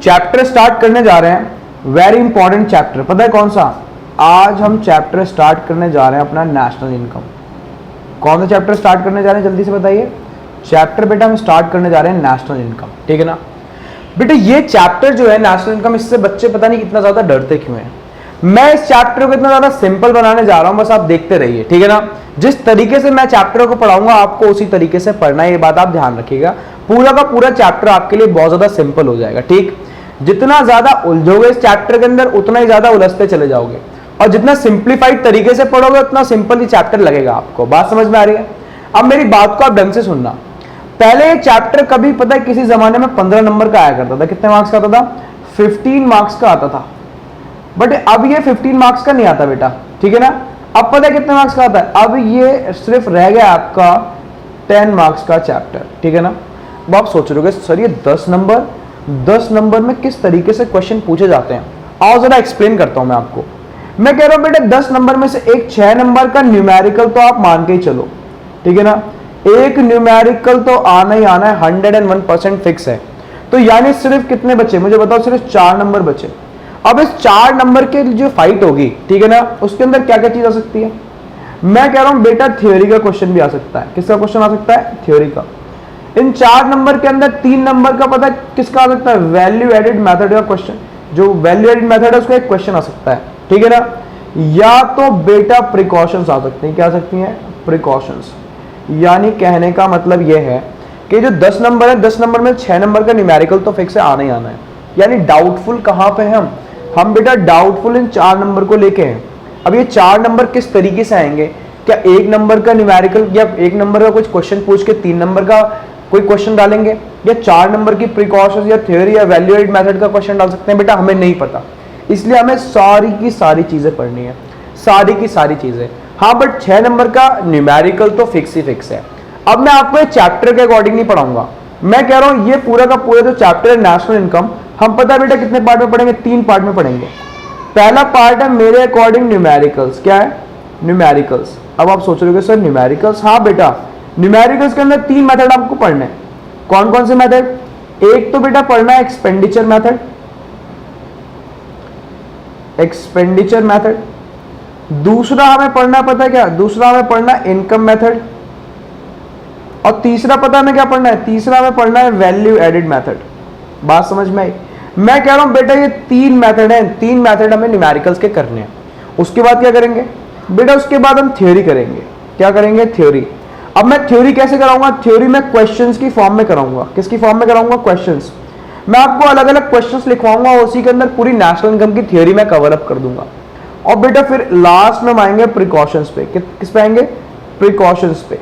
Chapter start करने जा रहे हैं, वेरी इंपॉर्टेंट चैप्टर। पता है कौन सा? आज हम चैप्टर स्टार्ट करने जा रहे हैं अपना नेशनल इनकम। कौन सा चैप्टर स्टार्ट करने जा रहे हैं, जल्दी से बताइए। चैप्टर बेटा हम स्टार्ट करने जा रहे हैं नेशनल इनकम, ठीक है ना बेटा। ये चैप्टर जो है नेशनल इनकम, इससे बच्चे पता नहीं कितना ज्यादा डरते क्यों हैं। मैं इस चैप्टर को इतना ज्यादा सिंपल बनाने जा रहा हूं, बस आप देखते रहिए, ठीक है ना। जिस तरीके से मैं चैप्टर को पढ़ाऊंगा आपको उसी तरीके से पढ़ना है, ये बात आप ध्यान रखिएगा। पूरा का पूरा चैप्टर आपके लिए बहुत ज्यादा सिंपल हो जाएगा, ठीक। जितना ज्यादा उलझोगे इस चैप्टर के अंदर उतना ही ज्यादा उलझते चले जाओगे, और जितना सिंप्लीफाइड तरीके से पढ़ोगे उतना सिंपल ही चैप्टर लगेगा आपको। बात समझ में आ रही है? अब मेरी बात को आप ढंग से सुनना। पहले ये चैप्टर कभी पता है किसी जमाने में 15 नंबर का आया करता था। कितने मार्क्स का आता था? 15 मार्क्स का आता था। बट अब ये 15 मार्क्स का नहीं आता बेटा, ठीक है ना। अब पता है कितने मार्क्स का आता है? अब ये सिर्फ रह गया आपका 10 मार्क्स का चैप्टर, ठीक है ना। अब आप सोच रहे हो सर ये 10 नंबर में किस तरीके से क्वेश्चन पूछे जाते हैं। आओ जरा एक्सप्लेन करता हूं मैं आपको। मैं कह रहा हूं बेटा 10 नंबर में से एक 6 नंबर का न्यूमेरिकल तो आप मान के ही चलो, ठीक है ना। एक न्यूमेरिकल तो आना ही आना है, 101% फिक्स है। तो यानी सिर्फ कितने बचे मुझे बताओ? सिर्फ 4 नंबर बचे। अब इस 4 नंबर के जो फाइट होगी, ठीक है ना, उसके अंदर क्या क्या चीज आ सकती है? मैं कह रहा हूं बेटा थ्योरी का क्वेश्चन भी आ सकता है। किसका क्वेश्चन आ सकता है? थ्योरी का। इन 4 नंबर के अंदर 3 नंबर का पता है किसका आ सकता है? वैल्यू एडेड मेथड का क्वेश्चन। जो वैल्यू एडेड मेथड है उसका एक क्वेश्चन आ सकता है, ठीक है ना। या तो बेटा प्रिकॉशंस आ सकते हैं। क्या आ सकती हैं? प्रिकॉशंस। यानी कहने का मतलब यह है कि जो 10 नंबर है 10 नंबर में 6 नंबर का न्यूमेरिकल तो फिक्स है, आना ही आना है। यानी डाउटफुल कहां पे है हम बेटा डाउटफुल इन 4 नंबर को लेके हैं। अब ये 4 नंबर किस तरीके से आएंगे? क्या 1 नंबर का न्यूमेरिकल या 1 नंबर का कुछ क्वेश्चन पूछ के 3 नंबर का कोई क्वेश्चन डालेंगे, या 4 नंबर की प्रिकॉशंस या थ्योरी या वैल्यूएटेड मेथड का क्वेश्चन डाल सकते हैं? बेटा हमें नहीं पता, इसलिए हमें सारी की सारी चीजें पढ़नी है, सारी की सारी चीजें। हाँ बट 6 नंबर का न्यूमेरिकल तो फिक्स ही फिक्स है। अब मैं आपको चैप्टर के अकॉर्डिंग नहीं पढ़ाऊंगा। मैं कह रहा हूं ये पूरा का पूरा जो चैप्टर है नेशनल इनकम, हम पता है बेटा कितने पार्ट में पढ़ेंगे? 3 पार्ट में पढ़ेंगे। पहला पार्ट है मेरे अकॉर्डिंग न्यूमेरिकल्स। क्या है? न्यूमेरिकल्स। अब आप सोच रहे हो सर न्यूमेरिकल्स? हाँ बेटा न्यूमेरिकल्स के अंदर 3 मेथड आपको पढ़ने हैं। कौन कौन से मेथड? एक तो बेटा पढ़ना है एक्सपेंडिचर मेथड, एक्सपेंडिचर मेथड। दूसरा हमें पढ़ना पता है क्या? दूसरा हमें पढ़ना है इनकम मेथड। और तीसरा पता हमें क्या पढ़ना है? तीसरा हमें पढ़ना है वैल्यू एडेड मेथड। बात समझ में आई? मैं कह रहा हूं बेटा ये 3 मेथड हैं, 3 मेथड हमें न्यूमेरिकल्स के करने हैं। उसके बाद क्या करेंगे बेटा? उसके बाद हम थ्योरी करेंगे। क्या करेंगे? थ्योरी। अब मैं थ्योरी कैसे कराऊंगा? थ्योरी में क्वेश्चंस की फॉर्म में कराऊंगा। किसकी फॉर्म में कराऊंगा? क्वेश्चंस। मैं आपको अलग अलग क्वेश्चंस लिखवाऊंगा और उसी के अंदर पूरी नेशनल इनकम की थ्योरी में कवर अप कर दूंगा। और बेटा फिर लास्ट में हम आएंगे प्रिकॉशंस पे। किस पे आएंगे? प्रिकॉशंस पे।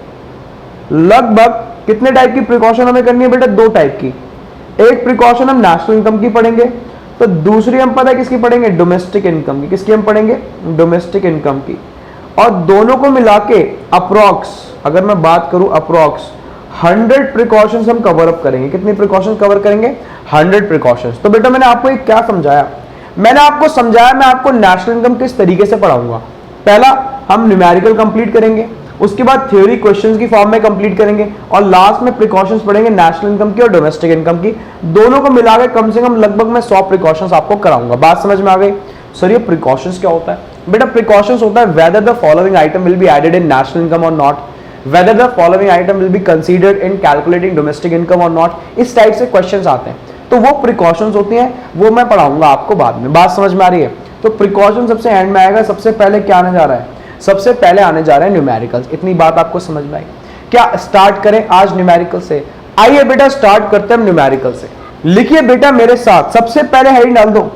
लगभग कितने टाइप की प्रिकॉशन हमें करनी है बेटा? 2 टाइप की। एक प्रिकॉशन हम नेशनल इनकम की पढ़ेंगे, तो दूसरी हम पता है किसकी पढ़ेंगे? डोमेस्टिक इनकम की। किसकी हम पढ़ेंगे? डोमेस्टिक इनकम की। और दोनों को मिला के अप्रोक्स, अगर मैं बात करूं अप्रोक्स 100 प्रिकॉशंस हम कवर अप करेंगे। कितनी प्रिकॉशंस कवर करेंगे? 100 प्रिकॉशंस। तो बेटा मैंने आपको क्या समझाया? मैंने आपको समझाया मैं आपको नेशनल इनकम किस तरीके से पढ़ाऊंगा। पहला हम न्यूमेरिकल कंप्लीट करेंगे, उसके बाद थ्योरी क्वेश्चंस की फॉर्म में कंप्लीट करेंगे, और लास्ट में प्रिकॉशंस पढ़ेंगे नेशनल इनकम की और डोमेस्टिक इनकम की। दोनों को मिलाकर कम से कम लगभग मैं 100 प्रिकॉशंस आपको कराऊंगा। बात समझ में आ गई? सर ये प्रिकॉशंस क्या होता है? बेटा प्रिकॉशंस होता है whether the following item will be added in national income और not, whether the following item will be considered in calculating domestic income और नॉट। इस टाइप से क्वेश्चंस आते हैं, तो वो प्रिकॉशंस होती हैं, वो मैं पढ़ाऊंगा आपको बाद में। बात समझ में आ रही है? तो प्रिकॉशन सबसे एंड में आएगा। सबसे पहले क्या आने जा रहा है? सबसे पहले आने जा रहे हैं न्यूमेरिकल्स। इतनी बात आपको समझ में आई? क्या स्टार्ट करें आज न्यूमेरिकल से? आइए बेटा स्टार्ट करते हैं न्यूमेरिकल से। लिखिए बेटा मेरे साथ, सबसे पहले हेडिंग डाल दो।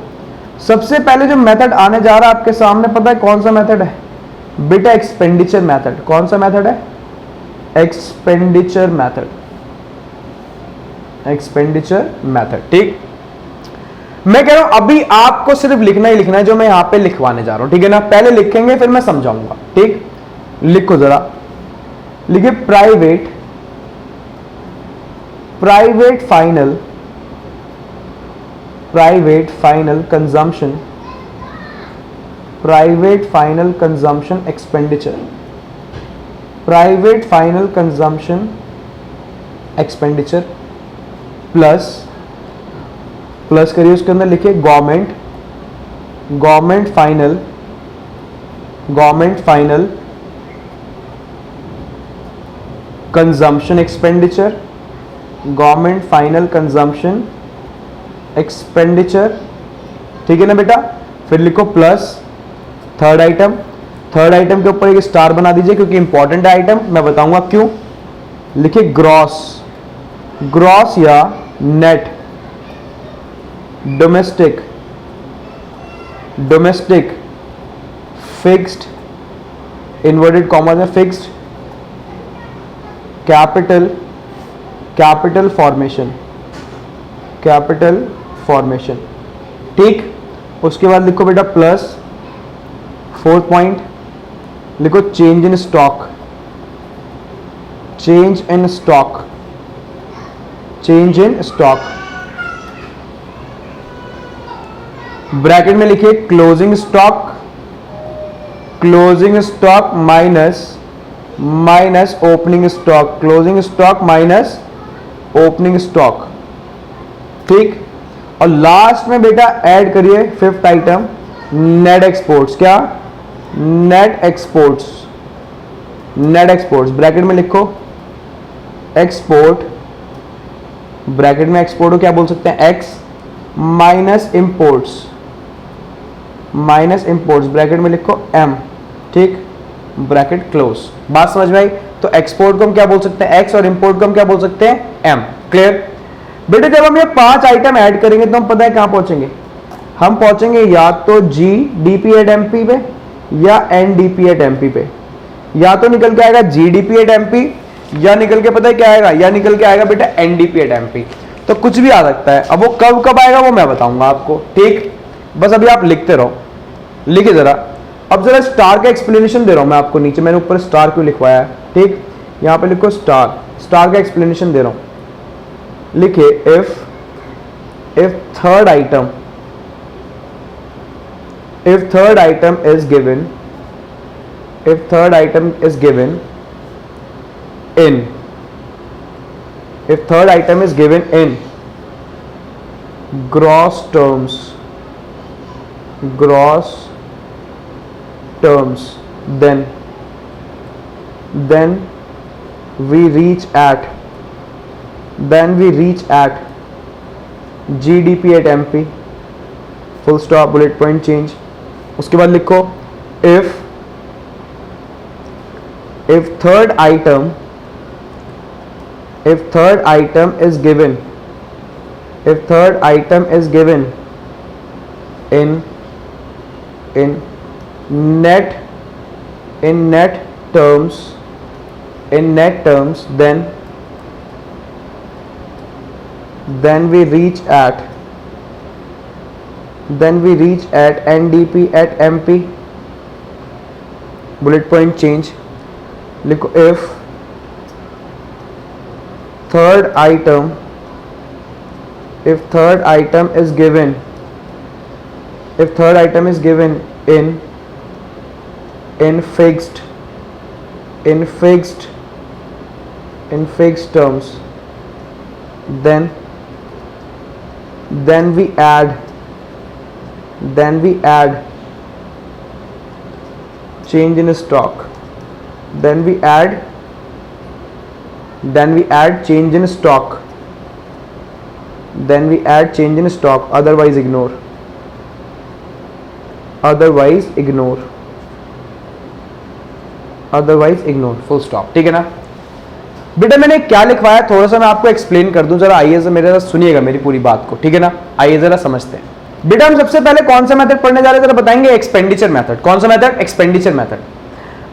सबसे पहले जो मेथड आने जा रहा है आपके सामने पता है कौन सा मेथड है? बेटा एक्सपेंडिचर मेथड। कौन सा मेथड है? Expenditure method. एक्सपेंडिचर मेथड, ठीक। मैं कह रहा हूं अभी आपको सिर्फ लिखना ही लिखना है जो मैं यहां पे लिखवाने जा रहा हूं, ठीक है ना। पहले लिखेंगे फिर मैं समझाऊंगा, ठीक। लिखो जरा, लिखिए private final consumption, private final consumption expenditure, private final consumption expenditure plus plus करिए, उसके अंदर लिखिए government final consumption expenditure, government final consumption expenditure, ठीक है ना बेटा। फिर लिखो प्लस थर्ड आइटम के ऊपर एक स्टार बना दीजिए क्योंकि इंपॉर्टेंट है आइटम, मैं बताऊंगा क्यों। लिखिए ग्रॉस या net domestic fixed, inverted comma में फिक्स्ड कैपिटल फॉर्मेशन, ठीक। उसके बाद लिखो बेटा प्लस फोर्थ पॉइंट, लिखो चेंज इन स्टॉक, ब्रैकेट में लिखिए closing stock minus opening stock, ठीक। और लास्ट में बेटा ऐड करिए फिफ्थ आइटम नेट एक्सपोर्ट्स, क्या नेट एक्सपोर्ट्स, ब्रैकेट में लिखो एक्सपोर्ट, ब्रैकेट में एक्सपोर्ट को क्या बोल सकते हैं एक्स, माइनस इंपोर्ट्स, ब्रैकेट में लिखो एम, ठीक, ब्रैकेट क्लोज। बात समझ में आई। तो एक्सपोर्ट को हम क्या बोल सकते हैं एक्स और इंपोर्ट को हम क्या बोल सकते हैं एम। क्लियर बेटे। जब हम ये 5 आइटम ऐड करेंगे तो हम पता है कहां पहुंचेंगे, हम पहुंचेंगे या तो जी डीपी एट एमपी पे या एन डीपी एट एमपी पे, या तो निकल के आएगा जी डीपी एट एमपी या निकल के पता है क्या आएगा, या निकल के आएगा बेटा एन डीपी एट एमपी। तो कुछ भी आ सकता है। अब वो कब आएगा वो मैं बताऊंगा आपको, ठीक। बस अभी आप लिखते रहो, लिखिए जरा। अब जरा स्टार का एक्सप्लेनेशन दे रहा हूं मैं आपको, नीचे मैंने ऊपर स्टार क्यों लिखवाया है, ठीक। यहां पे लिखो स्टार का एक्सप्लेनेशन दे रहा हूं। लिखिए if third item is given in gross terms, then we reach at GDP at MP, full stop, bullet point change। उसके बाद लिखो if third item is given in net terms, then we reach at NDP at MP, bullet point change। लिखो if third item is given in fixed terms, then we add change in stock, change in stock, otherwise ignore, full stop, ठीक है ना बेटा। मैंने क्या लिखवाया थोड़ा सा मैं आपको एक्सप्लेन कर दूं, जरा आइए से मेरे साथ सुनिएगा मेरी पूरी बात को, ठीक है ना। आइए जरा समझते हैं बेटा। हम सबसे पहले कौन सा मेथड पढ़ने जा रहे हैं जरा बताएंगे, एक्सपेंडिचर मेथड। कौन सा मेथड, एक्सपेंडिचर मेथड।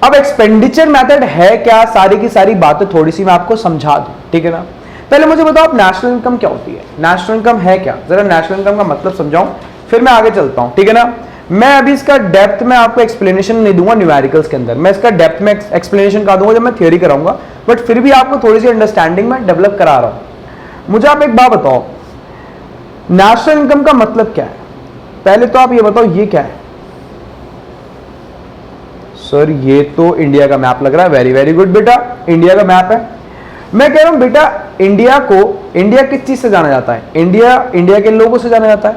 अब एक्सपेंडिचर मेथड है क्या, सारी की सारी बातें थोड़ी सी मैं आपको समझा दूं, ठीक है ना। पहले मुझे बताओ आप नेशनल इनकम क्या होती है, नेशनल इनकम है क्या, जरा नेशनल इनकम का मतलब समझाऊं फिर मैं आगे चलता हूं, ठीक है ना। मैं अभी इसका डेप्थ में आपको एक्सप्लेनेशन नहीं दूंगा न्यूमेरिकल्स के अंदर, मैं इसका डेप्थ में एक्सप्लेनेशन का दूंगा जब मैं थ्योरी कराऊंगा, बट फिर भी आपको थोड़ी सी अंडरस्टैंडिंग में डेवलप करा रहा हूं। मुझे आप एक बात बताओ, नेशनल इनकम का मतलब क्या है। पहले तो आप ये बताओ ये क्या है। सर ये तो इंडिया का मैप लग रहा है, वेरी वेरी गुड बेटा, इंडिया का मैप है। मैं कह रहा हूं बेटा इंडिया इंडिया किस चीज से जाना जाता है? इंडिया के लोगों से जाना जाता है।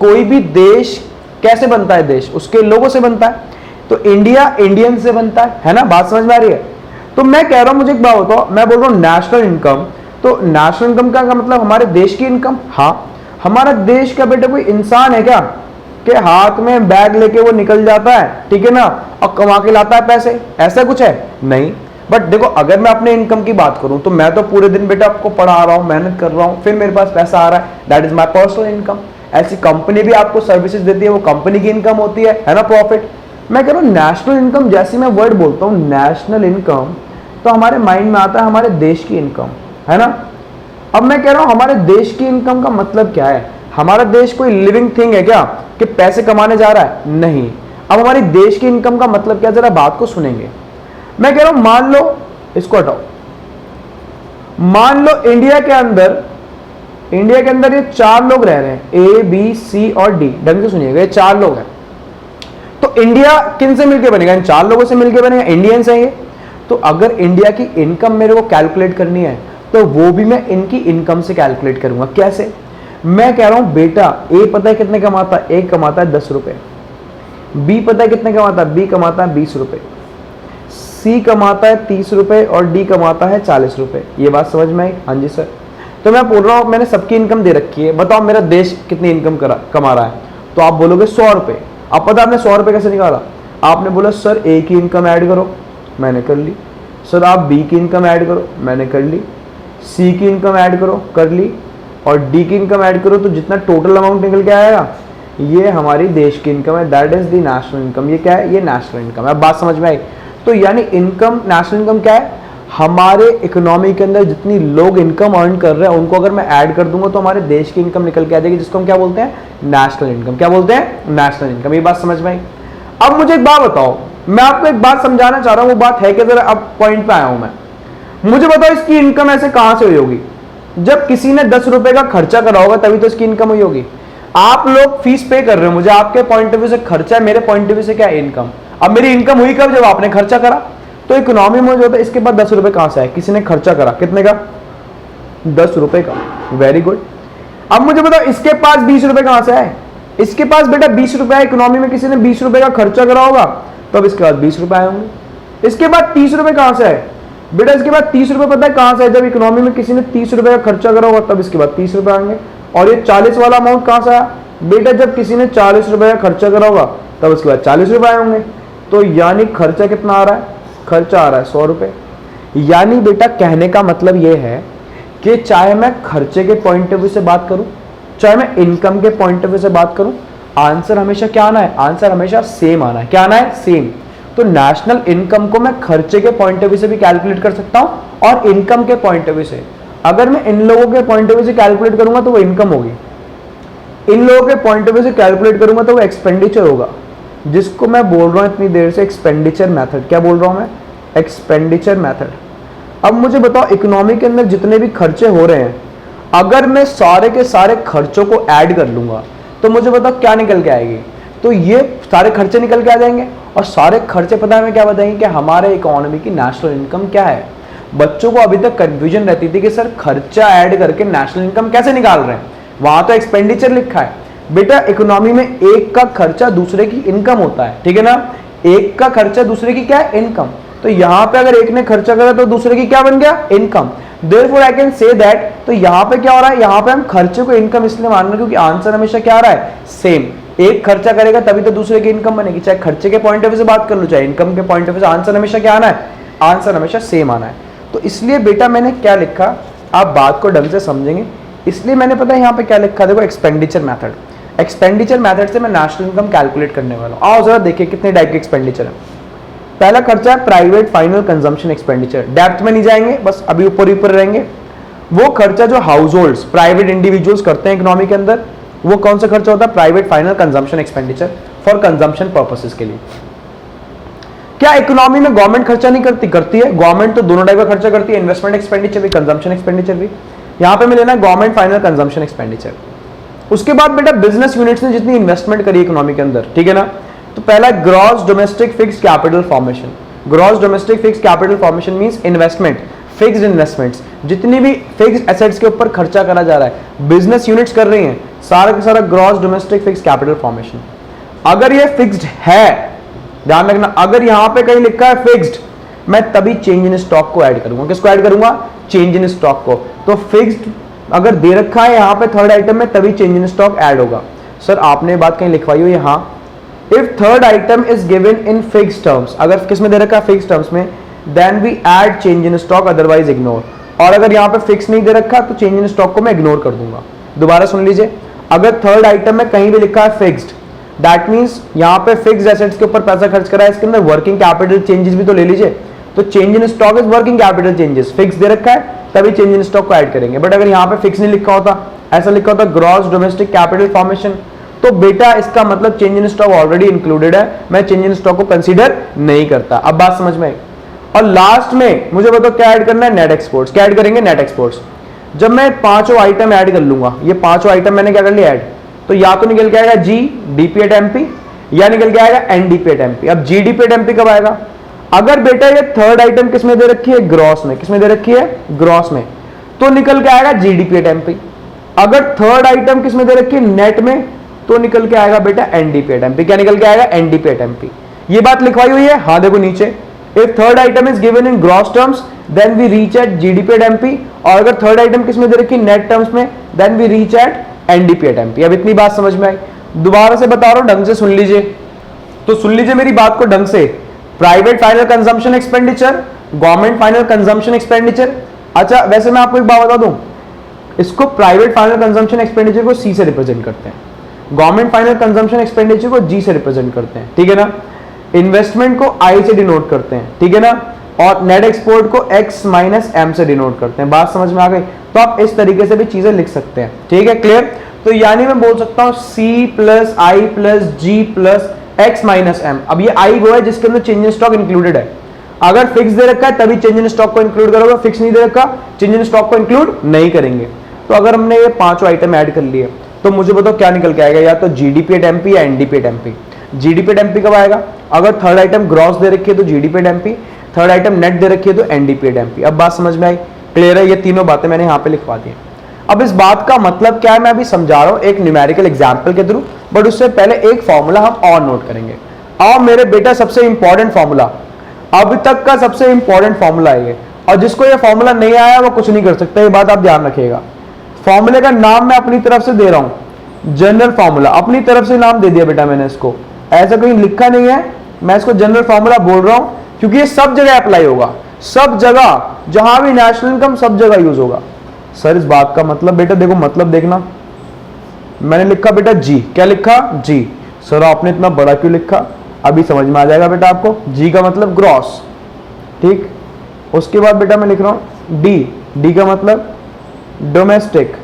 कोई भी देश कैसे बनता है? देश उसके लोगों से बनता है। तो इंडिया इंडियन से बनता है ना? बात समझ में आ रही है? तो मैं कह रहा हूं, मुझे एक बात बताओ, मैं बोल रहा हूं नेशनल इनकम, तो नेशनल इनकम का मतलब हमारे देश की इनकम। हाँ, हमारा देश का बेटा कोई इंसान है क्या कि हाथ में बैग लेके वो निकल जाता है, ठीक है ना, और कमा के लाता है पैसे? ऐसा कुछ है? नहीं। बट देखो, अगर मैं अपने इनकम की बात करूं तो मैं तो पूरे दिन बेटा आपको पढ़ा रहा हूं, मेहनत कर रहा हूं, फिर मेरे पास पैसा आ रहा है, that is my personal income. ऐसी कंपनी भी आपको सर्विसेज देती है, वो कंपनी की इनकम होती है ना, प्रॉफिट। मैं कह रहा हूं नेशनल इनकम, जैसे मैं वर्ड बोलता हूं नेशनल इनकम, तो हमारे माइंड में आता है हमारे देश की इनकम, है ना। अब मैं कह रहा हूं हमारे देश की इनकम का मतलब क्या है? हमारा देश कोई लिविंग थिंग है क्या कि पैसे कमाने जा रहा है? नहीं। अब हमारी देश की इनकम का मतलब क्या, जरा बात को सुनेंगे। मैं कह रहा हूं, मान लो, इसको हटाओ, मान लो इंडिया के अंदर ये 4 लोग रह रहे हैं, ए बी सी और डी। ढंग से सुनिएगा, ये 4 लोग हैं। तो इंडिया किन से मिलकर बनेगा? इन 4 लोगों से मिलकर बनेगा, इंडियंस हैं ये। तो अगर इंडिया की इनकम मेरे को कैलकुलेट करनी है तो वो भी मैं इनकी इनकम से कैलकुलेट करूंगा। कैसे? मैं कह रहा हूं बेटा, ए पता है कितने कमाता है? ए कमाता है 10 रुपए। बी पता है कितने कमाता है? बी कमाता है 20 रुपए। सी कमाता है 30 रुपए और डी कमाता है 40 रुपए। ये बात समझ में आई? हाँ जी सर। तो मैं बोल रहा हूं, मैंने सबकी इनकम दे रखी है, बताओ मेरा देश कितनी इनकम कमा रहा है? तो आप बोलोगे 100 रुपए। अब पता आपने 100 रुपए कैसे निकाला? आपने बोला सर ए की इनकम ऐड करो, मैंने कर ली। सर आप बी की इनकम ऐड करो, मैंने कर ली। सी की इनकम ऐड करो, कर ली। और डी की इनकम ऐड करो, तो जितना टोटल अमाउंट निकल के आएगा, ये हमारी देश की इनकम है, that is the national income. ये क्या है? ये नेशनल इनकम है। अब बात समझ में आई? तो यानी इनकम, नेशनल इनकम क्या है? हमारे इकोनॉमी के अंदर जितनी लोग इनकम अर्न कर रहे हैं उनको अगर मैं ऐड कर दूंगा तो हमारे देश की इनकम निकल के आ जाएगी, जिसको हम क्या बोलते हैं? National income. क्या बोलते हैं? National income. ये बात समझ में आई? अब मुझे एक बात बताओ, मैं आपको एक बात समझाना चाह रहा हूं, वो बात है कि जरा अब पॉइंट पे आया हूं मैं। मुझे बताओ इसकी इनकम ऐसे कहां से हुई होगी? जब किसी ने 10 रुपए का खर्चा करा होगा तभी तो इसकी इनकम हुई होगी। आप लोग फीस पे कर रहे हो, मुझे आपके पॉइंट ऑफ व्यू से खर्चा है, मेरे पॉइंट ऑफ व्यू से क्या है? इनकम। अब मेरी इनकम हुई कब? जब आपने खर्चा करा। तो इकोनॉमी में जो होता है, इसके बाद 10 रुपए कहां से आए? किसी ने खर्चा करा, कितने का? 10 रुपए का। Very good. अब मुझे बताओ इसके पास 20 रुपए कहां से आए? इसके पास बेटा 20 रुपए आए, इकोनॉमी में किसी ने 20 रुपए का खर्चा करा होगा, तब इसके बाद 20 रुपए आए होंगे। इसके बाद 30 रुपए कहां से आए? बेटा इसके बाद 30 रुपए पता है कहां से आए? जब इकोनॉमी में किसी ने 30 रुपए का खर्चा करा होगा तब इसके बाद 30 रुपए आएंगे। और ये 40 वाला अमाउंट कहां से आया? बेटा जब किसी ने 40 रुपए का खर्चा करा होगा तब उसके बाद 40 रुपए आए होंगे। तो यानी खर्चा कितना आ रहा है? खर्चा आ रहा है 100 रुपए। यानी बेटा कहने का मतलब यह है कि चाहे मैं खर्चे के पॉइंट ऑफ व्यू से बात करूं, चाहे मैं इनकम के पॉइंट ऑफ व्यू से बात करूं, आंसर हमेशा क्या आना है? आंसर हमेशा सेम आना है। क्या आना है? सेम। तो नेशनल इनकम को मैं खर्चे के पॉइंट ऑफ व्यू से भी कैलकुलेट कर सकता हूं और इनकम के पॉइंट ऑफ व्यू से। अगर मैं इन लोगों के पॉइंट ऑफ व्यू से कैलकुलेट करूंगा तो वो इनकम होगी, इन लोगों के पॉइंट ऑफ व्यू से कैलकुलेट करूंगा तो वो एक्सपेंडिचर होगा, जिसको मैं बोल रहा हूं इतनी देर से एक्सपेंडिचर मेथड। क्या बोल रहा हूं मैं? Expenditure method. अब मुझे बताओ इकोनॉमी के अंदर जितने भी खर्चे हो रहे हैं, अगर मैं सारे के सारे खर्चों को ऐड कर लूंगा तो मुझे बताओ क्या निकल के आएगी? तो ये सारे खर्चे निकल के आ जाएंगे। और सारे खर्चे पता है मैं क्या बताएंगे कि हमारे इकोनॉमी की नेशनल इनकम क्या है। बच्चों को अभी तक कंफ्यूजन रहती थी कि सर खर्चा ऐड करके नेशनल इनकम कैसे निकाल रहे हैं, वहां तो एक्सपेंडिचर लिखा है। बेटा इकोनॉमी में एक का खर्चा दूसरे की इनकम होता है, ठीक है ना? एक का खर्चा दूसरे की क्या है? इनकम। तो यहां पे अगर एक ने खर्चा करा तो दूसरे की क्या बन गया? Income. Therefore I can say that, तो यहां पे क्या हो रहा है? यहां पे हम खर्चे को इनकम इसलिए मान रहे हैं क्योंकि आंसर हमेशा क्या आ रहा है? सेम। एक खर्चा करेगा तभी तो दूसरे की इनकम बनेगी, चाहे खर्चे के पॉइंट ऑफ व्यू से बात कर लो चाहे इनकम के पॉइंट ऑफ व्यू से, आंसर हमेशा क्या आना है? आंसर हमेशा सेम आना है। तो इसलिए बेटा मैंने क्या लिखा, आप बात को ढंग से समझेंगे, इसलिए मैंने पता है यहाँ पे क्या लिखा, देखो एक्सपेंडिचर मेथड। एक्सपेंडिचर मेथड से मैं नेशनल इनकम कैलकुलेट करने वाला हूँ। आओ जरा देखिए कितने टाइप के एक्सपेंडिचर है। पहला खर्चा है private final consumption expenditure. Depth में नहीं जाएंगे, बस अभी ऊपर ऊपर रहेंगे। वो खर्चा जो हाउस होल्ड्स, प्राइवेट इंडिविजुअल्स करते हैं इकोनॉमी के अंदर, वो कौन सा खर्चा होता है? Private final consumption expenditure for consumption purposes के लिए। क्या इकोनॉमी में गवर्नमेंट खर्चा नहीं करती है? गवर्नमेंट तो दोनों टाइप का खर्चा करती है, इन्वेस्टमेंट एक्सपेंडिचर भी, कंजम्पशन एक्सपेंडिचर भी। यहां पे मैं लेना है गवर्नमेंट फाइनल कंजम्पशन एक्सपेंडिचर। उसके बाद बेटा बिजनेस यूनिट्स ने जितनी इन्वेस्टमेंट करी इकोनॉमी के अंदर, ठीक है ना? तो पहला gross domestic fixed capital formation. Gross domestic fixed capital formation means investment fixed investments, जितनी भी फिक्स्ड एसेट्स के ऊपर खर्चा करा जा रहा है, बिजनेस यूनिट्स कर रही हैं, सारा का सारा gross domestic fix capital formation. अगर ये फिक्स्ड है, ध्यान रखना, अगर यहां पे कहीं लिखा है फिक्स्ड, मैं तभी चेंज इन स्टॉक को ऐड करूंगा। किसको ऐड करूंगा? चेंज इन स्टॉक को। तो फिक्स्ड अगर दे रखा है यहां पे थर्ड आइटम में, तभी चेंज इन स्टॉक ऐड होगा। सर आपने बात कहीं लिखवाई हो यहां, if third item is given in fixed terms, अगर किस में दे रखा है? फिक्स्ड टर्म्स में, then we add change in stock, otherwise ignore. और अगर यहां पे फिक्स नहीं दे रखा तो चेंज इन स्टॉक को मैं इग्नोर कर दूंगा। दोबारा सुन लीजिए, अगर थर्ड आइटम में कहीं भी लिखा है फिक्स्ड, दैट मींस यहां पे फिक्स्ड एसेट्स के ऊपर पैसा खर्च करा है, इसके अंदर वर्किंग कैपिटल चेंजेस भी तो ले लीजिए। तो change in stock is working capital changes, fix दे रखा है तभी चेंज इन स्टॉक को ऐड करेंगे। बट अगर यहां पे फिक्स नहीं लिखा होता, ऐसा लिखा होता ग्रॉस डोमेस्टिक कैपिटल फॉर्मेशन, तो बेटा इसका मतलब change in stock already included है, मैं चेंज इन स्टॉक को कंसीडर नहीं करता। अब बात समझ में आई। और लास्ट में मुझे बताओ क्या ऐड करना है? Net exports. क्या ऐड करेंगे? Net exports. जब मैं पांचों आइटम ऐड कर लूंगा, ये पांचों आइटम मैंने क्या कर लिया ऐड, तो या तो निकल के आएगा जी डीपी एट एमपी, या निकल के आएगा एनडीपी एट एमपी। अब जीडीपी एट एमपी कब आएगा? अगर बेटा ये थर्ड आइटम किस में दे रखी है? ग्रॉस में। किस में दे रखी है? ग्रॉस में। तो निकल के आएगा जीडीपी एट एमपी। अगर थर्ड आइटम किस में दे रखी है? नेट में, तो निकल के आएगा बेटा एनडीपी एट एमपी। क्या निकल के आएगा? NDP at MP. ये बात लिखवाई हुई है, हाँ देखो नीचे, if third item is given in gross terms then we reach at GDP at MP, और अगर थर्ड आइटम किस में दे रखी है? नेट टर्म्स में, then we reach at NDP at MP. अब इतनी बात समझ में आई? दोबारा से बता रहा हूं, ढंग से सुन लीजिए। तो सुन लीजिए मेरी बात को ढंग से। Private final consumption expenditure, government final consumption expenditure. अच्छा वैसे मैं आपको एक बात बता दूं, इसको प्राइवेट फाइनल कंजम्पशन एक्सपेंडिचर को सी से रिप्रेजेंट करते हैं, गवर्नमेंट फाइनल कंजम्पशन एक्सपेंडिचर को जी से रिप्रेजेंट करते हैं, ठीक है ना। इन्वेस्टमेंट को आई से डिनोट करते हैं, ठीक है ना, और नेट एक्सपोर्ट को एक्स माइनस एम से डिनोट करते हैं। बात समझ में आ गई? तो आप इस तरीके से भी चीजें लिख सकते हैं, ठीक है, क्लियर। तो यानी मैं बोल सकता हूं सी प्लस आई प्लस जी प्लस एक्स माइनस एम। अब ये आई वो है जिसके अंदर चेंज इन स्टॉक इंक्लूडेड है। अगर फिक्स दे रखा है तभी चेंज इन स्टॉक को इंक्लूड करोगे, फिक्स नहीं दे रखा चेंज इन स्टॉक को इंक्लूड नहीं करेंगे। तो अगर हमने ये पांचों आइटम ऐड कर लिए तो मुझे बताओ क्या निकल के आएगा? या तो जीडीपी एट एमपी या NDP at MP. GDP at MP कब आएगा? अगर थर्ड आइटम ग्रॉस दे रखी है तो GDP at MP, third item net दे रखी है तो एनडीपी एट एमपी। अब बात समझ में आई? क्लियर है? ये तीनों बातें मैंने यहाँ पे लिखवा दी। अब इस बात का मतलब क्या है मैं अभी समझा रहा हूँ एक न्यूमेरिकल एग्जाम्पल के थ्रू, बट उससे पहले एक फॉर्मूला हम और नोट करेंगे। और मेरे बेटा सबसे इंपॉर्टेंट फॉर्मूला, अब तक का सबसे इंपॉर्टेंट फॉर्मूला है ये, और जिसको ये फॉर्मूला नहीं आया वो कुछ नहीं कर सकता, ये बात आप ध्यान रखिएगा। फॉर्मूले का नाम मैं अपनी तरफ से दे रहा हूं, जनरल फॉर्मूला। अपनी तरफ से नाम दे दिया बेटा मैंने इसको, ऐसा कहीं लिखा नहीं है, मैं इसको जनरल फॉर्मूला बोल रहा हूं क्योंकि ये सब जगह अप्लाई होगा, सब जगह जहां भी नेशनल इनकम सब जगह यूज होगा। सर इस बात का मतलब बेटा देखो, मतलब देखना, मैंने लिखा बेटा जी। क्या लिखा? जी। सर आपने इतना बड़ा क्यों लिखा? अभी समझ में आ जाएगा बेटा आपको। जी का मतलब ग्रॉस, ठीक। उसके बाद बेटा मैं लिख रहा हूं डी, डी का मतलब डोमेस्टिक।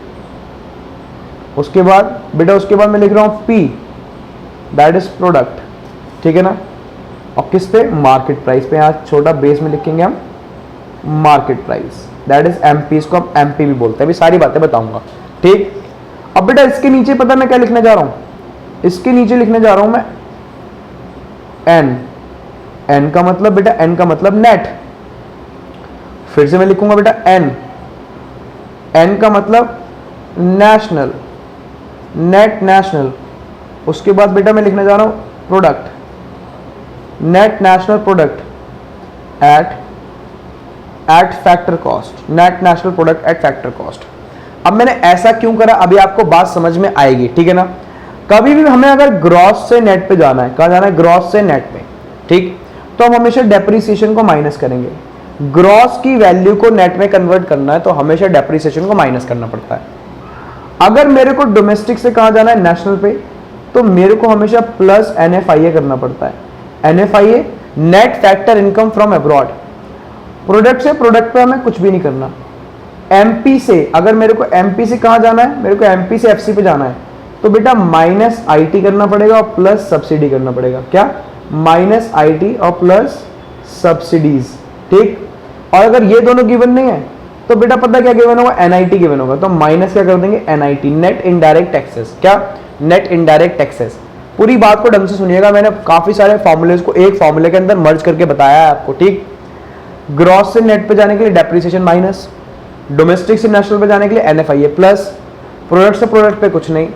उसके बाद बेटा उसके बाद मैं लिख रहा हूं पी, दैट इज प्रोडक्ट, ठीक है ना। और किस पे? मार्केट प्राइस पे। यहाँ छोटा बेस में लिखेंगे हम market price, that is MP, इसको हम एमपी भी बोलते हैं। अभी सारी बातें बताऊंगा, ठीक। अब बेटा इसके नीचे पता मैं क्या लिखने जा रहा हूं? इसके नीचे लिखने जा रहा हूं मैं एन। एन का मतलब बेटा, एन का मतलब नेट। फिर से मैं लिखूंगा बेटा एन, एन का मतलब नेशनल, नेट नेशनल। उसके बाद बेटा मैं लिखने जा रहा हूं product, net national product at factor cost, net national product at factor cost. अब मैंने ऐसा क्यों करा अभी आपको बात समझ में आएगी, ठीक है ना। कभी भी हमें अगर ग्रॉस से नेट पे जाना है, कहाँ जाना है? ग्रॉस से नेट पे, ठीक। तो हम हमेशा डेप्रिसिएशन को माइनस करेंगे। ग्रॉस की वैल्यू को नेट में कन्वर्ट करना है तो हमेशा डेप्रिसिएशन को माइनस करना पड़ता है। अगर मेरे को डोमेस्टिक से कहाँ जाना है? नेशनल पे, तो मेरे को हमेशा प्लस NFIA करना पड़ता है। NFIA net factor income from abroad. Product से प्रोडक्ट पे हमें कुछ भी नहीं करना। MP से, अगर मेरे को MP से कहाँ जाना है? मेरे को MP से FC पे जाना है, तो बेटा माइनस IT करना पड़ेगा और प्लस सब्सिडी करना पड़ेगा। क्या? माइनस IT और प्लस सब्सिडीज, ठीक। और अगर ये दोनों गिवन नहीं है तो बेटा पता क्या गिवन होगा? NIT गिवन होगा, तो माइनस क्या कर देंगे? NIT, net indirect taxes. क्या? Net indirect taxes. पूरी बात को ढंग से सुनिएगा, मैंने काफी सारे फॉर्मूलेज को एक फॉर्मूले के अंदर मर्ज करके बताया है आपको, ठीक। ग्रॉस से नेट पे जाने के लिए डेप्रिसिएशन माइनस, डोमेस्टिक से नेशनल पे जाने के लिए NFIA प्लस, प्रोडक्ट से प्रोडक्ट पे कुछ नहीं,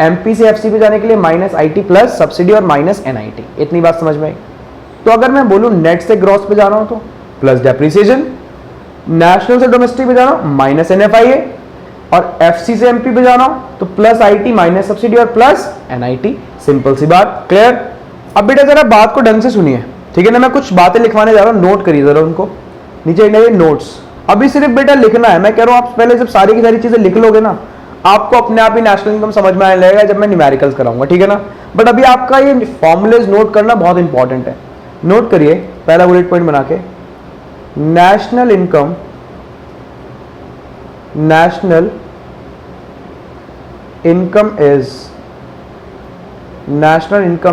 MP से FC पे जाने के लिए माइनस IT प्लस सब्सिडी और माइनस NIT। इतनी बात समझ में आई। तो अगर मैं बोलूं नेट से ग्रॉस पे जा रहा हूं तो प्लस डेप्रिसिएशन, नेशनल से डोमेस्टिक पे जा रहा हूं माइनस NFIA, और FC से MP पे जा रहा हूं तो प्लस IT माइनस सब्सिडी और प्लस NIT। सिंपल सी बात, क्लियर। अब बेटा जरा बात को ढंग से सुनिए, ठीक है ना। मैं कुछ बातें लिखवाने जा रहा हूं, नोट करिए जरा उनको, नीचे नोट्स। अभी सिर्फ बेटा लिखना है, मैं कह रहा हूं आप पहले जब सारी की सारी चीजें लिख लोगे ना, आपको अपने आप ही नेशनल इनकम समझ में आने लगेगा जब मैं न्यूमेरिकल्स कराऊंगा, ठीक है ना। बट अभी आपका ये फॉर्मूलेज नोट करना बहुत इंपॉर्टेंट है। नोट करिए पहला बुलेट पॉइंट बना के, national income, national income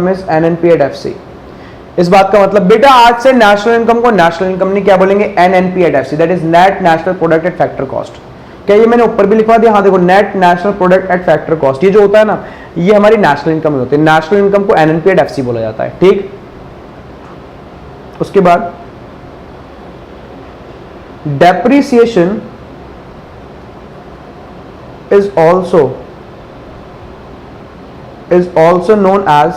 is NNP at FC। इस बात का मतलब बेटा आज से नेशनल इनकम को नेशनल इनकम नहीं क्या बोलेंगे, NNP at FC, that is net national product at factor cost. क्या ये मैंने ऊपर भी लिखवा दिया? हाँ देखो, net national product at factor cost, ये जो होता है ना, ये हमारी नेशनल इनकम होती है। नेशनल इनकम को NNP एट FC बोला जाता है, ठीक। उसके बाद depreciation is also known as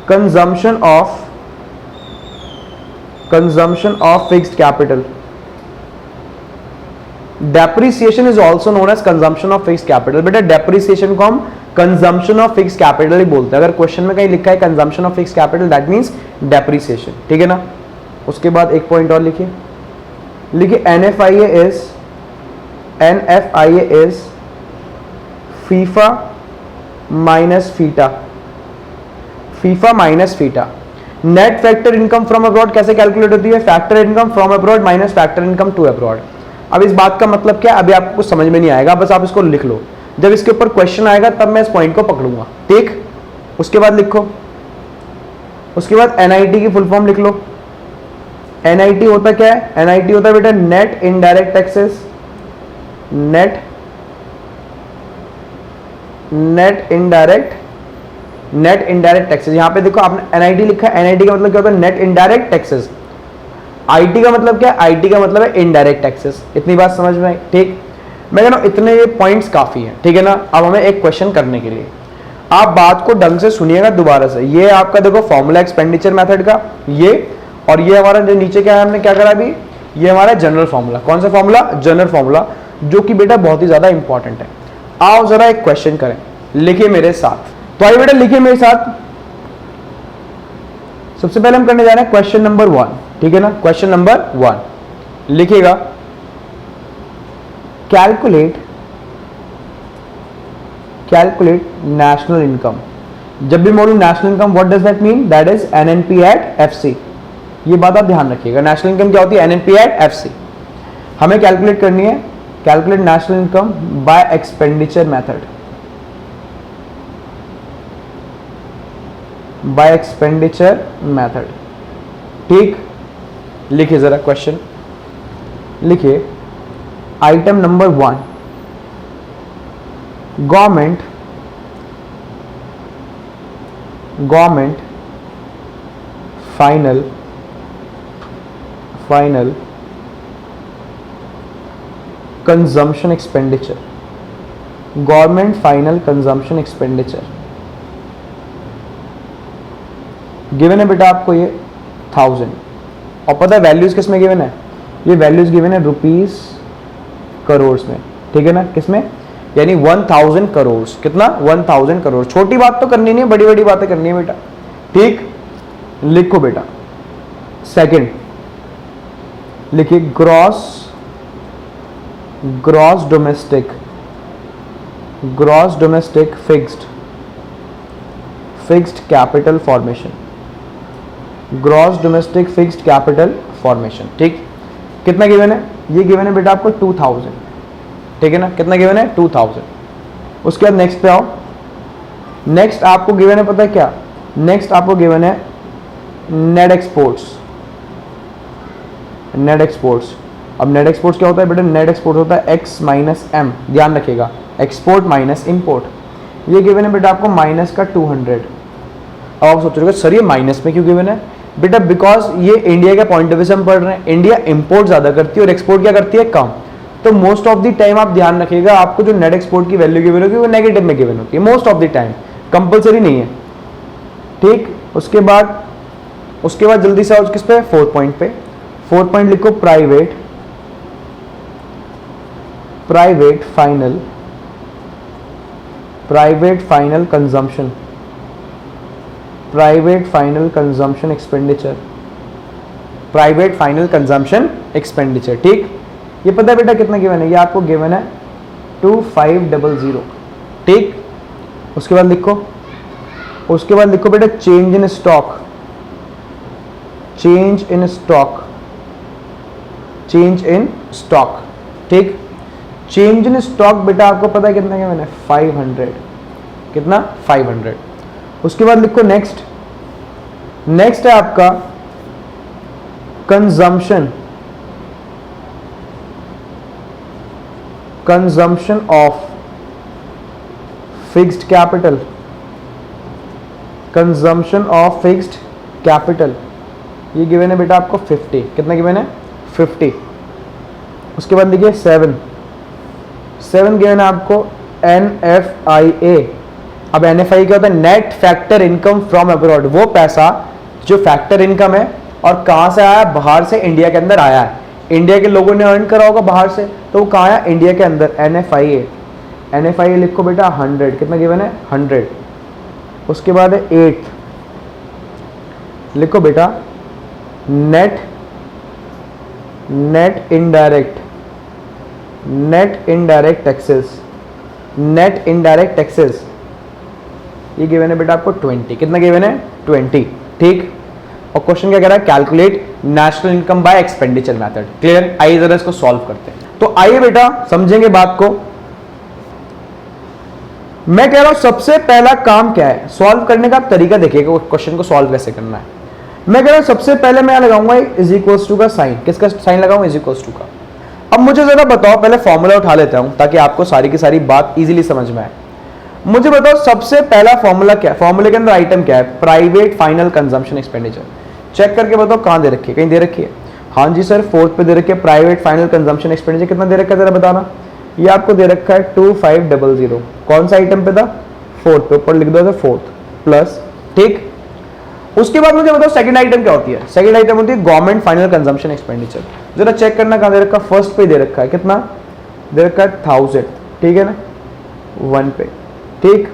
consumption of fixed capital. Depreciation is also known as consumption of fixed capital। बेटा depreciation को हम consumption of fixed capital ही बोलते हैं। अगर क्वेश्चन में कहीं लिखा है consumption of fixed capital, that means depreciation, ठीक है ना। उसके बाद एक पॉइंट और लिखिए NFIA is FIFA minus FITA। Net factor income from abroad कैसे कैलकुलेट होती है? Factor income from abroad minus factor income to abroad. अब इस बात का मतलब क्या, अभी आपको कुछ समझ में नहीं आएगा, बस आप इसको लिख लो। जब इसके ऊपर क्वेश्चन आएगा तब मैं इस पॉइंट को पकड़ूंगा, ठीक। उसके बाद लिखो, उसके बाद NIT की फुल फॉर्म लिख लो। NIT होता क्या है? NIT होता है बेटा net indirect taxes, net indirect taxes. यहां पे देखो आपने NIT लिखा है, NIT का मतलब क्या होता है? Net indirect taxes. IT का मतलब क्या है? IT का मतलब है इनडायरेक्ट टैक्सेस। इतनी बात समझ में आई, ठीक। मैं कह रहा हूं इतने ये पॉइंट्स काफी हैं, ठीक है ना। अब हमें एक क्वेश्चन करने के लिए आप बात को ढंग से सुनिएगा दोबारा से। ये आपका देखो फॉर्मूला एक्सपेंडिचर मेथड का, ये और ये हमारा जो नीचे क्या है, हमने क्या करा अभी, ये हमारा जनरल फॉर्मूला। कौन सा फॉर्मूला? जनरल फॉर्मूला, जो कि बेटा बहुत ही ज्यादा इंपॉर्टेंट है। आओ जरा एक क्वेश्चन करें, लिखिए मेरे साथ। तो आइए बेटा लिखिए मेरे साथ। सबसे पहले हम करने जा रहे हैं क्वेश्चन नंबर 1, ठीक है ना। क्वेश्चन नंबर 1 लिखिएगा, कैलकुलेट नेशनल इनकम। जब भी बोलूं national income, what does that mean? That is NNP at FC। ये बात आप ध्यान रखिएगा। नेशनल इनकम क्या होती है? NNP at FC। हमें कैलकुलेट करनी है, calculate national income by expenditure method, by expenditure method, ठीक। लिखिए जरा क्वेश्चन, लिखिए item number 1, government final consumption expenditure, government final consumption expenditure given है बेटा आपको ये 1000। और पता है वैल्यूज किस में गिवन है? ये वैल्यूज गिवन है रुपीस करोड़ में, ठीक है ना। किसमें? यानी 1000 करोड़। कितना? 1000 करोड़। छोटी बात तो करनी नहीं है, बड़ी बड़ी बातें करनी है बेटा, ठीक। लिखो बेटा। सेकंड लिखिए gross domestic fixed capital formation, gross domestic fixed capital formation, ठीक। कितना गिवन है? ये गिवन है बेटा आपको 2000, ठीक है ना। कितना गिवन है? 2000। उसके बाद नेक्स्ट पे आओ। नेक्स्ट आपको गिवन है, पता है क्या? नेक्स्ट आपको गिवन है नेट एक्सपोर्ट्स। अब नेट एक्सपोर्ट्स क्या होता है बेटा? नेट एक्सपोर्ट होता है X माइनस M। ध्यान रखिएगा, एक्सपोर्ट माइनस इंपोर्ट। ये गिवन है बेटा आपको माइनस का 200, अब आप सोच रहे हो सर ये माइनस में क्यों गिवन है? बेटा बिकॉज ये इंडिया के पॉइंट ऑफ व्यू से हम पढ़ रहे हैं, इंडिया इंपोर्ट ज्यादा करती है और एक्सपोर्ट क्या करती है? कम। तो मोस्ट ऑफ द टाइम आप ध्यान रखिएगा, आपको जो नेट एक्सपोर्ट की वैल्यू गिवन होगी वो नेगेटिव में गिवन होती है most of the time, compulsory नहीं है। ठीक, उसके बाद जल्दी से आओ किस पे? 4 पॉइंट पे। 4 पॉइंट लिखो प्राइवेट फाइनल कंजम्पशन एक्सपेंडिचर। ठीक, ये पता है बेटा कितना गिवन है? ये आपको गिवन है 2500। ठीक, उसके बाद लिखो बेटा चेंज इन स्टॉक। ठीक, चेंज इन स्टॉक बेटा आपको पता है कितना गिवन है? 500। कितना? 500। उसके बाद लिखो नेक्स्ट है आपका कंजम्पशन ऑफ फिक्स्ड कैपिटल। ये गिवन है बेटा आपको 50। कितना गिवन है? 50। उसके बाद लिखिए 7 गिवन है आपको NFIA। अब NFIA क्या होता है? Net factor income from abroad. वो पैसा जो फैक्टर इनकम है और कहां से आया? बाहर से इंडिया के अंदर आया है। इंडिया के लोगों ने अर्न करा होगा बाहर से, तो वो कहां आया? इंडिया के अंदर। NFIA लिखो बेटा 100। कितना गिवन है? 100। उसके बाद है 8 लिखो बेटा नेट इनडायरेक्ट टैक्सेस। ये गिवन है बेटा आपको 20। कितना गिवन है? 20। ठीक, और क्वेश्चन क्या कह रहा है? Calculate national income by expenditure method. Clear? आइए जरा इसको सॉल्व करते हैं। तो आइए बेटा समझेंगे बात को। मैं कह रहा हूं सबसे पहला काम क्या है? सॉल्व करने का तरीका देखिएगा, क्वेश्चन को सॉल्व कैसे करना है। मैं कह रहा हूं सबसे पहले मैं लगाऊंगा इज इक्वल्स टू का साइन। किसका साइन लगाऊं? इज इक्वल्स टू का। अब मुझे जरा बताओ, पहले फॉर्मूला उठा लेता हूं ताकि आपको सारी की सारी बात इजीली समझ में आए। मुझे बताओ सबसे पहला फॉर्मूला क्या है? फॉर्मूले के अंदर आइटम क्या है? Private final consumption expenditure. Check करके बताओ कहां दे रखी है? कहीं दे रखी है? हाँ जी सर, 4th पे दे रखी है प्राइवेट फाइनल कंजम्पशन एक्सपेंडिचर। कितना दे रखा है जरा बताना? ये आपको दे रखा है 2500। कौन सा आइटम पे था? 4th पे। ऊपर लिख दो 4th प्लस। ठीक, उसके बाद मुझे बताओ सेकंड आइटम क्या होती है? सेकंड आइटम होती है गवर्नमेंट फाइनल कंजम्पशन एक्सपेंडिचर। जरा चेक करना कहां दे रखा है? फर्स्ट पे दे रखा है। कितना दे रखा है? 1000। ठीक है ना? 1 पे। ठीक,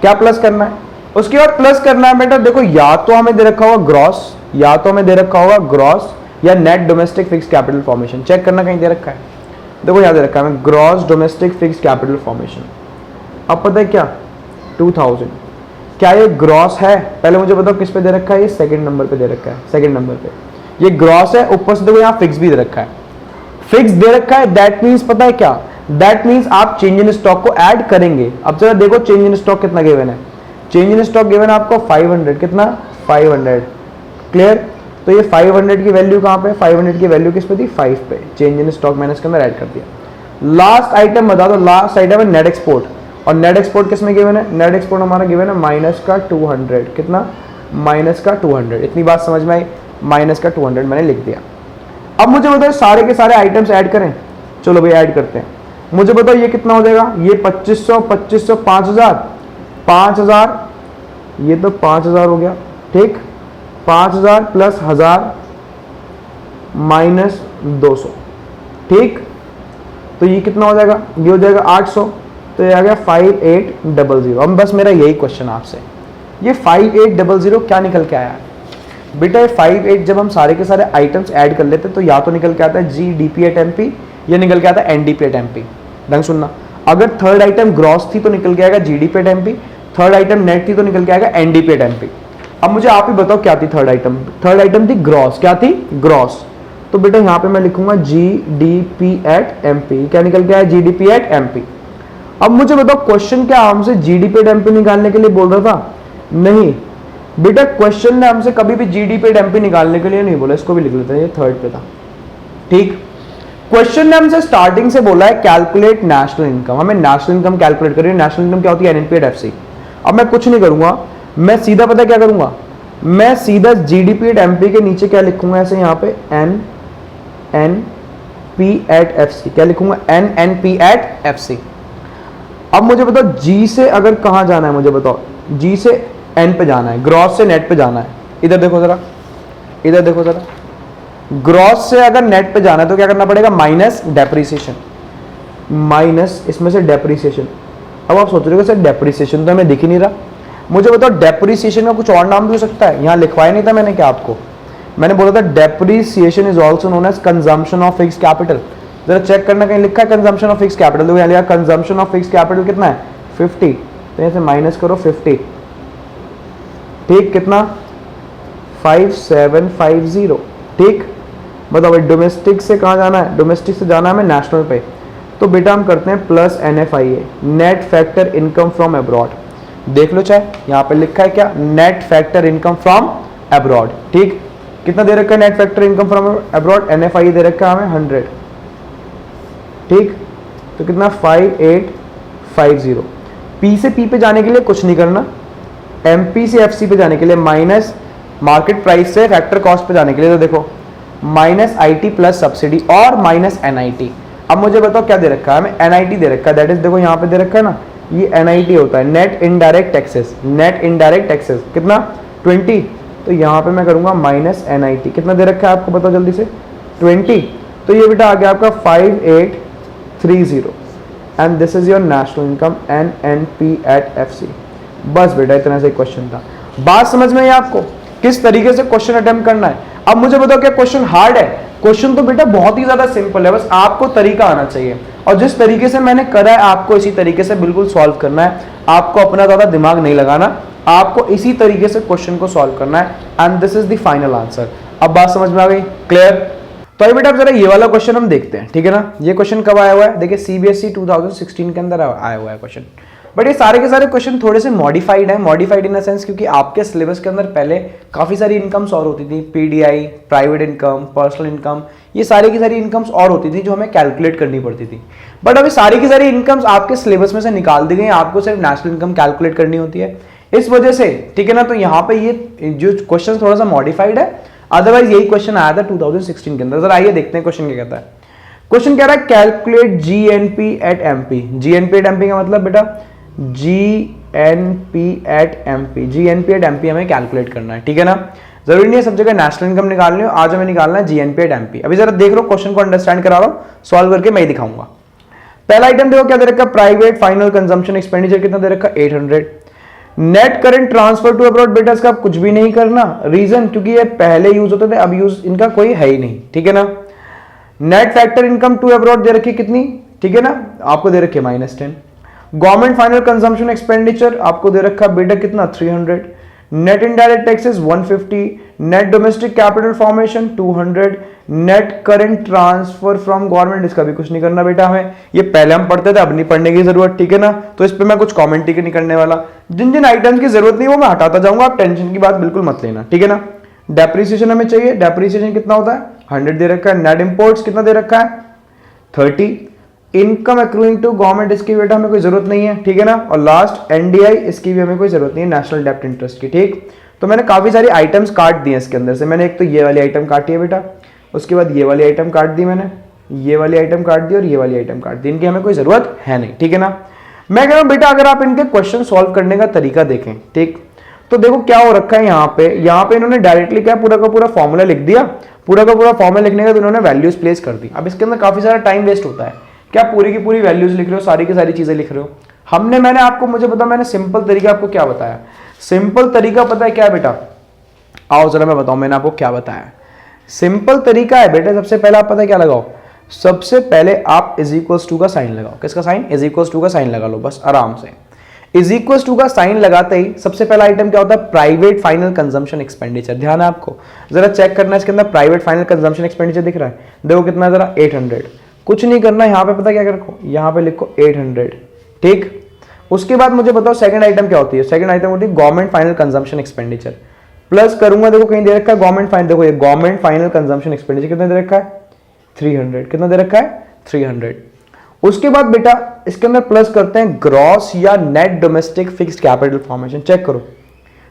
क्या प्लस करना है? उसके बाद प्लस करना है बेटा, देखो या तो हमें दे रखा होगा ग्रॉस, या net domestic fixed capital formation. Check करना कहीं दे रखा है? देखो यहां दे रखा है gross domestic fixed capital formation. अब पता है क्या? 2000। क्या ये ग्रॉस है? पहले मुझे बताओ किस पे दे रखा है? ये सेकंड नंबर पे दे रखा है। सेकंड नंबर पे ये ग्रॉस है। ऊपर से देखो यहाँ फिक्स भी दे रखा है। फिक्स दे रखा है, दैट मीन्स पता है क्या? दैट मीन्स आप चेंज इन स्टॉक को ऐड करेंगे। अब जरा देखो चेंज इन स्टॉक कितना गिवन है? चेंज इन स्टॉक गिवन है आपको 500। कितना? 500। क्लियर? तो ये 500 की वैल्यू कहां पे? 500 की वैल्यू किस पे थी? 5 पे। चेंज इन स्टॉक मैंने इसके अंदर ऐड कर दिया। लास्ट आइटम बता दो। लास्ट आइटम है नेट एक्सपोर्ट। और नेट एक्सपोर्ट किस में गिवन है? नेट एक्सपोर्ट हमारा गिवन है -200। कितना? -200। इतनी बात समझ में आई? -200 मैंने लिख दिया। अब मुझे बताओ सारे के सारे आइटम्स ऐड करें। चलो भाई ऐड करते हैं। मुझे बताओ ये कितना हो जाएगा? ये 2500 5000 ये तो 5000 हो गया। ठीक, 5000 प्लस 1000 माइनस 200। ठीक, तो ये कितना हो जाएगा? ये हो जाएगा 800। तो ये आ गया 5800। अब बस मेरा यही क्वेश्चन आपसे, ये 5800 क्या निकल के आया? बेटा 58 जब हम सारे के सारे आइटम्स ऐड कर लेते तो या तो निकल के आता है GDP एट MP या निकल के आता है NDP एट MP। ढंग सुनना, अगर थर्ड आइटम ग्रॉस थी तो निकल के आएगा GDP at MP, third item net थी तो निकल के आएगा NDP एट MP। अब मुझे आप ही बताओ क्या थी थर्ड आइटम? थर्ड आइटम थी ग्रॉस। क्या थी? ग्रॉस। तो बेटा यहाँ पे मैं लिखूंगा GDP एट MP। क्या निकल के आया? GDP at MP। अब मुझे बताओ क्वेश्चन क्या हमसे GDP एट MP निकालने के लिए बोल रहा था? नहीं बेटा, क्वेश्चन ने हमसे कभी भी GDP एट MP निकालने के लिए नहीं बोला। इसको भी लिख लेते हैं, ये थर्ड पे था। ठीक, क्वेश्चन ने हमसे स्टार्टिंग से बोला है कैलकुलेट नेशनल इनकम। हमें नेशनल इनकम कैलकुलेट करिए। नेशनल इनकम क्या होती है? NNP at FC। अब मैं कुछ नहीं करूंगा, मैं सीधा पता क्या करूंगा, मैं सीधा जीडीपी एट एमपी के नीचे क्या लिखूंगा, ऐसे यहां पे N N P at F C, क्या लिखूंगा, N N P at F C. अब मुझे बताओ जी से अगर कहां जाना है, मुझे बताओ जी से एन पे जाना है, ग्रॉस से नेट पे जाना है। इधर देखो जरा, इधर देखो जरा, ग्रॉस से अगर नेट पे जाना है तो क्या करना पड़ेगा, माइनस डेप्रिसिएशन, माइनस इसमें से डेप्रिसिएशन। अब आप सोच रहे हो सर डेप्रिसिएशन तो हमें दिख ही नहीं रहा, मुझे बताओ डेप्रिसिएशन का कुछ और नाम भी हो सकता है, यहां लिखवाया नहीं था मैंने क्या आपको, मैंने बोला था depreciation is also known as consumption of fix capital. जरा चेक करना कहीं लिखा है कंजम्पशन ऑफ फिक्स कैपिटल, तो यहाँ लिखा कंजम्पशन ऑफ फिक्स कैपिटल कितना है 50, तो यहाँ से माइनस करो 50, ठीक, कितना 5750, ठीक। बताओ भाई डोमेस्टिक से कहाँ जाना है, डोमेस्टिक से जाना है हमें नेशनल पे, तो बेटा हम करते हैं plus NFIA, net factor income from abroad. देख लो चाहे यहाँ पे लिखा है क्या, net factor income from abroad, ठीक। कितना दे रखा है net factor income from abroad, NFIA दे रखा है हमें 100, ठीक। तो कितना 5850। P से P पे जाने के लिए कुछ नहीं करना, MP से FC पे जाने के लिए माइनस मार्केट प्राइस से फैक्टर कॉस्ट पे जाने के लिए, तो देखो माइनस IT प्लस सब्सिडी और माइनस NIT। अब मुझे बताओ क्या दे रखा है हमें, NIT दे रखा है, दैट इज देखो यहाँ पे दे रखा है ना, ये NIT होता है net indirect taxes, net indirect taxes कितना 20, तो यहाँ पे मैं करूंगा माइनस NIT, कितना दे रखा है आपको बताओ जल्दी से 20, तो ये बेटा आ गया आपका 5830 and this is your national income NNP at FC। बस बेटा इतना से क्वेश्चन था, बात समझ में आई आपको किस तरीके से क्वेश्चन अटेम्प्ट करना है। अब मुझे बताओ क्या क्वेश्चन हार्ड है, क्वेश्चन तो बेटा बहुत ही ज्यादा सिंपल है, बस आपको तरीका आना चाहिए, और जिस तरीके से मैंने करा है आपको इसी तरीके से बिल्कुल सॉल्व करना है, आपको अपना ज्यादा दिमाग नहीं लगाना, आपको इसी तरीके से क्वेश्चन को सॉल्व करना है and this is the final answer. अब बात समझ में आ गई, क्लियर। तो अभी बेटा जरा ये वाला क्वेश्चन हम देखते हैं, ठीक है ना। ये क्वेश्चन कब आया हुआ है, देखिए CBSE 2016 के अंदर आया हुआ है क्वेश्चन, बट ये सारे के सारे क्वेश्चन थोड़े से मॉडिफाइड है, मॉडिफाइड इन द सेंस क्योंकि आपके सिलेबस के अंदर पहले काफी सारी इनकम्स और होती थी, PDI, private income, personal income, ये सारी की सारी इनकम्स और होती थी जो हमें कैलकुलेट करनी पड़ती थी, बट अभी सारी की सारी इनकम्स आपके सिलेबस में से निकाल दी गई, आपको सिर्फ नेशनल इनकम कैलकुलेट करनी होती है, इस वजह से, ठीक है ना। तो यहाँ पे ये जो क्वेश्चन थोड़ा सा मॉडिफाइड है, अदरवाइज यही क्वेश्चन आया था 2016 के अंदर। जरा आइए देखते हैं क्वेश्चन क्या कहता है। क्वेश्चन कह रहा है calculate GNP at MP। GNP at MP का मतलब बेटा GNP at MP, GNP at MP हमें कैलकुलेट करना है, ठीक है ना। जरूरी नहीं है सब जगह नेशनल इनकम निकालनी हो, आज हमें निकालना है GNP एट MP। अभी जरा देख लो क्वेश्चन को अंडरस्टैंड करा रहा हूं, सॉल्व करके मैं ही दिखाऊंगा। पहला आइटम देखो क्या दे रखा है, प्राइवेट फाइनल कंजम्पशन एक्सपेंडिचर कितना दे रखा है 800। Net current transfer to abroad बेटा इसका कुछ भी नहीं करना, रीजन क्योंकि ये पहले यूज होते थे, अब यूज इनका कोई है ही नहीं, ठीक है ना। Net factor income to abroad दे रखी कितनी, ठीक है ना, आपको दे रखी -10। गवर्नमेंट फाइनल कंजम्पशन एक्सपेंडिचर आपको दे रखा बेटा कितना 300। Net indirect taxes 150, net domestic capital formation 200, net current transfer from government इसका भी कुछ नहीं करना बेटा हमें, ये पहले हम पढ़ते थे अब नहीं पढ़ने की जरूरत, ठीक है ना। तो इस पे मैं कुछ कमेंट ही नहीं करने वाला, जिन जिन आइटम्स की जरूरत नहीं वो मैं हटाता जाऊंगा, आप टेंशन की बात बिल्कुल मत लेना, ठीक है ना। डेप्रिसिएशन हमें चाहिए, डेप्रिसिएशन कितना होता है 100 दे रखा है। नेट इंपोर्ट्स कितना दे रखा है 30। इनकम एक्रूइंग टू गवर्नमेंट इसकी बेटा हमें कोई जरूरत नहीं है, ठीक है ना। और लास्ट NDI इसकी भी हमें कोई जरूरत नहीं है, नेशनल डेप्ट इंटरेस्ट की, ठीक। तो मैंने काफी सारी आइटम्स काट दिए इसके अंदर से, मैंने एक तो ये वाली आइटम काटी है बेटा, उसके बाद ये वाली आइटम काट दी मैंने, ये वाली आइटम काट दी और ये वाली आइटम काट दी, इनकी हमें कोई जरूरत है नहीं, ठीक है ना। मैं कह रहा हूं बेटा अगर आप इनके क्वेश्चन सॉल्व करने का तरीका देखें, ठीक, तो देखो क्या हो रखा है यहाँ पे इन्होंने डायरेक्टली क्या पूरा का पूरा फॉर्मूला लिख दिया, पूरा का पूरा फॉर्मूला लिखने का तो इन्होंने वैल्यूज प्लेस कर दी। अब इसके अंदर काफी सारा टाइम वेस्ट होता है, क्या पूरी की पूरी वैल्यूज लिख रहे हो, सारी की सारी चीजें लिख रहे हो। मैंने आपको मुझे पता मैंने सिंपल तरीका आपको क्या बताया, सिंपल तरीका पता है क्या है बेटा, आओ जरा मैं बताऊं मैंने आपको क्या बताया। सिंपल तरीका है बेटा, सबसे पहले आप पता है क्या लगाओ, सबसे पहले आप इज इक्वल्स टू का साइन लगाओ, किसका साइन, इज इक्वल्स टू का साइन लगा लो बस आराम से। इज इक्वल्स टू का साइन लगाते ही सबसे पहला आइटम क्या होता है, प्राइवेट फाइनल कंजम्पशन एक्सपेंडिचर। ध्यान है आपको, जरा चेक करना है इसके अंदर प्राइवेट फाइनल कंजम्पशन एक्सपेंडिचर दिख रहा है, देखो कितना है जरा 800। कुछ नहीं करना, यहाँ पे पता क्या रखो, यहाँ पे लिखो 800, ठीक। उसके बाद मुझे बताओ सेकंड आइटम क्या होती है, सेकंड आइटम होती है government final consumption expenditure, plus करूंगा देखो कहीं दे रखा है गवर्नमेंट फाइनल, देखो ये गवर्नमेंट फाइनल कंजम्पशन एक्सपेंडिचर कितना दे रखा है 300, कितना दे रखा है 300। उसके बाद बेटा इसके अंदर प्लस करते हैं ग्रॉस या net domestic fixed capital formation. Check करो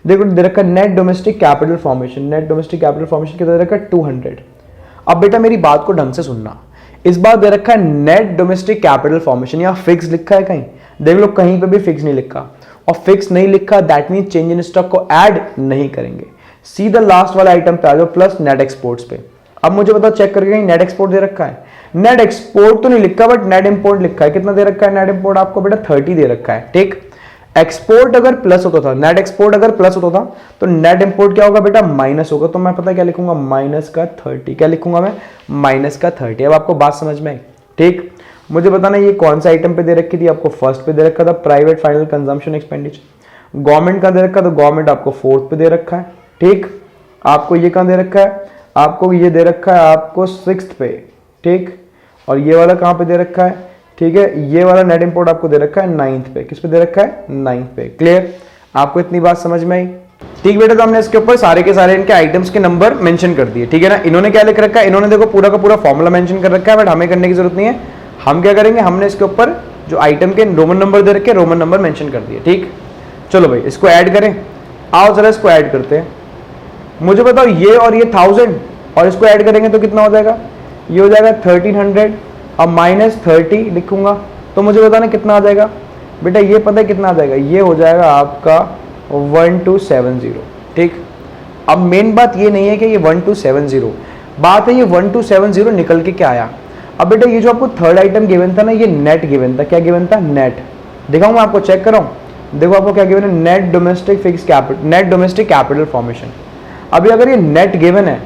देखो दे रखा है net domestic capital formation, net domestic capital formation कितना दे रखा है 200। अब बेटा मेरी बात को ढंग से सुनना, इस बार दे रखा है नेट डोमेस्टिक कैपिटल फॉर्मेशन, या फिक्स लिखा है कहीं, देख लो कहीं पे भी फिक्स नहीं लिखा, और फिक्स नहीं लिखा that mean change in stock को ऐड नहीं करेंगे। सीधा लास्ट वाला आइटम पे आ जाओ, प्लस नेट एक्सपोर्ट्स पे। अब मुझे बताओ चेक करके कहीं नेट एक्सपोर्ट दे रखा है, नेट एक्सपोर्ट तो नहीं लिखा बट नेट इंपोर्ट लिखा है। कितना दे रखा है नेट इंपोर्ट आपको बेटा 30 दे रखा है, ठीक। एक्सपोर्ट अगर प्लस होता था, नेट एक्सपोर्ट अगर प्लस होता था तो नेट इंपोर्ट क्या होगा बेटा माइनस होगा, तो मैं पता क्या लिखूंगा माइनस का 30, क्या लिखूंगा मैं माइनस का 30। अब आपको बात समझ में आई, ठीक। मुझे बताना ये कौन सा आइटम पे दे रखी थी, आपको फर्स्ट पे दे रखा था private final consumption expenditure. Government का दे रखा तो गवर्नमेंट आपको फोर्थ पे दे रखा है, ठीक। आपको ये कहां दे रखा है, आपको ये दे रखा है आपको सिक्स्थ पे, ठीक। और ये वाला कहां पे दे रखा है, ठीक है, ये वाला नेट इंपोर्ट आपको दे रखा है 9th पे, किस पे दे रखा है 9th पे। क्लियर, आपको इतनी बात समझ में आई, ठीक बेटा। तो हमने इसके ऊपर सारे के सारे इनके आइटम्स के नंबर मेंशन कर दिए, ठीक है ना। इन्होंने क्या लिख रखा है, इन्होंने देखो पूरा का पूरा फॉर्मूला मेंशन कर रखा है, बट हमें करने की जरूरत नहीं है। हम क्या करेंगे, हमने इसके ऊपर जो आइटम के रोमन नंबर दे रखे रोमन नंबर मेंशन कर दिए, ठीक। चलो भाई इसको ऐड करें, आओ जरा इसको ऐड करते हैं। मुझे बताओ ये और ये 1000 और इसको ऐड करेंगे तो कितना हो जाएगा, ये हो जाएगा 1300 और माइनस 30 लिखूंगा तो मुझे बताना कितना आ जाएगा बेटा। ये पता है कितना आ जाएगा, ये हो जाएगा आपका 1270, ठीक। अब मेन बात ये नहीं है कि ये 1270, बात है ये 1270 निकल के क्या आया। अब बेटा ये जो आपको थर्ड आइटम गिवन था ना, ये नेट गिवन था, क्या गिवन था नेट। दिखाऊं मैं आपको, चेक कराऊं, देखो आपको क्या गिवन है, net domestic fix capital, net domestic capital formation. अभी अगर ये नेट गिवन है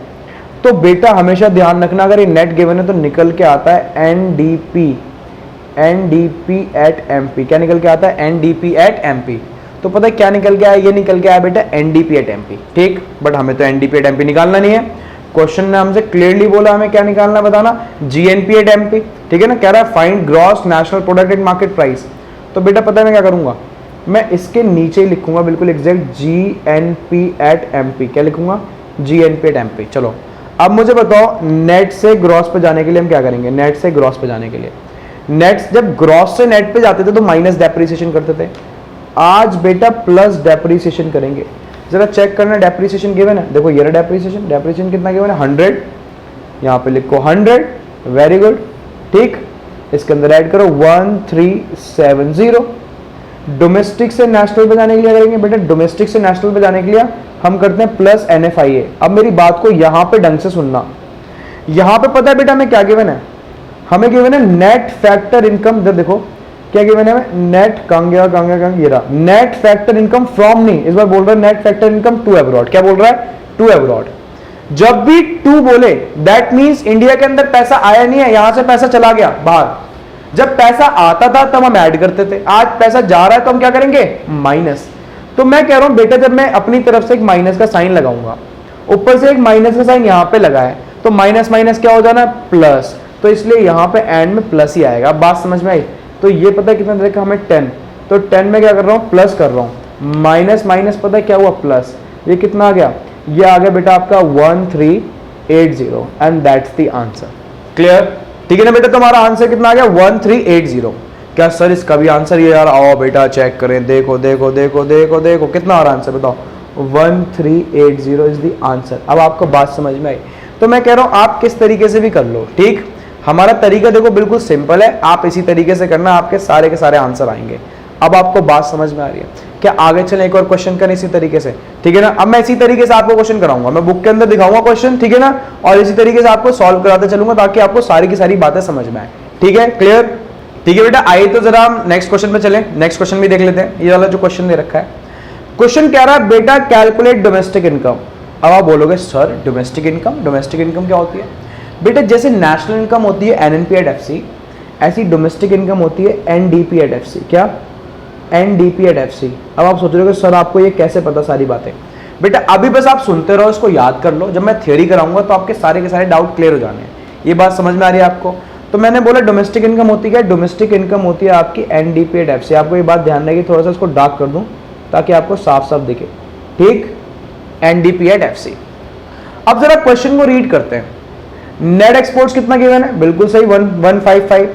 तो बेटा हमेशा ध्यान रखना, अगर ये नेट गिवन है तो निकल के आता है एनडीपी, एनडीपी एट एमपी। क्या निकल के आता है एनडीपी एट एमपी। तो पता है क्या निकल के आया, ये निकल के आया बेटा एनडीपी एट एमपी, ठीक। बट हमें तो एनडीपी एट एमपी निकालना नहीं है, क्वेश्चन ने हमसे क्लियरली बोला हमें क्या निकालना, बताना जीएनपी एट एमपी, ठीक है ना। कह रहा है find gross national product eight market price. तो बेटा पता है मैं क्या करूंगा, मैं इसके नीचे ही लिखूंगा बिल्कुल एग्जैक्ट जीएनपी एट एमपी। क्या लिखूंगा जीएनपी एट एमपी। चलो अब मुझे बताओ नेट से ग्रॉस पे जाने के लिए हम क्या करेंगे, नेट से ग्रॉस पे जाने के लिए, नेट जब ग्रॉस से नेट पे जाते थे तो माइनस डेप्रिसिएशन करते थे, आज बेटा प्लस डेप्रिसिएशन करेंगे। जरा चेक करना डेप्रिसिएशन गिवन है, देखो ये डेप्रिसिएशन, डेप्रिसिएशन कितना गिवन है 100, यहाँ पे लिखो 100, वेरी गुड, ठीक। इसके अंदर ऐड करो 1370। डोमेस्टिक से नेशनल पे जाने के लिए करेंगे बेटा, डोमेस्टिक से नेशनल पे जाने के लिए हम करते हैं प्लस NFIA। अब मेरी बात को यहाँ पे ढंग से सुनना, यहाँ पे पता है बेटा हमें क्या गिवन है, हमें गिवन है नेट फैक्टर इनकम। देखो क्या गिवन है, नेट ये रहा नेट फैक्टर इनकम फ्रॉम, नहीं इस बार बोल रहा है net factor income to abroad. क्या बोल रहा है टू अब्रॉड। जब भी टू बोले दैट मींस इंडिया के अंदर पैसा आया नहीं है, यहां से पैसा चला गया बाहर। जब पैसा आता था तब हम ऐड करते थे, आज पैसा जा रहा है तो हम क्या करेंगे माइनस। तो मैं कह रहा हूं बेटा जब मैं अपनी तरफ से एक माइनस का साइन लगाऊंगा, ऊपर से एक माइनस का साइन यहां पे लगा है तो माइनस माइनस क्या हो जाना प्लस, तो इसलिए यहां पे एंड में प्लस ही आएगा। बात समझ में आई। तो ये पता है कितना देखा हमें 10, तो 10 में क्या कर रहा हूं प्लस कर रहा हूं, माइनस माइनस पता है क्या हुआ प्लस। ये कितना आ गया, ये आ गया बेटा आपका 1380 and that's the answer. Clear, ठीक है ना बेटा। तुम्हारा आंसर कितना आ गया 1380। क्या सर इसका भी आंसर ये यार, आओ बेटा चेक करें, देखो देखो देखो देखो देखो कितना आ रहा आंसर बताओ, 1380 इज द आंसर। अब आपको बात समझ में आई। तो मैं कह रहा हूं आप किस तरीके से भी कर लो, ठीक। हमारा तरीका देखो बिल्कुल सिंपल है, आप इसी तरीके से करना, आपके सारे के सारे आंसर आएंगे। अब आपको बात समझ में आ रही है क्या, आगे चलें एक और क्वेश्चन करें इसी तरीके से, ठीक है ना। अब मैं इसी तरीके से आपको क्वेश्चन कराऊंगा, मैं बुक के अंदर दिखाऊंगा क्वेश्चन, ठीक है ना, और इसी तरीके से आपको सॉल्व कराते चलूंगा ताकि आपको सारी की सारी बातें समझ में आए, ठीक है। क्लियर, ठीक है बेटा। आइए तो जरा हम नेक्स्ट क्वेश्चन पे चलें, नेक्स्ट क्वेश्चन भी देख लेते हैं। ये वाला जो क्वेश्चन दे रखा है, क्वेश्चन कह रहा है बेटा कैलकुलेट डोमेस्टिक इनकम। अब आप बोलोगे sir domestic income, domestic income क्या होती है बेटा, जैसे नेशनल इनकम होती है NNP एट FC, ऐसी डोमेस्टिक इनकम होती है NDP एट FC। क्या NDP एट FC। अब आप सोच रहे हो सर आपको ये कैसे पता सारी बातें, बेटा अभी बस आप सुनते रहो, इसको याद कर लो, जब मैं थ्योरी कराऊंगा तो आपके सारे के सारे डाउट क्लियर हो जाने हैं। ये बात समझ में आ रही है आपको। तो मैंने बोला डोमेस्टिक इनकम होती है, डोमेस्टिक इनकम होती है आपकी NDP एट FC। आपको ये बात ध्यान रहेगी, थोड़ा सा इसको डार्क कर दूं ताकि आपको साफ साफ दिखे, ठीक, NDP एट FC। अब जरा क्वेश्चन को रीड करते हैं। नेट एक्सपोर्ट्स कितना गिवन है, बिल्कुल सही 1155।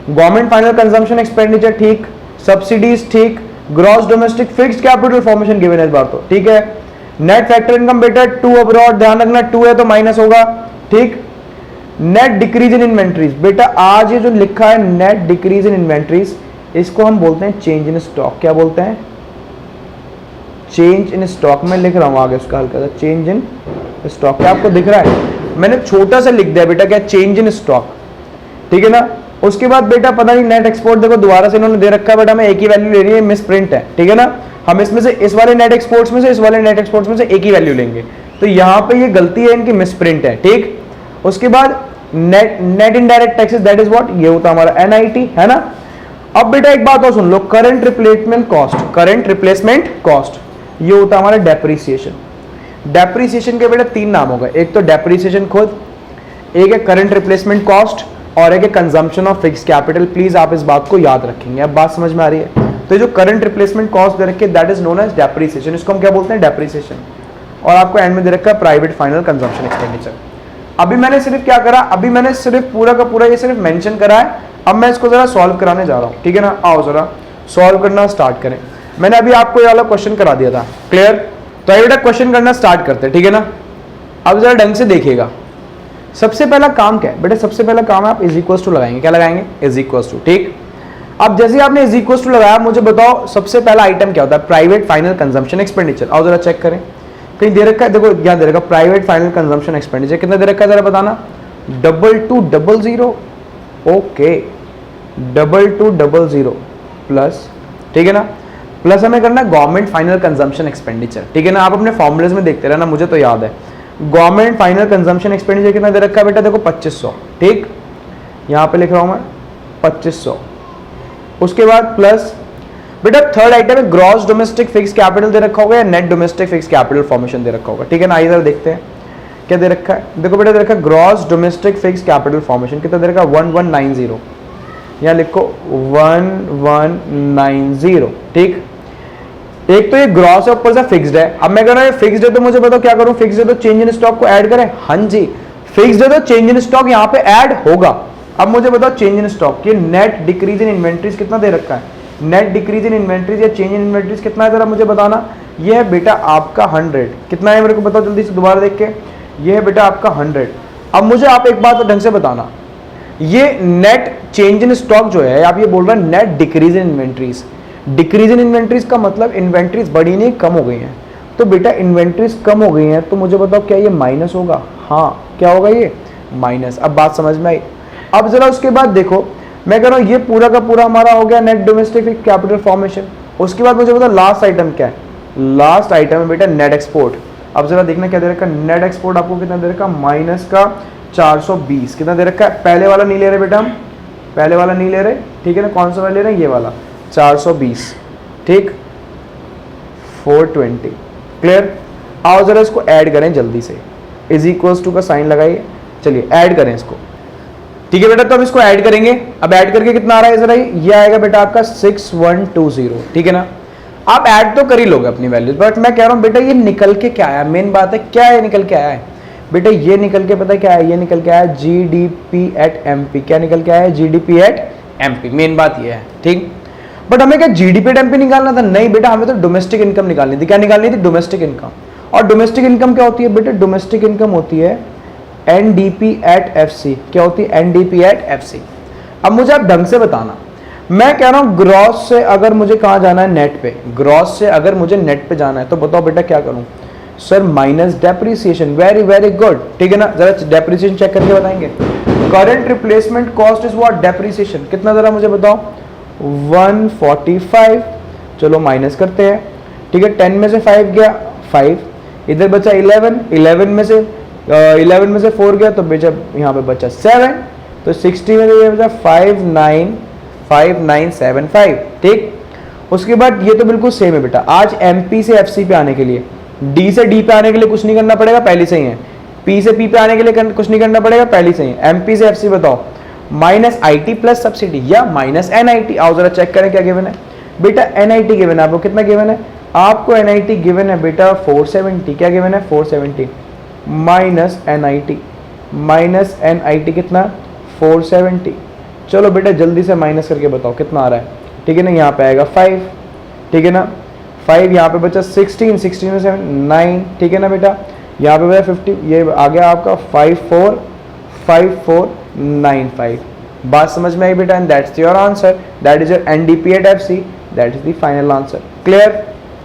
गवर्नमेंट फाइनल कंजम्पशन एक्सपेंडिचर ठीक, सब्सिडीज ठीक, gross domestic fixed capital formation given है इस बार तो, ठीक है। नेट फैक्टर इनकम बेटा 2 अब्रॉड, ध्यान रखना 2 है तो माइनस होगा, ठीक। नेट डिक्रीज इन इन्वेंट्रीज, बेटा आज ये जो लिखा है नेट डिक्रीज इन इन्वेंट्रीज, इसको हम बोलते हैं चेंज इन स्टॉक। क्या बोलते हैं? Change in stock. मैं लिख रहा हूं आगे उसका हल्का सा, चेंज इन स्टॉक। क्या आपको दिख रहा है? मैंने छोटा सा लिख दिया बेटा, क्या चेंज इन स्टॉक, ठीक है ना। उसके बाद बेटा पता नहीं नेट एक्सपोर्ट, देखो दोबारा से इन्होंने दे रखा है, बेटा हमें एक ही वैल्यू लेनी है, मिस प्रिंट है, ठीक है ना। हम इसमें से इस वाले नेट एक्सपोर्ट्स में से, इस वाले नेट एक्सपोर्ट्स में से एक ही वैल्यू लेंगे, तो यहां पे ये गलती है इनकी, मिस प्रिंट है, ठीक। उसके बाद net indirect taxes, that is what, ये होता है हमारा एनआईटी, है ना। अब बेटा एक बात और सुन लो, current replacement cost, current replacement cost ये होता है हमारा डेप्रिसिएशन। डेप्रिसिएशन के बेटा 3 नाम होगा, एक तो डेप्रिसिएशन खुद, एक है करंट रिप्लेसमेंट कॉस्ट और एक है consumption of fixed capital. Please आप इस बात को याद रखेंगे। अब बात समझ में आ रही है? तो जो करंट रिप्लेसमेंट कॉस्ट दे रखे that is known as depreciation, इसको हम क्या बोलते हैं? डेप्रिसिएशन। और आपको एंड में दे रखा है प्राइवेट फाइनल कंजम्पशन एक्सपेंडिचर। अभी मैंने सिर्फ क्या करा, अभी मैंने सिर्फ पूरा का पूरा ये सिर्फ मेंशन करा है। अब मैं इसको जरा सॉल्व कराने जा रहा हूं, ठीक है ना। आओ जरा सॉल्व करना स्टार्ट करें। मैंने अभी आपको ये वाला क्वेश्चन करा दिया था, क्लियर। तो ये बेटा क्वेश्चन करना स्टार्ट करते हैं, ठीक है ना। अब जरा ढंग से देखिएगा। सबसे पहला काम क्या है बेटा? सबसे पहला काम है आप इज इक्वल्स टू लगाएंगे। क्या लगाएंगे? इज इक्वल्स टू, ठीक। अब जैसे आपने इज इक्वल्स टू लगाया, मुझे बताओ सबसे पहला आइटम क्या होता है? Private final consumption expenditure. आओ जरा चेक करें, कहीं दे रखा है, देखो यहाँ दे रखा प्राइवेट फाइनल कंजम्पशन एक्सपेंडिचर, कितना दे रखा है जरा बताना? 2200, ओके 2200 प्लस, ठीक है ना। प्लस हमें करना है गवर्नमेंट फाइनल कंजम्पशन एक्सपेंडिचर, ठीक है ना। आप अपने फॉर्मुलेज में देखते रहना, मुझे तो याद है। गवर्नमेंट फाइनल कंजम्पशन एक्सपेंडिचर कितना दे रखा है बेटा? देखो 2500, ठीक। यहाँ पे लिख रहा हूँ मैं 2500। उसके बाद प्लस बेटा थर्ड आइटम है ग्रॉस डोमेस्टिक फिक्स कैपिटल दे रखा होगा या net domestic fix capital formation दे रखा होगा, ठीक है ना। इधर देखते हैं क्या दे रखा है। देखो बेटा दे रखा है gross domestic fix capital formation, कितना दे रखा है? 1190। यहाँ लिखो 1190, ठीक। एक तो ये ग्रॉस है, ऊपर से फिक्स्ड है। अब मैं कह रहा हूँ फिक्स्ड है तो मुझे बताओ क्या करूँ? फिक्स्ड है तो चेंज इन स्टॉक को ऐड करें। हाँ जी, फिक्स्ड है तो चेंज इन स्टॉक यहाँ पे ऐड होगा। अब मुझे बताओ चेंज इन स्टॉक की नेट डिक्रीज इन इन्वेंट्रीज कितना दे रखा है? नेट डिक्रीज इन इन्वेंट्रीज या चेंज इन इन्वेंट्रीज कितना है जरा मुझे बताना। ये है बेटा आपका 100। कितना है मेरे को बताओ जल्दी से दोबारा देख के। ये है बेटा आपका 100। अब मुझे आप एक बात ढंग से बताना, ये नेट चेंज इन स्टॉक जो है, आप ये बोल रहे हैं net decrease in inventories. Decrease in inventories का मतलब इन्वेंट्रीज बढ़ी नहीं, कम हो गई हैं। तो बेटा इन्वेंट्रीज कम हो गई हैं, तो मुझे बताओ क्या ये माइनस होगा? हाँ, क्या होगा ये? माइनस। अब बात समझ में आई। अब जरा उसके बाद देखो, मैं कह रहा हूँ ये पूरा का पूरा हमारा हो गया नेट डोमेस्टिक कैपिटल फॉर्मेशन। उसके बाद मुझे बताओ लास्ट आइटम क्या है? लास्ट आइटम है बेटा नेट एक्सपोर्ट। अब जरा देखना क्या दे रखा है। नेट एक्सपोर्ट आपको कितना दे रखा? माइनस का 420। कितना दे रखा है? पहले वाला नहीं ले रहे बेटा हम, पहले वाला नहीं ले रहे, ठीक है ना। कौन सा वाला ले रहे हैं? ये वाला 420, ठीक। 420, क्लियर। आओ जरा इसको ऐड करें जल्दी से। इज इक्वल्स टू का साइन लगाइए, चलिए ऐड करें इसको, ठीक है बेटा। तो हम इसको ऐड करेंगे। अब ऐड करके कितना आ रहा है जरा? ये आएगा बेटा आपका 6120, ठीक है ना। आप ऐड तो कर ही लोगे अपनी वैल्यूज, बट मैं कह रहा हूँ बेटा ये निकल के क्या आया? मेन बात है क्या है निकल के आया है बेटा? ये निकल के पता क्या है? ये निकल के आया GDP एट MP। क्या निकल के आया है? GDP at MP। मेन बात ये है, ठीक। बट हमें क्या GDP एट MP निकालना था? नहीं बेटा, हमें तो डोमेस्टिक इनकम निकालनी थी। क्या निकालनी थी? Domestic income. और डोमेस्टिक इनकम क्या होती है बेटा? डोमेस्टिक इनकम होती है NDP एट FC। क्या होती है? NDP at FC। अब मुझे आप ढंग से बताना, मैं कह रहा हूं ग्रॉस से अगर मुझे कहां जाना है? नेट पे। ग्रॉस से अगर मुझे नेट पे जाना है तो बताओ बेटा क्या करूं? Sir minus depreciation. Very very good, ठीक है ना। जरा डेप्रिसिएशन चेक करके बताएंगे। Current replacement cost is what? Depreciation. कितना जरा मुझे बताओ? 145। चलो माइनस करते हैं, ठीक है। 10 में से 5 गया 5, इधर बचा 11 में से 11 में से 4 गया तो बेचा यहाँ पे बचा 7, तो 60 में से ये बचा 5975, ठीक। उसके बाद ये तो बिल्कुल सेम है बेटा। आज MP से FC पे आने के लिए, D से D पे आने के लिए कुछ नहीं करना पड़ेगा, पहले से ही है। P से P पे आने के लिए कुछ नहीं करना पड़ेगा, पहले से ही है। MP से FC बताओ, माइनस IT प्लस सब्सिडी या माइनस NIT। आओ जरा चेक करें क्या गिवन है बेटा। NIT गिवन है आपको। कितना गिवन है आपको? NIT गिवन है बेटा 470। क्या गिवन है? 470 माइनस NIT कितना? 470। चलो बेटा जल्दी से माइनस करके बताओ कितना आ रहा है, ठीक है ना। यहाँ पे आएगा 5, ठीक है ना, 5 यहाँ पे बचा 16, 16 में 7 9, ठीक है ना बेटा, यहाँ पे बचा 50, ये आ गया आपका 545495। बात समझ में आई बेटा, and that's your answer, that is your NDP at FC, that is the final answer. Clear?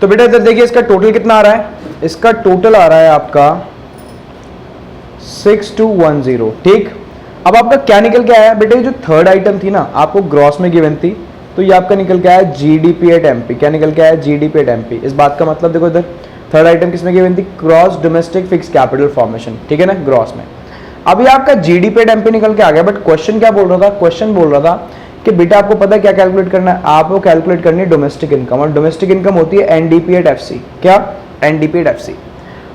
तो बेटा इधर देखिए इसका टोटल कितना आ रहा है, इसका टोटल आ रहा है आपका 6210। ठीक, अब आपका क्या निकल के आया बेटा, ये जो थर्ड आइटम थी ना आपको ग्रॉस में गिवन थी, तो ये आपका निकल के आया जीडीपी एट एमपी। क्या निकल के आया? GDP at MP. इस बात का मतलब देखो इधर थर्ड आइटम किसमें गिवन थी? Cross domestic fix capital formation, ठीक है ना, ग्रॉस में। अभी आपका जीडीपी एट एमपी निकल के आ गया, बट क्वेश्चन क्या बोल रहा था? क्वेश्चन बोल रहा था कि बेटा आपको पता है क्या कैलकुलेट करना है? आपको कैलकुलेट करनी है डोमेस्टिक इनकम, और डोमेस्टिक इनकम होती है एनडीपी एट एफसी। क्या? NDP at FC.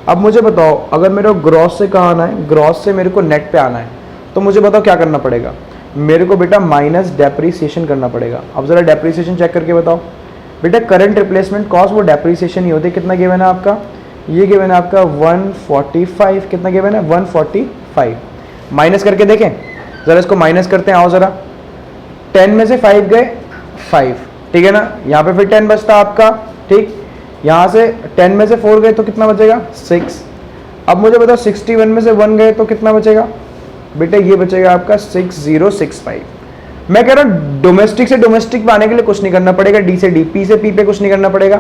अब मुझे बताओ, अगर मेरे को ग्रॉस से कहाँ आना है? ग्रॉस से मेरे को नेट पे आना है, तो मुझे बताओ क्या करना पड़ेगा? मेरे को बेटा माइनस डेप्रीसिएशन करना पड़ेगा। अब जरा डेप्रीसिएशन चेक करके बताओ बेटा, करंट रिप्लेसमेंट कॉस्ट वो डेप्रीसिएशन ही होती है। कितना गिवन है आपका? ये गिवन है आपका 145। कितना गिवन है? 145। माइनस करके देखें जरा, इसको माइनस करते हैं, आओ जरा। 10 में से 5 गए 5, ठीक है ना, यहाँ पे फिर 10 बचता आपका। ठीक, यहाँ से 10 में से 4 गए तो कितना बचेगा? 6। अब मुझे बताओ 61 में से 1 गए तो कितना बचेगा? बेटा ये बचेगा आपका 6065। मैं कह रहा हूँ डोमेस्टिक से डोमेस्टिक पे आने के लिए कुछ नहीं करना पड़ेगा, डी से डी, पी से पी पे कुछ नहीं करना पड़ेगा,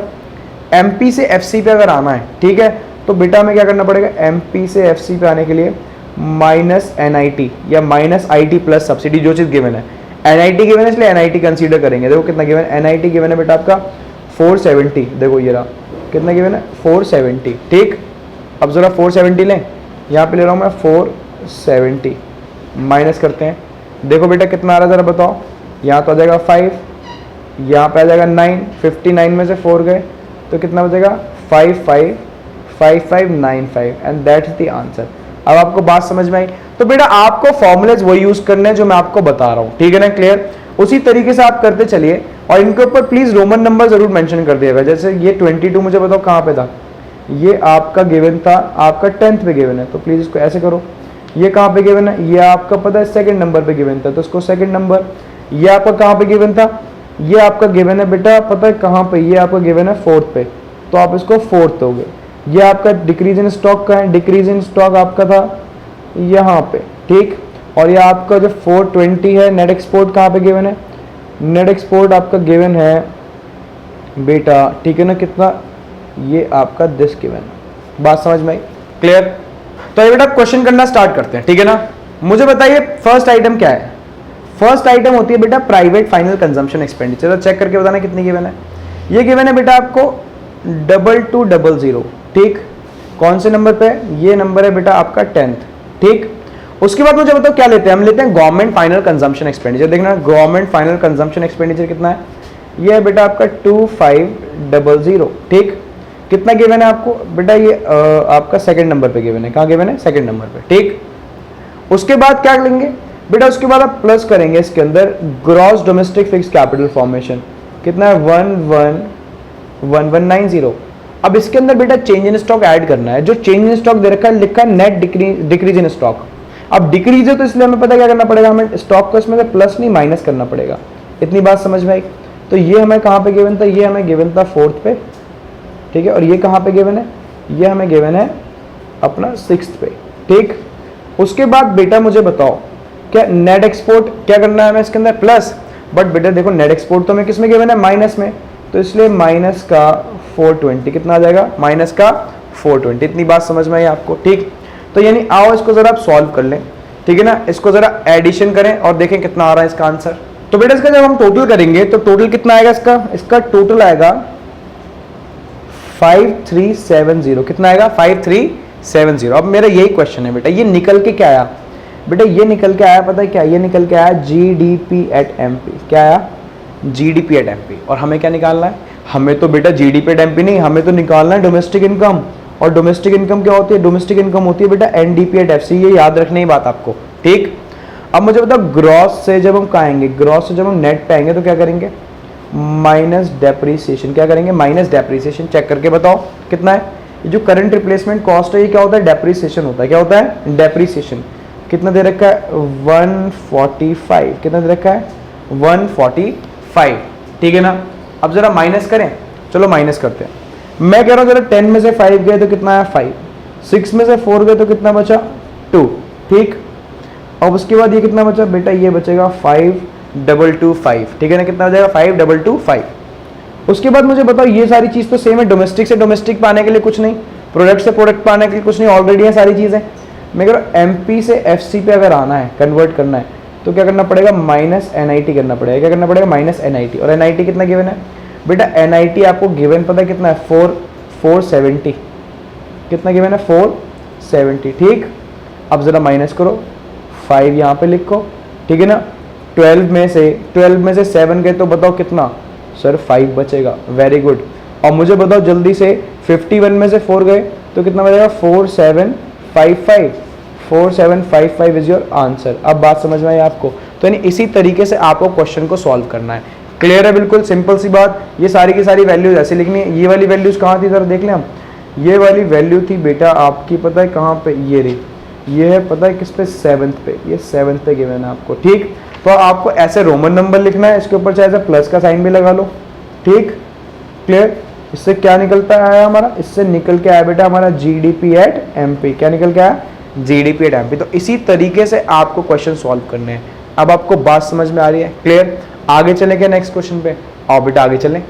एमपी से एफसी पे अगर आना है, ठीक है, तो बेटा हमें क्या करना पड़ेगा? एमपी से एफसी पे आने के लिए माइनस एनआईटी या माइनस आईटी प्लस सब्सिडी, जो चीज़ गिवन है। एनआईटी गिवन है इसलिए एनआईटी कंसीडर करेंगे। देखो कितना गिवन है? एनआईटी गिवन है बेटा आपका 470। देखो ये रहा, कितना गिवन है? 470। ठीक, अब जरा 470 लें, यहाँ पे ले रहा हूँ मैं 470, माइनस करते हैं। देखो बेटा कितना आ रहा है जरा बताओ, यहाँ तो आ जाएगा 5, यहाँ पे आ जाएगा 9, 59 में से 4 गए तो कितना बचेगा? 5595 and that is the answer. अब आपको बात समझ में आई? तो बेटा आपको फॉर्मूलेज वही यूज करने हैं जो मैं आपको बता रहा हूँ, ठीक है ना, क्लियर? उसी तरीके से आप करते चलिए, और इनके ऊपर प्लीज रोमन नंबर जरूर मेंशन कर दिएगा। जैसे ये 22 मुझे बताओ कहाँ पे था? ये आपका गिवन था, आपका 10th पे गिवन है, तो प्लीज इसको ऐसे करो। ये कहाँ पे गिवन है? ये आपका पता है सेकंड नंबर पे गिवन था, तो इसको सेकंड नंबर। ये आपका कहाँ पे गिवन था? ये आपका गिवन है बेटा पता है कहाँ पे? ये आपका गिवन है 4th पे, तो आप इसको 4th दोगे। ये आपका डिक्रीज इन स्टॉक का है, डिक्रीज इन स्टॉक आपका था यहाँ पे, ठीक। और ये आपका जो 420 है नेट एक्सपोर्ट कहाँ पे गिवन है? नेट एक्सपोर्ट आपका गिवन है बेटा, ठीक है ना, कितना? ये आपका दिस गिवन है। बात समझ में आई? क्लियर? तो ये बेटा क्वेश्चन करना स्टार्ट करते हैं, ठीक है ना। मुझे बताइए फर्स्ट आइटम क्या है? फर्स्ट आइटम होती है बेटा private final consumption expenditure. Check करके बताना कितनी गिवन है। ये गिवन है बेटा आपको 2200, ठीक। कौन से नंबर पे? ये नंबर है बेटा आपका 10th, ठीक। उसके बाद मुझे बताओ क्या लेते हैं? हम लेते हैं गवर्नमेंट फाइनल कंजम्पशन एक्सपेंडिचर। देखना गवर्नमेंट फाइनल कंजम्पशन एक्सपेंडिचर कितना है? ये है बेटा आपका 2500, ठीक। कितना गिवन है आपको बेटा? ये आपका सेकंड नंबर पे गिवन है। कहाँ गिवन है? सेकंड नंबर पे, ठीक। उसके बाद क्या लेंगे बेटा? उसके बाद आप प्लस करेंगे इसके अंदर gross domestic fix capital formation. कितना है? 111190। अब इसके अंदर बेटा चेंज इन स्टॉक ऐड करना है। जो चेंज इन स्टॉक दे रखा है, लिखा है नेट डिक्रीज इन स्टॉक। अब डिक्रीज है तो इसलिए हमें पता क्या करना पड़ेगा? हमें स्टॉक को इसमें से प्लस नहीं माइनस करना पड़ेगा। इतनी बात समझ में आई? तो ये हमें कहाँ पे गिवन था? ये हमें गिवन था 4th पे, ठीक है। और ये कहाँ पे गिवन है? ये हमें गिवन है अपना 6th पे, ठीक। उसके बाद बेटा मुझे बताओ क्या नेट एक्सपोर्ट क्या करना है हमें इसके अंदर? प्लस। बट बेटा देखो नेट एक्सपोर्ट तो हमें किस में गिवन है? माइनस में, तो इसलिए माइनस का 420। कितना आ जाएगा? माइनस का 420। इतनी बात समझ में आई आपको, ठीक। तो यानी आओ इसको जरा आप सॉल्व कर लें, ठीक है ना। इसको जरा एडिशन करें और देखें कितना आ रहा है इसका आंसर। तो बेटा इसका जब हम टोटल करेंगे तो टोटल कितना आएगा इसका टोटल आएगा 5370। कितना आएगा? 5370। अब मेरा यही क्वेश्चन है बेटा, ये निकल के क्या आया बेटा? ये निकल के आया पता है क्या? ये निकल के आया जीडीपी एट एमपी। क्या आया? GDP at MP. और हमें क्या निकालना है? हमें तो बेटा जीडीपी एट एमपी नहीं, हमें तो निकालना है डोमेस्टिक इनकम। और डोमेस्टिक इनकम क्या होती है? डोमेस्टिक इनकम होती है बेटा एनडीपी एट एफसी। ये याद रखने की बात आपको, ठीक। अब मुझे बताओ ग्रॉस से जब हम आएंगे, ग्रॉस से जब हम नेट पे आएंगे तो क्या करेंगे? Minus depreciation. क्या करेंगे? Minus depreciation. चेक करके बताओ कितना है? ये जो करंट रिप्लेसमेंट कॉस्ट है ये क्या होता है? डेप्रीसिएशन होता है। क्या होता है? डेप्रीसिएशन। कितना दे रखा है? 145। कितना दे रखा है? 145, ठीक है ना। अब जरा माइनस करें चलो माइनस करते हैं। मैं कह रहा हूँ चलो 10 में से 5 गए तो कितना आया 5, 6 में से 4 गए तो कितना बचा 2, ठीक। अब उसके बाद ये कितना बचा बेटा, ये बचेगा 5225, ठीक है ना, कितना हो जाएगा 5225। उसके बाद मुझे बताओ ये सारी चीज़ तो सेम है, डोमेस्टिक से डोमेस्टिक पाने के लिए कुछ नहीं, प्रोडक्ट से प्रोडक्ट पाने के लिए कुछ नहीं, ऑलरेडी है सारी चीज़ें। मैं कह रहा हूँ एमपी से एफसी पे अगर आना है, कन्वर्ट करना है, तो क्या करना पड़ेगा, माइनस एनआईटी करना पड़ेगा। क्या करना पड़ेगा, माइनस एनआईटी। और एनआईटी कितना गिवन है बेटा, एनआईटी आपको गिवन पता है कितना है, 470, कितना गिवन है 470, ठीक। अब जरा माइनस करो, 5 यहाँ पे लिखो, ठीक है ना। 12 में से 7 गए तो बताओ कितना, सर 5 बचेगा, वेरी गुड। और मुझे बताओ जल्दी से 51 में से 4 गए तो कितना बचेगा, 4755, 4755 इज योर आंसर। अब बात समझ में आई आपको। तो यानी इसी तरीके से आपको क्वेश्चन को सॉल्व करना है। क्लियर है, बिल्कुल सिंपल सी बात। ये सारी की सारी वैल्यूज ऐसे लिखनी है। ये वाली वैल्यूज कहाँ थी जरा देख लें हम, ये वाली वैल्यू थी बेटा आपकी पता है कहाँ पे, ये रही, ये है पता है किस पे, 7th पे, ये 7th पे गिवन है आपको, ठीक। तो आपको ऐसे रोमन नंबर लिखना है, इसके ऊपर चाहे प्लस का साइन भी लगा लो, ठीक। क्लियर। इससे क्या निकलता है हमारा, इससे निकल के आया बेटा हमारा जीडीपी एट एमपी। क्या निकल के आया, जीडीपी एट एमपी। तो इसी तरीके से आपको क्वेश्चन सॉल्व करने हैं। अब आपको बात समझ में आ रही है, क्लियर। आगे चले क्या नेक्स्ट क्वेश्चन पे, आओ बेटा आगे चलें।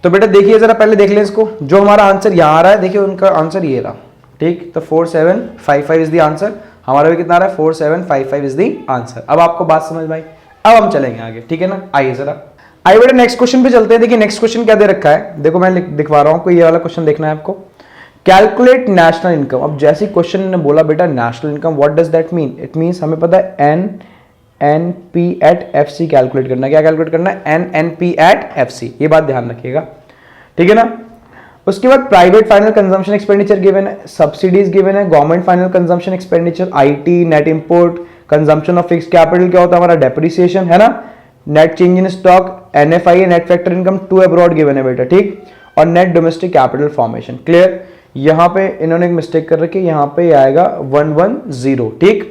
तो बेटा देखिए जरा पहले देख लें इसको, जो हमारा आंसर यहाँ आ रहा है, देखिए उनका आंसर ये रहा, ठीक। तो 4755 इज द आंसर। हमारा भी कितना आ रहा है, 4755 इज द आंसर। अब आपको बात समझ में आई, अब हम चलेंगे आगे, ठीक है ना। आइए जरा, आइए बेटा नेक्स्ट क्वेश्चन पे चलते हैं। देखिए नेक्स्ट क्वेश्चन क्या दे रखा है, देखो मैं दिखवा रहा हूं आपको, ये वाला क्वेश्चन देखना है आपको। Calculate national income. अब जैसे क्वेश्चन ने बोला बेटा national income, what does that mean, it means हमें पता है एनपी एट एफसी कैलकुलेट करना है। क्या कैलकुलेट करना है, एनपी एट एफसी, ये बात ध्यान रखिएगा, ठीक है ना। उसके बाद private final consumption expenditure given है, सब्सिडीज गिवन है, government final consumption expenditure, IT, net import, consumption of fixed capital क्या होता है हमारा, डेप्रिसिएशन, है ना, net change in stock, NFI net factor income to abroad given है बेटा, ठीक। और net domestic capital formation. Clear. यहां पे इन्होंने एक मिस्टेक कर रखी है, यहां पे आएगा 110, ठीक।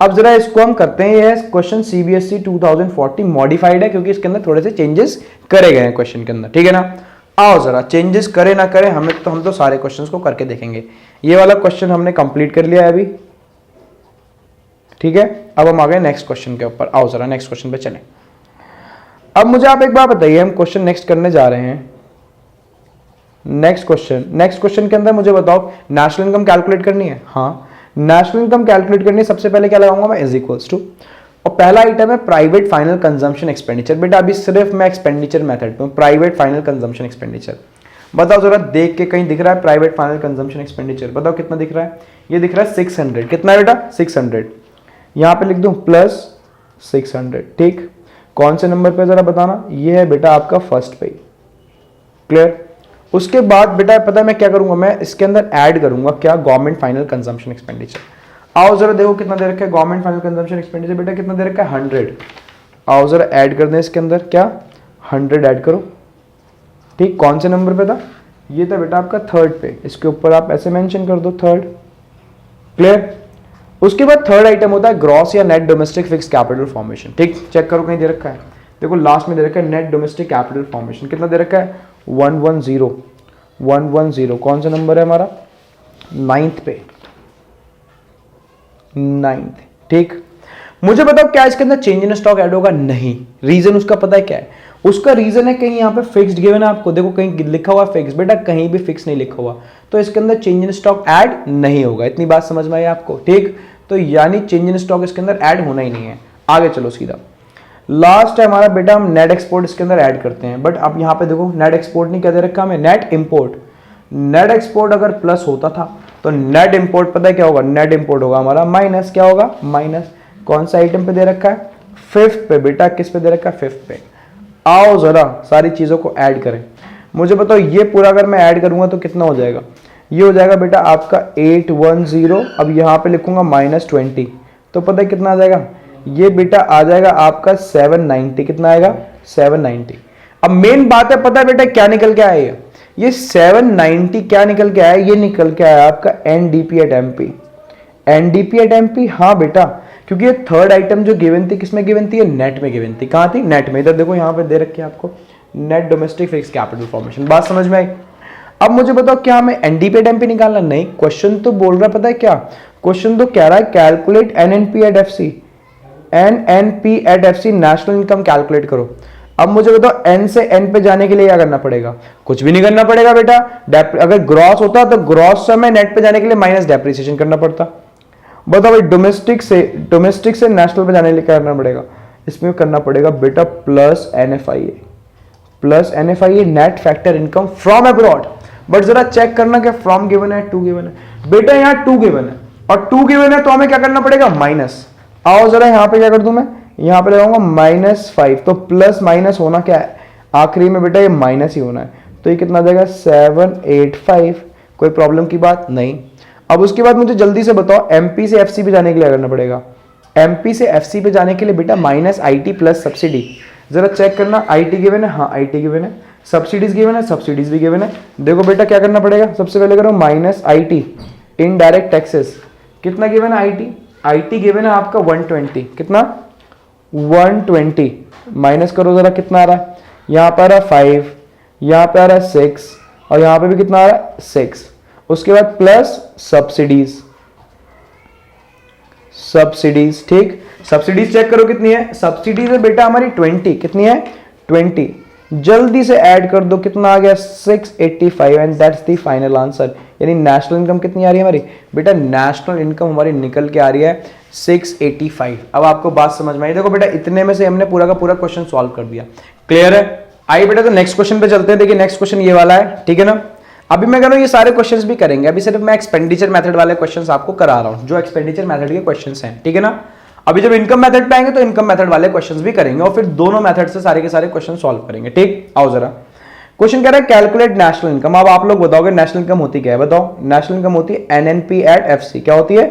अब जरा इसको हम करते हैं, ये क्वेश्चन सीबीएसई 2040 मॉडिफाइड है, क्योंकि इसके अंदर थोड़े से चेंजेस करे गए हैं क्वेश्चन के अंदर, ठीक है ना। आओ जरा, चेंजेस करे ना करे हम तो सारे क्वेश्चंस को करके देखेंगे। ये वाला क्वेश्चन हमने कंप्लीट कर लिया है अभी, ठीक है। अब हम आ गए नेक्स्ट क्वेश्चन के ऊपर। आओ जरा नेक्स्ट क्वेश्चन पे चलें। अब मुझे आप एक बात बताइए, हम क्वेश्चन नेक्स्ट करने जा रहे हैं। नेक्स्ट क्वेश्चन के अंदर मुझे बताओ नेशनल इनकम कैलकुलेट करनी है। हाँ, नेशनल इनकम कैलकुलेट करनी है। सबसे पहले क्या लगाऊंगा मैं, इज इक्वल्स टू, और पहला आइटम है प्राइवेट फाइनल कंजम्पशन एक्सपेंडिचर। बेटा अभी सिर्फ मैं एक्सपेंडिचर मेथड पे हूं, प्राइवेट फाइनल कंजम्पशन एक्सपेंडिचर। बताओ जरा देख के कहीं दिख रहा है प्राइवेट फाइनल कंजम्पशन एक्सपेंडिचर, बताओ कितना दिख रहा है, ये दिख रहा है 600। कितना है बेटा, 600। यहां पे लिख दूं प्लस 600, ठीक। कौन से नंबर पे जरा बताना, ये है बेटा आपका फर्स्ट पे। क्लियर। उसके बाद बेटा पता है मैं क्या करूंगा, मैं इसके अंदर ऐड करूंगा क्या, गवर्नमेंट फाइनल कंजम्पशन एक्सपेंडिचर। आओ जरा देखो कितना दे रखा है गवर्नमेंट फाइनल कंजम्पशन एक्सपेंडिचर, बेटा कितना दे रखा है 100। आओ जरा ऐड कर दें इसके अंदर, क्या 100 ऐड करो, ठीक। कौन से नंबर पे था, ये था बेटा आपका थर्ड पे, इसके ऊपर आप ऐसे मेंशन कर दो थर्ड। क्लियर। उसके बाद थर्ड आइटम होता है ग्रॉस या net domestic fix capital formation, ठीक। चेक करो कहीं दे रखा है, देखो लास्ट में दे रखा है नेट डोमेस्टिक कैपिटल फॉर्मेशन, कितना दे रखा है 110। कौन सा नंबर है हमारा, 9th पे, 9th, ठीक। मुझे बताओ क्या इसके अंदर चेंज इन स्टॉक ऐड होगा, नहीं। रीजन उसका पता है क्या है, उसका रीजन है कहीं यहाँ पे फिक्स्ड गिवन है आपको, देखो कहीं लिखा हुआ फिक्स, बेटा कहीं भी फिक्स नहीं लिखा हुआ, तो इसके अंदर चेंज इन स्टॉक ऐड नहीं होगा। इतनी बात समझ में आई आपको, ठीक। तो यानी चेंज इन स्टॉक इसके अंदर ऐड होना ही नहीं है। आगे चलो सीधा, लास्ट है हमारा बेटा, हम नेट एक्सपोर्ट इसके अंदर ऐड करते हैं, बट अब यहाँ पे देखो नेट एक्सपोर्ट नहीं क्या दे रखा हमें, नेट इंपोर्ट। नेट एक्सपोर्ट अगर प्लस होता था तो नेट इंपोर्ट पता है क्या होगा, नेट इंपोर्ट होगा हमारा माइनस, क्या होगा माइनस। कौन सा आइटम पे दे रखा है, 5th पे बेटा, किस पे दे रखा है 5th पे। आओ जरा सारी चीजों को ऐड करें, मुझे बताओ ये पूरा अगर मैं ऐड करूंगा तो कितना हो जाएगा, ये हो जाएगा बेटा आपका 810। अब यहाँ पे लिखूंगा -20, तो पता है कितना आ जाएगा, ये बेटा आ जाएगा आपका 790। कितना आएगा 790। अब मेन बात है पता है बेटा क्या निकल के आया, ये 790 क्या निकल के आया, ये निकल के आया आपका NDP at MP. NDP at MP, हाँ बेटा, क्योंकि ये थर्ड आइटम जो गिवन थी किसमें गिवन थी, ये नेट में गिवन थी। कहाँ थी, नेट में। इधर देखो यहाँ पे दे रखी है आपको, net domestic fix capital formation. बात समझ में आई? अब मुझे बताओ क्या हमें एनडीपी एट एमपी निकालना? नहीं, क्वेश्चन तो बोल रहा है पता है क्या, क्वेश्चन तो कह रहा है calculate NNP at FC, NNP at FC national income calculate करो। अब मुझे बताओ एन से एन पे जाने के लिए क्या करना पड़ेगा? कुछ भी नहीं करना पड़ेगा बेटा। अगर ग्रॉस होता तो ग्रॉस से हमें नेट पे जाने के लिए माइनस डेप्रिसिएशन करना पड़ता। बताओ भाई डोमेस्टिक से नेशनल पे जाने के लिए क्या करना पड़ेगा? इसमें करना पड़ेगा बेटा plus NFIA net factor income from abroad. But जरा चेक करना कि फ्रॉम गिवन है, टू गिवन है। बेटा यहाँ टू गिवन है और टू गिवन है तो हमें क्या करना पड़ेगा? माइनस। आओ जरा यहाँ पे क्या कर दूं मैं, यहाँ पे लगाऊंगा -5, तो प्लस माइनस होना क्या है आखिरी में बेटा? ये माइनस ही होना है। तो ये कितना आ जाएगा? 785। कोई प्रॉब्लम की बात नहीं। अब उसके बाद मुझे जल्दी से बताओ एमपी से एफसी पे जाने के लिए क्या करना पड़ेगा? एमपी से एफसी पे जाने के लिए बेटा माइनस आईटी प्लस सब्सिडी। जरा चेक करना, आईटी गिवन है, हाँ आईटी गिवन है, सब्सिडीज गिवन है, सब्सिडीज भी गिवन है। देखो बेटा क्या करना पड़ेगा, सबसे पहले करो माइनस आईटी इनडायरेक्ट टैक्सेस। कितना गिवन है आईटी? आईटी गिवन है आपका 120। कितना? 120 माइनस करो जरा कितना आ रहा है? यहाँ पर आ रहा है 5, यहाँ पे आ रहा है 6 और यहाँ पे भी कितना आ रहा है? 6। उसके बाद प्लस सब्सिडीज। ठीक, सब्सिडीज चेक करो कितनी है? सब्सिडीज है बेटा हमारी 20। कितनी है? 20। जल्दी से ऐड कर दो, कितना आ गया? 685 and that's the final answer. यानी नेशनल इनकम कितनी आ रही है हमारी? बेटा नेशनल इनकम हमारी निकल के आ रही है 685। अब आपको बात समझ में आई? देखो बेटा इतने में से हमने पूरा का पूरा क्वेश्चन सॉल्व कर दिया। क्लियर है? आइए बेटा तो नेक्स्ट क्वेश्चन पे चलते हैं। देखिए नेक्स्ट क्वेश्चन ये वाला है, ठीक है ना। अभी मैं कह रहा हूँ ये सारे क्वेश्चंस भी करेंगे, अभी सिर्फ मैं एक्सपेंडिचर मेथड वाले क्वेश्चंस आपको करा रहा हूँ, जो एक्सपेंडिचर मेथड के क्वेश्चंस हैं, ठीक है ना। अभी जब इनकम मेथड पे आएंगे तो इनकम मेथड वाले क्वेश्चंस भी करेंगे और फिर दोनों मेथड से सारे के सारे क्वेश्चन सॉल्व करेंगे। ठीक, आओ जरा क्वेश्चन कह रहा है कैलकुलेट नेशनल इनकम। अब आप लोग बताओगे नेशनल इनकम होती क्या है? बताओ। नेशनल इनकम होती है एनएनपी एट एफसी। क्या होती है?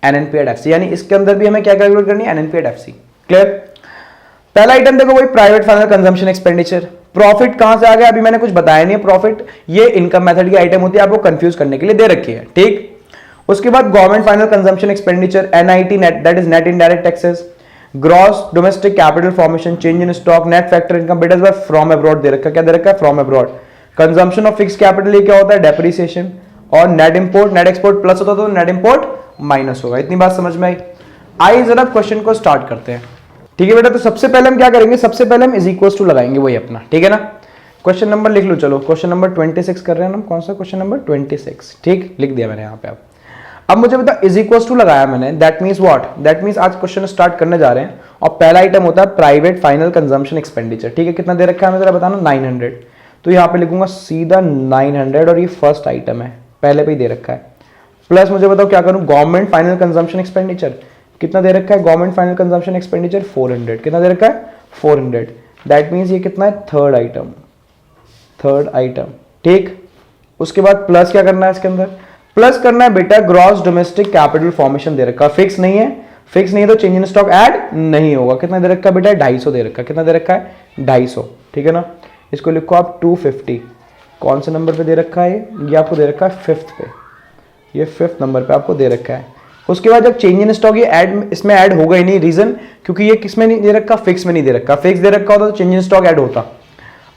NNP at FC. यानी इसके अंदर भी हमें क्या कैलकुलेट करनी है? NNP at FC. क्लियर? पहला आइटम देखो वही private final consumption expenditure. Profit कहां से आ गया अभी मैंने कुछ बताया नहीं है। प्रॉफिट ये इनकम मेथड की आइटम होती है, आपको कंफ्यूज करने के लिए दे रखी है। ठीक, उसके बाद government final consumption expenditure NIT net, that is net indirect taxes. Gross domestic capital formation, change in stock, net factor income बेटा बाय फ्रॉम अब्रॉड दे रखा है। क्या दे रखा है? From abroad. Consumption of fix capital ये क्या होता है? डेप्रिसिएशन। और net import, net export plus होता तो नेट इंपोर्ट माइनस होगा। इतनी बात समझ में आई? आइए जरा क्वेश्चन को स्टार्ट करते हैं। ठीक है बेटा, तो सबसे पहले हम क्या करेंगे? सबसे पहले हम इज इक्वल टू लगाएंगे वही अपना, ठीक है ना। क्वेश्चन नंबर लिख लो, चलो क्वेश्चन नंबर 26 कर रहे हैं हम। कौन सा क्वेश्चन नंबर? 26। ठीक, लिख दिया मैंने यहाँ पे। अब मुझे बता इज इक्वल टू लगाया मैंने, that means what? That means आज क्वेश्चन स्टार्ट करने जा रहे हैं और पहला आइटम होता है प्राइवेट फाइनल कंजम्पशन एक्सपेंडिचर। ठीक है, कितना दे रखा है हमें जरा बताना? 900। तो यहाँ पे लिखूंगा सीधा 900 और ये फर्स्ट आइटम है, पहले पे ही दे रखा है। प्लस मुझे बताओ क्या करूं? गवर्नमेंट फाइनल कंजम्पशन एक्सपेंडिचर कितना दे रखा है? Government final consumption expenditure 400। कितना दे रखा है? 400। दैट मीन्स ये कितना है? Third item. ठीक, उसके बाद प्लस क्या करना है इसके अंदर? प्लस करना है बेटा ग्रॉस डोमेस्टिक कैपिटल फॉर्मेशन दे रखा है। फिक्स नहीं है, फिक्स नहीं है तो चेंज इन स्टॉक ऐड नहीं होगा। कितना दे रखा है बेटा? 250 दे रखा है। कितना दे रखा है? 250। ठीक है ना, इसको लिखो आप 250। कौन से नंबर पे दे रखा है ये आपको दे रखा है 5th पे, ये 5th नंबर पे आपको दे रखा है। उसके बाद जब चेंज इन स्टॉक ये ऐड इसमें ऐड होगा ही नहीं, रीजन क्योंकि ये किसमें नहीं दे रखा? फिक्स में नहीं दे रखा। फिक्स दे रखा होता तो चेंज इन स्टॉक ऐड होता।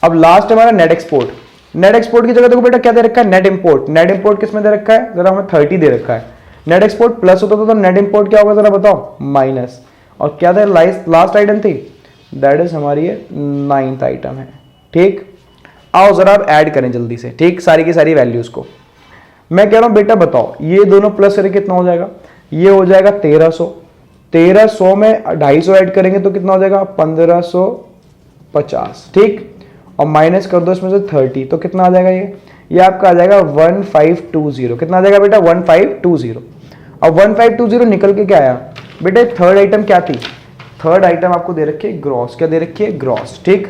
अब लास्ट हमारा नेट एक्सपोर्ट। नेट एक्सपोर्ट की जगह देखो बेटा क्या दे रखा है? Net import. नेट इंपोर्ट किसमें दे रखा है? जरा हमें 30 दे रखा है। नेट एक्सपोर्ट प्लस होता तो नेट इंपोर्ट क्या होगा जरा बताओ? माइनस। और क्या था लास्ट आइटम थी? दैट इज हमारी 9th आइटम है। ठीक, आओ जरा आप ऐड करें जल्दी से। ठीक, सारी की सारी वैल्यूज को मैं कह रहा हूं बेटा बताओ ये दोनों प्लस करके कितना हो जाएगा? ये हो जाएगा 1300। 1300 में 250 ऐड करेंगे तो कितना हो जाएगा? 1550। ठीक, और माइनस कर दो इसमें से 30 तो कितना आ जाएगा? ये आपका आ जाएगा 1520। कितना आ जाएगा बेटा? 1520। अब 1520 निकल के क्या आया बेटा? थर्ड आइटम क्या थी? थर्ड आइटम आपको दे रखी है ग्रॉस। क्या दे रखी है? ग्रॉस। ठीक,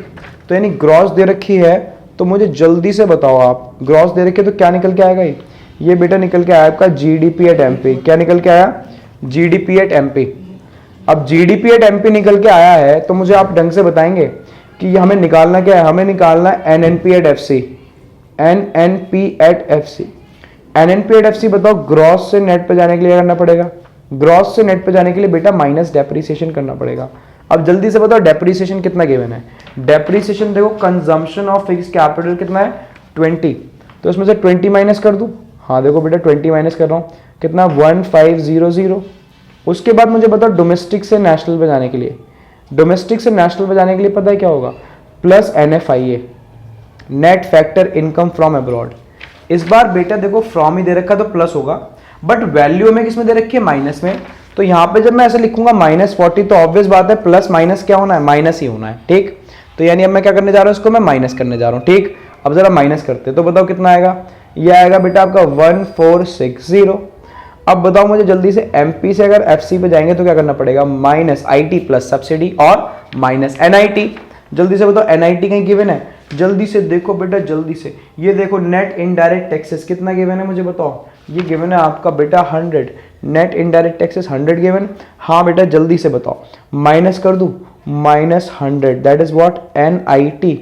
तो यानी ग्रॉस दे रखी है तो मुझे जल्दी से बताओ आप, ग्रॉस दे रखी है तो क्या निकल के आएगा? ये बेटा निकल के आया आपका जीडीपी एट एमपी। क्या निकल के आया? GDP at MP. अब जीडीपी एट एमपी निकल के आया है तो मुझे आप ढंग से बताएंगे कि हमें निकालना क्या है? हमें निकालना है NNP at FC. NNP at FC. NNP at FC बताओ ग्रॉस से नेट पे जाने के लिए करना पड़ेगा। ग्रॉस से नेट पे जाने के लिए बेटा माइनस डेप्रिसिएशन करना पड़ेगा। अब जल्दी से बताओ डेप्रीसिएशन कितना गिवन है। डेप्रीसिएशन देखो कंजम्पशन ऑफ फिक्स कैपिटल कितना है 20, तो इसमें से 20 माइनस कर दूं। हाँ देखो बेटा 20 माइनस कर रहा हूँ, कितना 1500। उसके बाद मुझे बताओ डोमेस्टिक से नेशनल पे जाने के लिए, डोमेस्टिक से नेशनल पे जाने के लिए पता है क्या होगा, plus NFIA net factor income from abroad. इस बार बेटा देखो फ्रॉम ही दे रखा तो प्लस होगा, बट वैल्यू में किसमें दे रखी है माइनस में, तो यहाँ पे जब मैं ऐसे लिखूंगा -40 तो ऑब्वियस बात है प्लस माइनस क्या होना है, माइनस ही होना है। ठीक, तो यानी अब मैं क्या करने जा रहा हूँ, इसको मैं माइनस करने जा रहा हूँ। ठीक, अब जरा माइनस करते तो बताओ कितना आएगा, ये आएगा बेटा आपका 1460। अब बताओ मुझे जल्दी से MP से अगर FC पे जाएंगे तो क्या करना पड़ेगा, -IT प्लस सब्सिडी और -NIT। जल्दी से बताओ NIT कहीं गिवन है, जल्दी से देखो बेटा जल्दी से, ये देखो नेट इनडायरेक्ट टैक्सेस कितना गिवन है मुझे बताओ, ये गिवन है आपका बेटा 100, नेट इनडायरेक्ट टैक्सेस 100 गिवन। हाँ बेटा जल्दी से बताओ, माइनस कर दूं -100 दैट इज व्हाट NIT।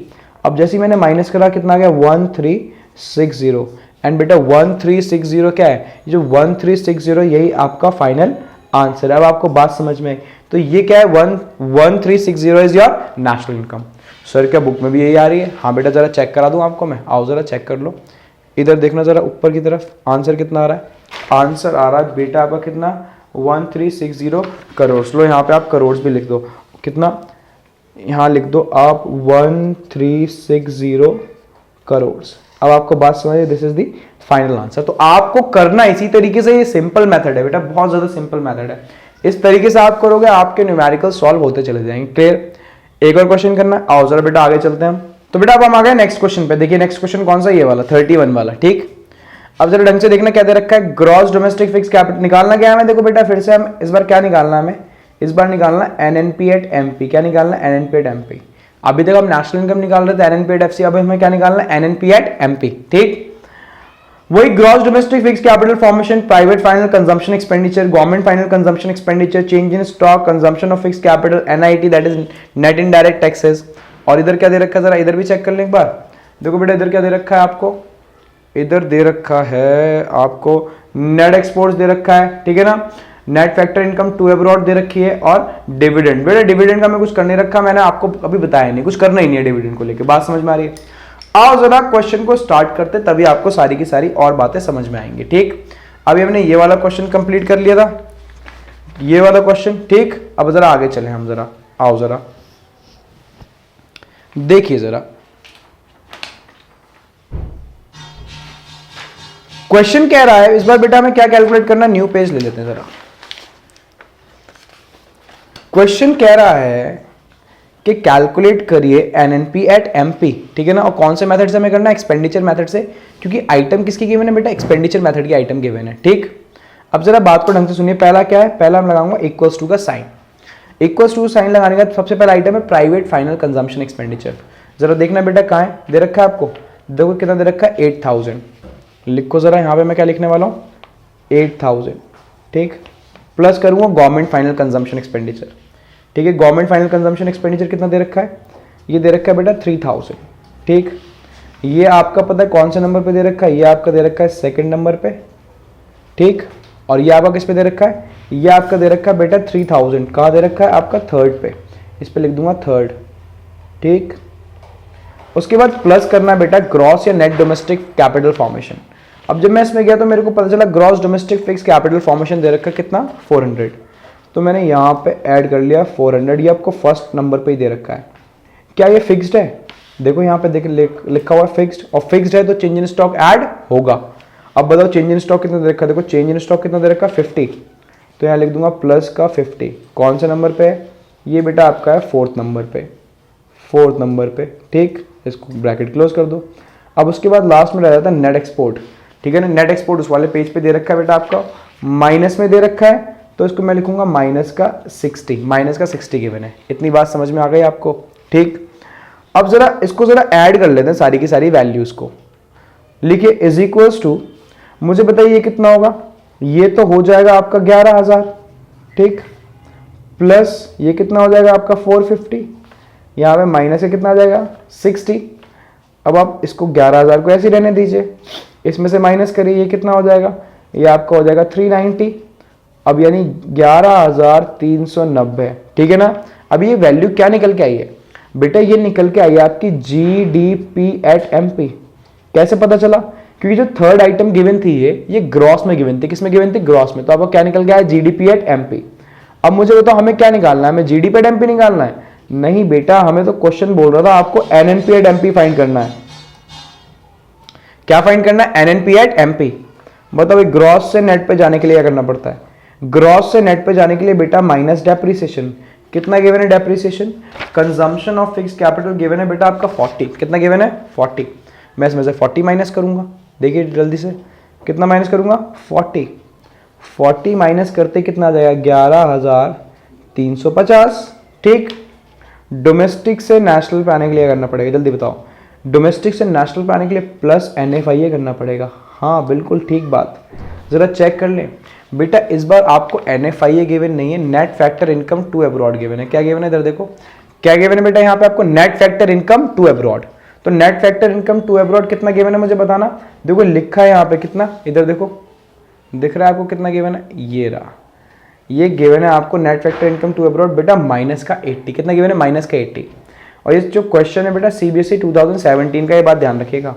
अब जैसे ही मैंने माइनस करा कितना आ गया 1360, एंड बेटा 1360 क्या है, ये जो 1360 यही आपका फाइनल आंसर है। अब आपको बात समझ में आई, तो ये क्या है 1360 is your national income. Sir क्या बुक में भी यही आ रही है, हाँ बेटा जरा चेक करा दूं आपको मैं, आओ जरा चेक कर लो, इधर देखना जरा ऊपर की तरफ, आंसर कितना आ रहा है, आंसर आ रहा है बेटा आपका कितना 1360 करोड़। लो यहाँ पे आप करोड़ भी लिख दो, कितना यहाँ लिख दो आप 1360 करोड़। अब आपको बात समझिए, this is the final answer. तो आपको करना इसी तरीके से, ये सिंपल मेथड है बेटा, बहुत ज्यादा सिंपल मेथड है। इस तरीके से आप करोगे आपके न्यूमेरिकल सॉल्व होते चले जाएंगे। क्लियर, एक और क्वेश्चन करना है, आओ जरा बेटा आगे चलते हैं हम। तो बेटा अब हम आ गए नेक्स्ट क्वेश्चन पे। देखिए नेक्स्ट क्वेश्चन कौन सा, ये वाला 31 वाला। ठीक, अब जरा ढंग से देखना क्या दे रखा है, ग्रॉस डोमेस्टिक फिक्स कैपिटल निकालना क्या है हमें। देखो बेटा फिर से हम इस बार क्या निकालना है हमें, इस बार निकालना NNP at MP। क्या निकालना है, NNP at MP। अभी तक हम नेशनल इनकम निकाल रहे थे NNP at FC, अब हमें क्या निकालना है, NNP at MP। ठीक, वही gross domestic fix capital formation, private final consumption expenditure, government final consumption expenditure, change in stock, consumption of fix capital, NIT that is net indirect taxes. और इधर क्या दे रखा है, जरा इधर भी चेक कर लें एक बार। देखो बेटा इधर क्या दे रखा है आपको, इधर दे रखा है आपको नेट एक्सपोर्ट्स दे रखा है, ठीक है ना, net factor income to abroad दे रखी है, और डिविडेंड। बेटा डिविडेंड का मैं कुछ कर नहीं रखा, मैंने आपको अभी बताया नहीं, कुछ करना ही नहीं है डिविडेंड को लेकर। बात समझ में आ रही है। आओ जरा क्वेश्चन को स्टार्ट करते, तभी आपको सारी की सारी और बातें समझ में आएंगी। ठीक, अभी हमने ये वाला क्वेश्चन कंप्लीट कर लिया था, ये वाला क्वेश्चन। ठीक, अब जरा आगे चले हम, जरा आओ जरा देखिए जरा क्वेश्चन कह रहा है। इस बार बेटा हमें क्या कैलकुलेट करना, न्यू पेज ले लेते हैं जरा। क्वेश्चन कह रहा है कि कैलकुलेट करिए NNP at MP, ठीक है ना, और कौन से मेथड से हमें करना है, एक्सपेंडिचर मेथड से, क्योंकि आइटम किसकी गिवन है बेटा, एक्सपेंडिचर मेथड की आइटम गिवन है। ठीक, अब जरा बात को ढंग से सुनिए। पहला क्या है, पहला हम लगाऊंगा इक्वल्स टू का साइन। इक्वल्स टू साइन लगाने का सबसे पहला आइटम है प्राइवेट फाइनल कंजम्पशन एक्सपेंडिचर। जरा देखना बेटा कहाँ है, दे रखा है आपको, देखो कितना दे रखा है 8000। लिखो जरा यहाँ पे मैं क्या लिखने वाला हूँ 8000। ठीक, प्लस करूँगा गवर्नमेंट फाइनल कंजम्पशन एक्सपेंडिचर। ठीक है, गवर्नमेंट फाइनल कंजम्पशन एक्सपेंडिचर कितना दे रखा है, ये दे रखा है बेटा 3000। ठीक, ये आपका पता है कौन से नंबर पे दे रखा है, ये आपका दे रखा है सेकंड नंबर पे। ठीक, और ये आपका किस पे दे रखा है, ये आपका दे रखा है बेटा 3000 कहाँ दे रखा है आपका थर्ड पे, इस पे लिख दूंगा थर्ड। ठीक, उसके बाद प्लस करना है बेटा ग्रॉस या नेट डोमेस्टिक कैपिटल फॉर्मेशन। अब जब मैं इसमें गया तो मेरे को पता चला gross domestic fix capital formation दे रखा है कितना 400, तो मैंने यहाँ पे ऐड कर लिया 400। ये आपको फर्स्ट नंबर पे ही दे रखा है। क्या ये फिक्स्ड है, देखो यहाँ पे देख लिखा हुआ है फिक्स्ड, और फिक्स्ड है तो चेंज इन स्टॉक ऐड होगा। अब बताओ चेंज इन स्टॉक कितना दे रखा है, देखो चेंज इन स्टॉक कितना दे रखा है 50, तो यहाँ लिख दूंगा प्लस का 50। कौन से नंबर पे है, ये बेटा आपका है फोर्थ नंबर पे, फोर्थ नंबर पे। ठीक, इसको ब्रैकेट क्लोज कर दो। अब उसके बाद लास्ट में रह जाता है नेट एक्सपोर्ट। ठीक है ना, नेट एक्सपोर्ट उस वाले पेज पे दे रखा है बेटा आपका, माइनस में दे रखा है, तो इसको मैं लिखूंगा माइनस का 60 गिवन है। इतनी बात समझ में आ गई आपको। ठीक, अब जरा इसको जरा ऐड कर लेते हैं सारी की सारी वैल्यूज को। लिखिए इज इक्वल्स टू, मुझे बताइए कितना होगा, ये तो हो जाएगा आपका 11000। ठीक, प्लस ये कितना हो जाएगा आपका 450, यहाँ पे माइनस से कितना आ जाएगा 60। अब आप इसको 11000 को ऐसे रहने दीजिए, इसमें से माइनस करिए, ये कितना हो जाएगा, ये आपका हो जाएगा 390। अब यानी 11390। ठीक है ना, अब ये वैल्यू क्या निकल के आई है बेटा, ये निकल के आई है आपकी GDP एट MP। कैसे पता चला? क्योंकि जो थर्ड आइटम गिवन थी ये ग्रॉस में गिवन थी। किसमें गिवन थी? ग्रॉस में। तो आपको क्या निकल गया है? GDP at MP। अब मुझे बताओ हमें क्या निकालना है? हमें GDP एट MP निकालना है? नहीं बेटा, हमें तो क्वेश्चन बोल रहा था आपको NNP एट MP फाइंड करना है। क्या फाइंड करना है? NNP at MP। बताओ ग्रॉस से नेट पे जाने के लिए क्या करना पड़ता है? ग्रॉस से नेट पे जाने के लिए बेटा माइनस डेप्रिसिएशन। कितना गिवन है depreciation? Consumption of fix capital given है बेटा आपका 40। कितना गिवन है? 40। मैं इसमें से 40 माइनस करूंगा। देखिए जल्दी से, कितना माइनस करूंगा? 40। 40 माइनस करते कितना आ जाएगा? 11,350। ठीक। डोमेस्टिक से नेशनल पे आने के लिए करना पड़ेगा, जल्दी बताओ। डोमेस्टिक से नेशनल पे आने के लिए प्लस NFIA करना पड़ेगा। हाँ बिल्कुल ठीक बात। जरा चेक कर लें बेटा, इस बार आपको NFIA गिवन नहीं है, net factor income to abroad given है। क्या गिवन है? इधर देखो क्या गिवन है बेटा, यहाँ पे आपको net factor income to abroad. तो net factor income to abroad कितना गिवन है मुझे बताना। देखो लिखा है यहाँ पे कितना, इधर देखो दिख रहा है आपको कितना गिवन है? ये रहा, ये गिवन है आपको net factor income to abroad बेटा माइनस का 80। कितना गिवन है? माइनस का 80। और ये जो क्वेश्चन है बेटा CBSE 2017 का, ये बात ध्यान रखिएगा।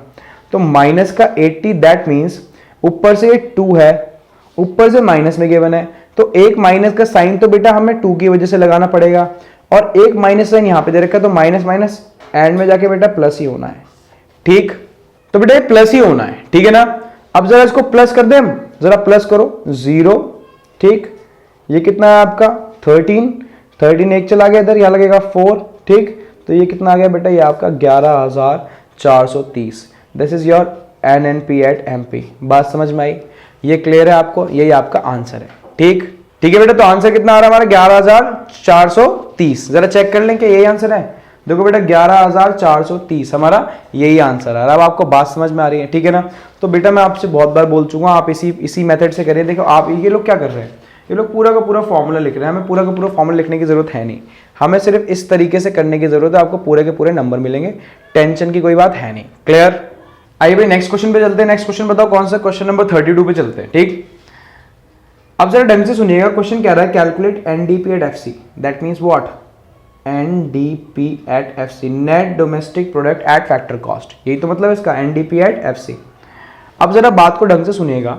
तो माइनस का 80 दैट मीन्स ऊपर से ये 2 है, ऊपर से माइनस में गिवन है, तो एक माइनस का साइन तो बेटा हमें 2 की वजह से लगाना पड़ेगा, और एक माइनस साइन यहाँ पे दे रखा है, तो माइनस माइनस एंड में जाके बेटा प्लस ही होना है। ठीक, तो बेटा ये प्लस ही होना है, ठीक है ना। अब जरा इसको प्लस कर दें, जरा प्लस करो 0। ठीक, ये कितना है आपका 13 एक चला गया इधर, यहाँ लगेगा 4। ठीक, तो ये कितना आ गया बेटा? ये आपका 11,430। This is your NNP at MP। बात समझ में आई? ये क्लियर है आपको? यही आपका आंसर है। ठीक, ठीक है बेटा। तो आंसर कितना आ रहा है हमारा? 11,430। जरा चेक कर लें कि यही आंसर है। देखो बेटा 11,430 हमारा यही आंसर है। अब आपको बात समझ में आ रही है, ठीक है ना। तो बेटा मैं आपसे बहुत बार बोल चुका हूँ, आप इसी मेथड से करिए। देखो आप ये लोग क्या कर रहे हैं, ये लोग पूरा का पूरा फॉर्मूला लिख रहे हैं। हमें पूरा का पूरा फॉर्मूला लिखने की जरूरत है नहीं, हमें सिर्फ इस तरीके से करने की जरूरत है। आपको पूरे के पूरे नंबर मिलेंगे, टेंशन की कोई बात है नहीं। क्लियर? आइए भाई नेक्स्ट क्वेश्चन पे चलते हैं। नेक्स्ट क्वेश्चन बताओ कौन सा? क्वेश्चन नंबर 32 पे चलते हैं। ठीक, अब जरा ढंग से सुनिएगा। क्वेश्चन कह रहा है calculate NDP at FC। That means what? NDP at FC, net domestic product at factor cost. यही तो मतलब इसका NDP एट FC। अब जरा बात को ढंग से सुनिएगा।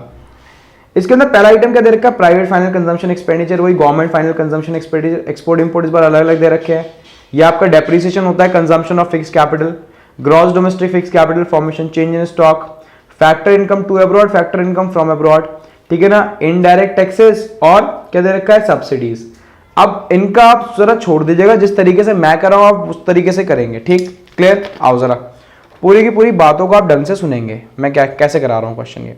इसके अंदर पहला आइटम क्या दे रखा है? प्राइवेट फाइनल कंजम्पशन एक्सपेंडिचर, वही government final consumption expenditure. Export import इस बार अलग अलग दे रखे हैं। ये आपका डेप्रिसिएशन होता है, consumption of fix capital, gross domestic fix capital formation, change in stock, factor income to abroad, factor income from abroad, ठीक है ना, इनडायरेक्ट टैक्सेस, और क्या दे रखा है? सब्सिडीज। अब इनका आप जरा छोड़ दीजिएगा, जिस तरीके से मैं कर रहा हूं आप उस तरीके से करेंगे। ठीक, क्लियर? आओ जरा पूरी की पूरी बातों को आप ढंग से सुनेंगे, मैं क्या कैसे करा रहा हूं क्वेश्चन ये।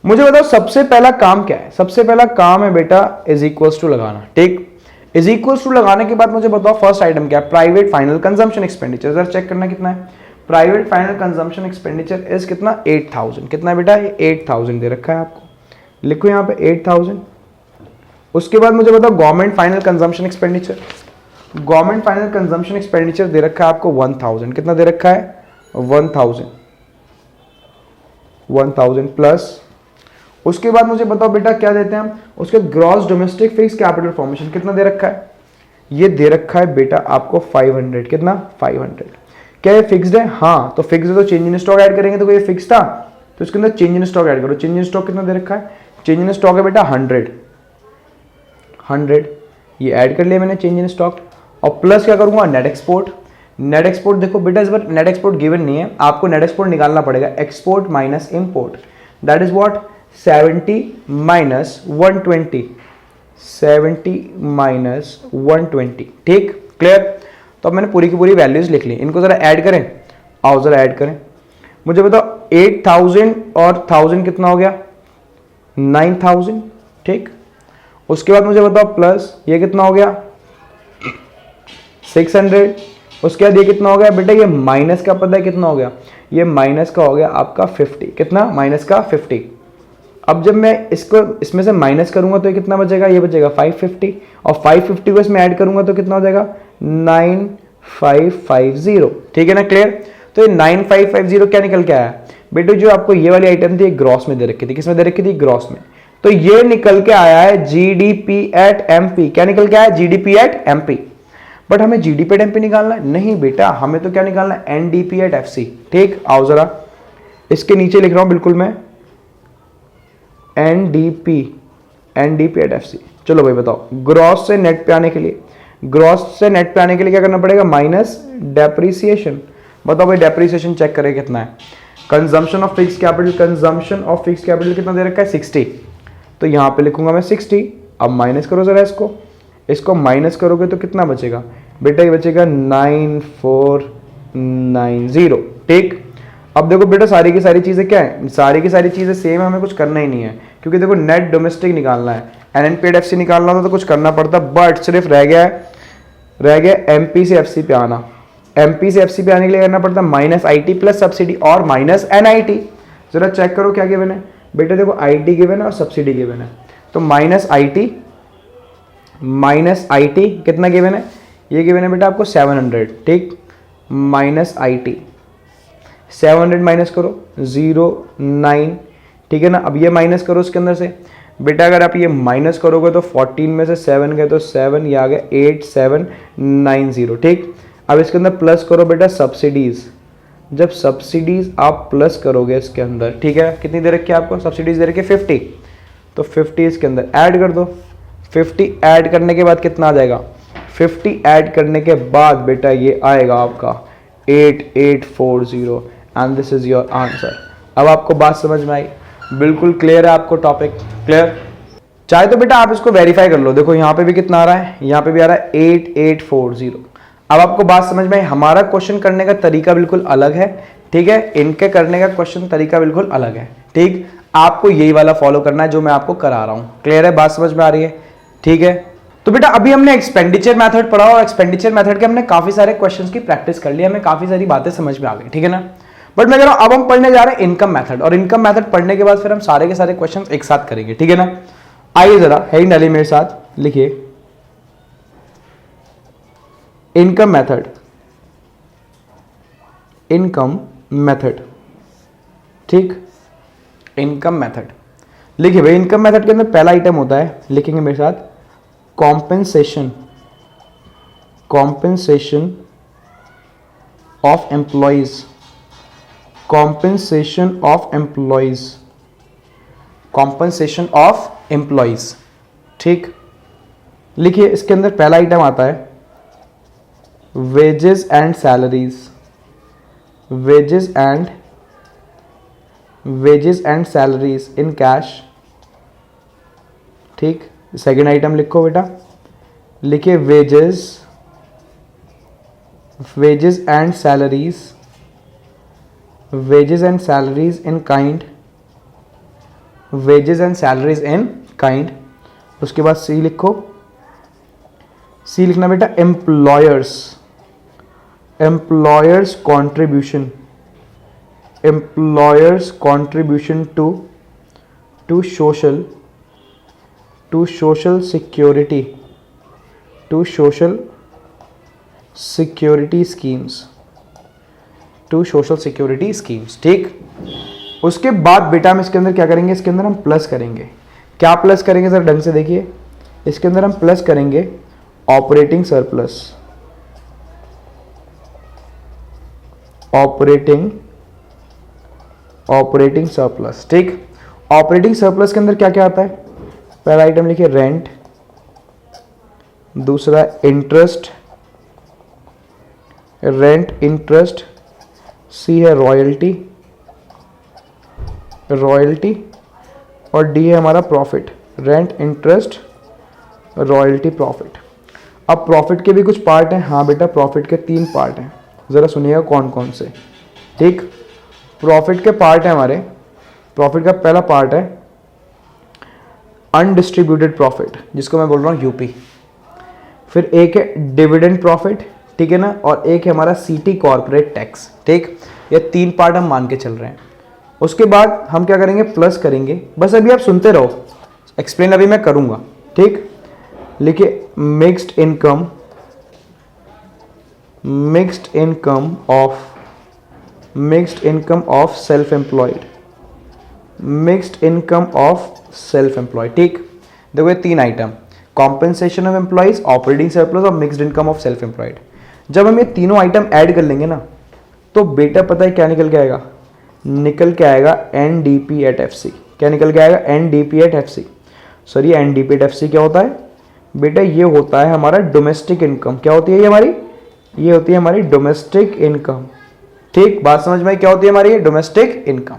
मुझे बताओ सबसे पहला काम क्या है? सबसे पहला काम है बेटा इज इक्वल्स टू लगाना। ठीक, इज इक्वल्स टू लगाने के बाद मुझे बताओ फर्स्ट आइटम क्या है? Private final consumption expenditure. जरा चेक करना कितना है। Private final consumption expenditure is कितना? 8,000। कितना है बेटा? ये 8,000 दे रखा है आपको, लिखो यहाँ पे 8,000। उसके बाद मुझे बताओ government final consumption expenditure. Government final consumption expenditure दे रखा है आपको 1,000। कितना दे रखा है? 1,000 प्लस। उसके बाद मुझे बताओ बेटा क्या देते हैं हम? उसके gross domestic fix capital formation कितना दे रखा है? ये दे रखा है बेटा आपको 500। कितना? 500। क्या ये फिक्स्ड है? हाँ, तो फिक्स्ड है तो चेंज इन स्टॉक ऐड करेंगे, तो ये फिक्स था तो इसके अंदर चेंज इन स्टॉक ऐड करो। चेंज इन स्टॉक कितना दे रखा है? चेंज इन स्टॉक है बेटा 100। ये ऐड कर लिया मैंने चेंज इन स्टॉक, और प्लस क्या करूंगा? Net export. नेट एक्सपोर्ट देखो बेटा इस बार नेट एक्सपोर्ट गिवन नहीं है, आपको नेट एक्सपोर्ट निकालना पड़ेगा। Export minus import, that is what? 70 minus 120। 70 minus 120। ठीक, क्लियर? तो अब मैंने पूरी की पूरी वैल्यूज लिख ली, इनको जरा ऐड करें। आओ जरा ऐड करें। मुझे बताओ 8,000 और 1000 कितना हो गया? 9,000। ठीक, उसके बाद मुझे बताओ प्लस ये कितना हो गया? 600। उसके बाद ये कितना हो गया बेटा? ये माइनस का पता है कितना हो गया? ये माइनस का हो गया आपका 50। कितना? माइनस का 50। अब जब मैं इसको इसमें से माइनस करूंगा तो ये कितना बचेगा? ये बचेगा 550, और 550 को इसमें ऐड करूंगा तो कितना हो जाएगा? 9550। ठीक है ना, क्लियर? तो ये 9550 क्या निकल के आया बेटे? जो आपको ये वाली आइटम थी ग्रॉस में दे रखी थी। किसमें दे रखी थी? ग्रॉस में। तो ये निकल के आया है जीडीपी एट एमपी। क्या निकल के आया? GDP at MP. बट हमें जीडीपी एट एमपी निकालना है? नहीं बेटा, हमें तो क्या निकालना है? NDP at FC. ठीक, आओ जरा इसके नीचे लिख रहा हूं बिल्कुल मैं, एनडीपी एट एफसी। चलो भाई बताओ, ग्रॉस से नेट पे आने के लिए, ग्रॉस से नेट पे आने के लिए क्या करना पड़ेगा? Minus depreciation. बताओ भाई डेप्रीसिएशन चेक करें कितना है। Consumption of fix capital, consumption of fix capital कितना दे रखा है? 60। तो यहां पे लिखूंगा मैं 60। अब माइनस करो जरा इसको, इसको माइनस करोगे तो कितना बचेगा बेटा? ये बचेगा 9490। ठीक, अब देखो बेटा सारी की सारी चीजें क्या है? सारी की सारी चीजें सेम है, हमें कुछ करना ही नहीं है, क्योंकि देखो नेट डोमेस्टिक निकालना है, एनएनपी एट एफसी निकालना था तो कुछ करना पड़ता, बट सिर्फ रह गया एमपी से एफसी पे आना। एमपी से एफसी पे आने के लिए करना पड़ता माइनस आईटी प्लस सब्सिडी और माइनस एनआईटी। जरा चेक करो क्या गिवन है बेटा? देखो आईटी गिवन है और सब्सिडी गिवन है, तो माइनस आईटी कितना गिवन है? ये गिवन है बेटा आपको 700। ठीक, माइनस आईटी 700 माइनस करो 09। ठीक है ना, अब ये माइनस करो उसके अंदर से बेटा, अगर आप ये माइनस करोगे तो 14 में से 7 गए तो 7, ये आ गया 8790। ठीक, अब इसके अंदर प्लस करो बेटा सब्सिडीज। जब सब्सिडीज आप प्लस करोगे इसके अंदर, ठीक है, कितनी दे रखी है आपको? सब्सिडीज दे रखी है 50, तो 50 इसके अंदर ऐड कर दो। 50 ऐड करने के बाद कितना आ जाएगा? 50 ऐड करने के बाद बेटा ये आएगा आपका 8840 and this is your answer. अब आपको बात समझ में आई? बिल्कुल क्लियर है आपको टॉपिक? क्लियर? चाहे तो बेटा आप इसको वेरीफाई कर लो। देखो यहाँ पे भी कितना आ रहा है? यहाँ पे भी आ रहा है 8840। अब आपको बात समझ में आई? हमारा क्वेश्चन करने का तरीका बिल्कुल अलग है, ठीक है, इनके करने का क्वेश्चन तरीका बिल्कुल अलग है। ठीक, आपको यही वाला फॉलो करना है जो मैं आपको करा रहा हूं। क्लियर है? बात समझ में आ रही है? ठीक है, तो बेटा अभी हमने एक्सपेंडिचर मेथड पढ़ा और एक्सपेंडिचर मेथड के हमने काफी सारे क्वेश्चंस की प्रैक्टिस कर ली, हमें काफी सारी बातें समझ में आ गई। ठीक है ना, बट मैं कह रहा हूं अब हम पढ़ने जा रहे हैं इनकम मेथड, और इनकम मेथड पढ़ने के बाद फिर हम सारे के सारे क्वेश्चंस एक साथ करेंगे। ठीक है ना, आइए जरा हेडिंग डालिए मेरे साथ, लिखिए इनकम मेथड। इनकम मेथड, ठीक, इनकम मेथड लिखिए भाई। इनकम मेथड के अंदर पहला आइटम होता है, लिखेंगे मेरे साथ, compensation. Compensation of employees. Compensation of employees. Compensation of employees. ठीक, लिखिए इसके अंदर पहला आइटम आता है wages and salaries. Wages and salaries in cash. ठीक, सेकेंड आइटम लिखो बेटा, लिखिए wages and salaries. Wages and salaries in kind. Wages and salaries in kind. उसके बाद सी लिखो, सी लिखना बेटा employers. Employers contribution. Employers contribution to social security. To social security schemes. To social security schemes. ठीक, उसके बाद बेटा हम इसके अंदर क्या करेंगे? इसके अंदर हम प्लस करेंगे। क्या प्लस करेंगे सर? ढंग से देखिए, इसके अंदर हम प्लस करेंगे ऑपरेटिंग सरप्लस। Operating surplus. ठीक, ऑपरेटिंग सरप्लस के अंदर क्या क्या आता है? पहला आइटम लिखिए रेंट, दूसरा इंटरेस्ट, रेंट इंटरेस्ट, सी है रॉयल्टी, और डी है हमारा profit. Rent, interest, royalty, profit. अब प्रॉफिट के भी कुछ पार्ट हैं। हाँ बेटा, प्रॉफिट के 3 पार्ट हैं, जरा सुनिएगा कौन कौन से। ठीक, प्रॉफिट के पार्ट है हमारे। प्रॉफिट का पहला पार्ट है अनडिस्ट्रीब्यूटेड प्रॉफिट, जिसको मैं बोल रहा हूँ यूपी। फिर एक है डिविडेंड प्रॉफिट, ठीक है ना, और एक है हमारा सीटी कॉर्पोरेट टैक्स। ठीक, ये 3 पार्ट हम मान के चल रहे हैं। उसके बाद हम क्या करेंगे? प्लस करेंगे। बस अभी आप सुनते रहो, एक्सप्लेन अभी मैं करूंगा। ठीक, लिखिए mixed income. Mixed income of self employed. Mixed income of self employ. ठीक, देखो ये 3 item, compensation of employees, operating surplus और mixed income of self employed. जब हम ये तीनों आइटम ऐड कर लेंगे ना, तो बेटा पता है क्या निकल के आएगा? निकल के आएगा NDP एट FC। क्या निकल के आएगा? NDP at FC। सर ये NDP एट FC क्या होता है बेटा? ये होता है हमारा डोमेस्टिक इनकम। क्या होती है ये हमारी? ये होती है हमारी डोमेस्टिक इनकम। ठीक, बात समझ में? क्या होती है हमारी डोमेस्टिक इनकम।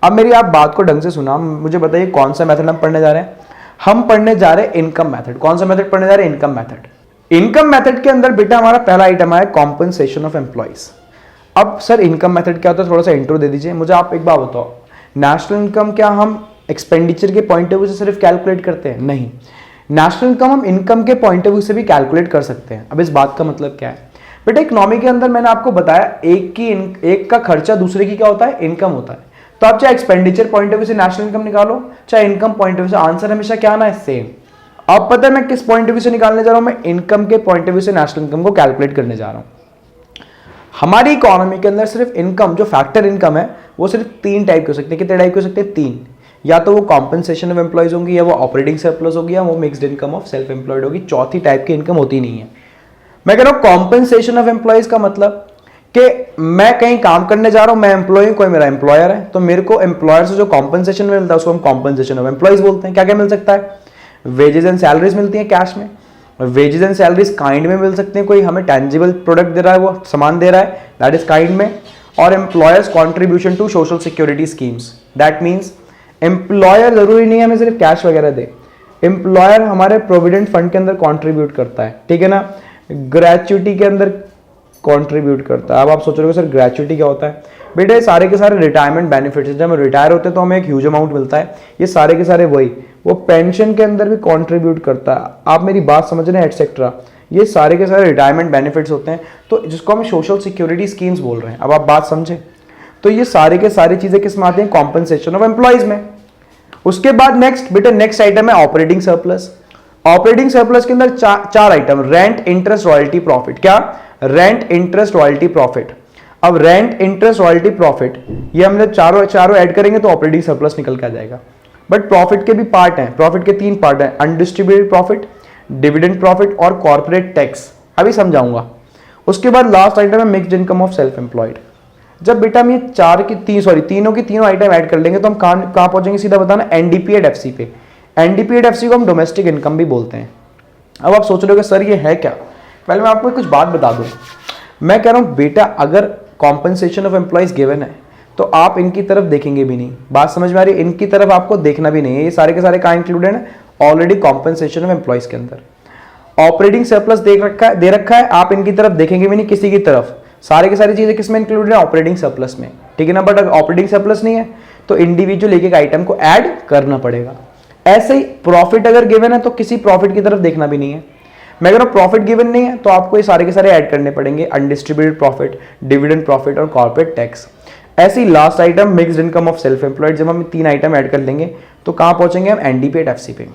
अब मेरी आप बात को ढंग से सुना, मुझे बताइए कौन सा मेथड हम पढ़ने जा रहे हैं? हम पढ़ने जा रहे हैं इनकम मेथड। कौन सा मेथड पढ़ने जा रहे हैं? Income method. इनकम मेथड के अंदर बेटा हमारा पहला आइटम आया कॉम्पनसेशन ऑफ एम्प्लॉइज। अब सर इनकम मेथड क्या होता है, थोड़ा सा इंट्रो दे दीजिए मुझे। आप एक बात बताओ, नेशनल इनकम क्या हम एक्सपेंडिचर के पॉइंट ऑफ व्यू से सिर्फ कैलकुलेट करते हैं? नहीं, नेशनल इनकम हम इनकम के पॉइंट ऑफ व्यू से भी कैलकुलेट कर सकते हैं। अब इस बात का मतलब क्या है बेटा? इकोनॉमी के अंदर मैंने आपको बताया एक का खर्चा दूसरे की क्या होता है? इनकम होता है। तो आप चाहे एक्सपेंडिचर पॉइंट ऑफ व्यू से नेशनल इनकम निकालो, चाहे इनकम पॉइंट ऑफ व्यू से, आंसर हमेशा क्या आना है? सेम। अब पता है मैं किस पॉइंट ऑफ व्यू से निकालने जा रहा हूं? मैं इनकम के पॉइंट ऑफ व्यू से नेशनल इनकम को कैलकुलेट करने जा रहा हूं। हमारी इकोनॉमी के अंदर सिर्फ इनकम, जो फैक्टर इनकम है, वो सिर्फ 3 टाइप के हो सकते हैं। कितने टाइप के हो सकते हैं? 3। या तो वो कॉम्पनसेशन ऑफ एम्प्लॉइज होगी, या वो ऑपरेटिंग सरप्लस होगी, या वो mixed income of self employed होगी। चौथी टाइप की इनकम होती नहीं है। मैं कह रहा हूं कॉम्पनसेशन ऑफ एम्प्लॉइज का मतलब कि मैं कहीं काम करने जा रहा हूं, मैं एम्प्लॉय हूं, कोई मेरा एम्प्लॉयर है, तो मेरे को एम्प्लॉयर से जो कॉम्पनसेशन मिलता है उसको हम कॉम्पनसेशन ऑफ एम्प्लॉइज बोलते हैं। क्या क्या मिल सकता है? वेजेस एंड सैलरीज मिलती है कैश में, वेजेस एंड सैलरीज काइंड में मिल सकते हैं, कोई हमें टेंजिबल प्रोडक्ट दे रहा है, वो सामान दे रहा है, दैट इज काइंड में। और employers contribution to social security schemes, that means employer जरूरी नहीं है हमें सिर्फ कैश वगैरह दे, एम्प्लॉयर हमारे प्रोविडेंट फंड के अंदर कॉन्ट्रीब्यूट करता है। ठीक है ना, ग्रेचुइटी के अंदर कंट्रीब्यूट करता है। अब आप सोच रहे हो सर ग्रेचुइटी क्या होता है? बेटा ये सारे के सारे रिटायरमेंट बेनिफिट्स, जब हम रिटायर होते हैं तो हमें एक ह्यूज अमाउंट मिलता है, ये सारे के सारे वही, वो पेंशन के अंदर भी कंट्रीब्यूट करता है। आप मेरी बात समझ रहे हैं? एटसेट्रा, ये सारे के सारे रिटायरमेंट बेनिफिट्स होते हैं, तो जिसको हम सोशल सिक्योरिटी स्कीम्स बोल रहे हैं। अब आप बात समझे? तो ये सारे के सारी चीजें किस में आती हैं? कॉम्पनसेशन ऑफ एम्प्लॉइज में। उसके बाद नेक्स्ट बेटा नेक्स्ट आइटम है ऑपरेटिंग सरप्लस। ऑपरेटिंग सरप्लस के अंदर 4 item, rent, interest, royalty, profit. क्या? Rent, interest, royalty, profit. अब रेंट, इंटरेस्ट, रॉयल्टी, प्रॉफिट, ये हम जब चारों ऐड करेंगे तो ऑपरेटिंग सरप्लस निकल के आ जाएगा। बट प्रॉफिट के भी पार्ट हैं, प्रॉफिट के 3 पार्ट हैं, अनडिस्ट्रीब्यूटेड प्रॉफिट, डिविडेंड प्रॉफिट और कॉर्पोरेट टैक्स। अभी समझाऊंगा। उसके बाद लास्ट आइटम है mixed income of self employed. जब बेटा हम ये तीनों की तीनों आइटम ऐड कर लेंगे तो हम कहां पहुंचेंगे? सीधा बताना, NDP एट FC पे। NDP एट FC को हम डोमेस्टिक इनकम भी बोलते हैं। अब आप सोच रहे हो कि सर ये है क्या? पहले मैं आपको कुछ बात बता दूं। मैं कह रहा हूं बेटा अगर कॉम्पनसेशन ऑफ एम्प्लॉइज गिवन है तो आप इनकी तरफ देखेंगे भी नहीं। बात समझ में आ रही है? इनकी तरफ आपको देखना भी नहीं है। ये सारे के सारे कहां इंक्लूडेड है? ऑलरेडी कॉम्पनसेशन ऑफ एम्प्लॉइज के अंदर। ऑपरेटिंग सरप्लस दे रखा है, आप इनकी तरफ देखेंगे भी नहीं किसी की तरफ। सारे के सारी चीजें किसमें इंक्लूडेड है? ऑपरेटिंग सरप्लस में। ठीक है ना, बट अगर ऑपरेटिंग सरप्लस नहीं है तो इंडिविजुअल एक एक आइटम को ऐड करना पड़ेगा। ऐसे ही प्रॉफिट अगर गिवन है तो किसी प्रॉफिट की तरफ देखना भी नहीं है। मैं अगर प्रॉफिट गिवन नहीं है तो आपको ये सारे के सारे ऐड करने पड़ेंगे, अनडिस्ट्रीब्यूटेड प्रॉफिट, डिविडेंड प्रॉफिट और कॉर्पोरेट टैक्स। ऐसे ही last item mixed income of self employed. जब हम 3 आइटम ऐड कर लेंगे तो कहां पहुंचेंगे हम? NDP एट FC पे।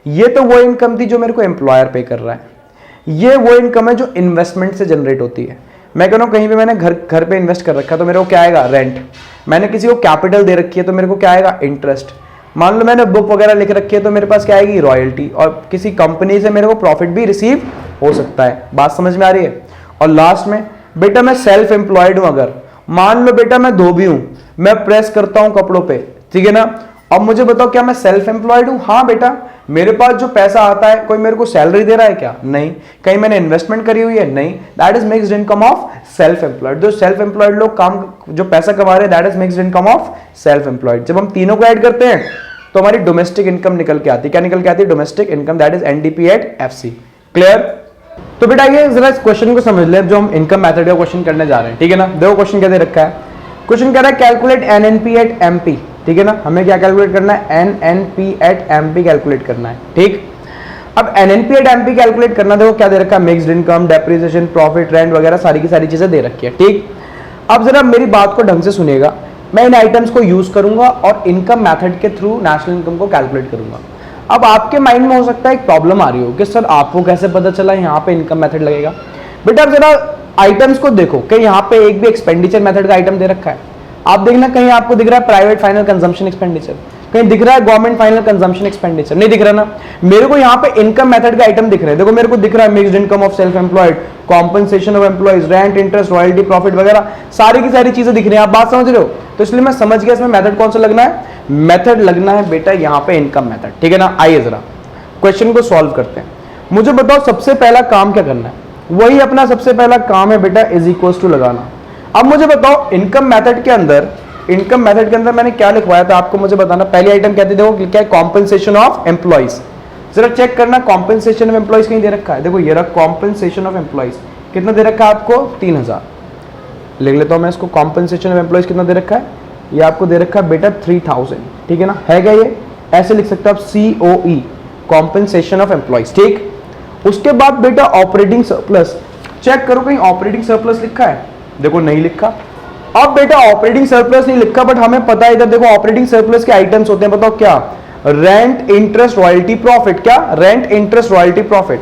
ये तो वो इनकम थी जो मेरे को एम्प्लॉयर पे कर रहा है। ये वो इनकम है जो इन्वेस्टमेंट से जनरेट होती है। मैं कह रहा हूं कहीं पे मैंने घर पे इन्वेस्ट कर रखा है तो मेरे को क्या आएगा? रेंट। मैंने किसी को कैपिटल दे रखी है तो मेरे को क्या आएगा? इंटरेस्ट। मान लो मैंने बुक वगैरह लिख रखी है तो मेरे पास क्या आएगी? रॉयल्टी। और किसी कंपनी से मेरे को प्रॉफिट भी रिसीव हो सकता है। बात समझ में आ रही है? और लास्ट में बेटा मैं सेल्फ एम्प्लॉयड हूं, अगर मान लो बेटा मैं धोबी हूं, मैं प्रेस करता हूं कपड़ों पे, ठीक है ना, अब मुझे बताओ क्या मैं सेल्फ एम्प्लॉयड हूं? हाँ बेटा, मेरे पास जो पैसा आता है कोई मेरे को सैलरी दे रहा है क्या? नहीं। कहीं मैंने इन्वेस्टमेंट करी हुई है? नहीं। That is mixed income of self employed. जो सेल्फ एम्प्लॉयड लोग काम जो पैसा कमा रहे हैं that is mixed income of self employed. जब हम तीनों को ऐड करते हैं तो हमारी डोमेस्टिक इनकम निकल के आती है। क्या निकल के आती है? Domestic income, that is NDP at FC। क्लियर? तो बेटा ये जरा इस क्वेश्चन को समझ ले जो हम इनकम मेथड का क्वेश्चन करने जा रहे हैं। ठीक है ना, देखो क्वेश्चन क्या दे रखा है। क्वेश्चन कह रहा है कैलकुलेट NNP एट MP। ठीक है ना, हमें क्या कैलकुलेट करना है? NNP एट MP कैलकुलेट करना है। ठीक, अब NNP एट MP कैलकुलेट करना, देखो क्या दे रखा है? Mixed income, depreciation, profit, rent वगैरह सारी की सारी चीजें दे रखी है। ठीक, अब जरा मेरी बात को ढंग से सुनिएगा। मैं इन आइटम्स को यूज करूंगा और इनकम मेथड के थ्रू नेशनल इनकम को कैलकुलेट करूंगा। अब आपके माइंड में हो सकता है एक प्रॉब्लम आ रही हो कि सर आपको कैसे पता चला यहाँ पे इनकम मेथड लगेगा? बेटा अब जरा आइटम्स को देखो कि यहाँ पे एक भी एक्सपेंडिचर मेथड का आइटम दे रखा है। आप देखना कहीं आपको दिख रहा है प्राइवेट फाइनल कंजम्पशन एक्सपेंडिचर, कहीं दिख रहा है गवर्नमेंट फाइनल कंजम्पशन एक्सपेंडिचर? नहीं दिख रहा ना। मेरे को यहाँ पे इनकम मेथड का आइटम दिख रहे हैं, देखो मेरे को दिख रहा है mixed income of self employed, compensation of employees, rent, interest, royalty, profit वगैरह सारी की सारी चीजें दिख रही हैं। आप बात समझ रहे हो? तो इसलिए मैं समझ गया इसमें मेथड कौन सा लगना है, मेथड लगना है बेटा यहाँ पे इनकम मेथड, ठीक है ना। आइए जरा क्वेश्चन को सॉल्व करते हैं। मुझे बताओ सबसे पहला काम क्या करना है, वही अपना सबसे पहला काम है बेटा इज इक्वल टू लगाना। अब मुझे बताओ इनकम मेथड के अंदर मैंने क्या लिखवाया था आपको मुझे बताना। पहली आइटम कहते देखो क्या है, कॉम्पनसेशन ऑफ एम्प्लॉइज। जरा चेक करना कॉम्पनसेशन ऑफ एम्प्लॉइज कहीं दे रखा है, देखो ये रहा कॉम्पनसेशन ऑफ एम्प्लॉइज, कितना दे रखा है आपको 3000। लिख लेता हूं मैं इसको, कॉम्पनसेशन ऑफ एम्प्लॉइज कितना दे रखा है, ये आपको दे रखा है बेटा 3000, ठीक है ना। है क्या ये, ऐसे लिख सकते हो आप COE, कॉम्पनसेशन ऑफ एम्प्लॉइज, ठीक। उसके बाद बेटा ऑपरेटिंग सरप्लस, चेक करो कहीं ऑपरेटिंग सरप्लस लिखा है, देखो नहीं लिखा। अब बेटा ऑपरेटिंग सरप्लस नहीं लिखा, बट हमें पता है इधर देखो ऑपरेटिंग सरप्लस के आइटम्स होते हैं, बताओ क्या, रेंट, इंटरेस्ट, रॉयल्टी, प्रॉफिट। क्या, रेंट, इंटरेस्ट, रॉयल्टी, प्रॉफिट।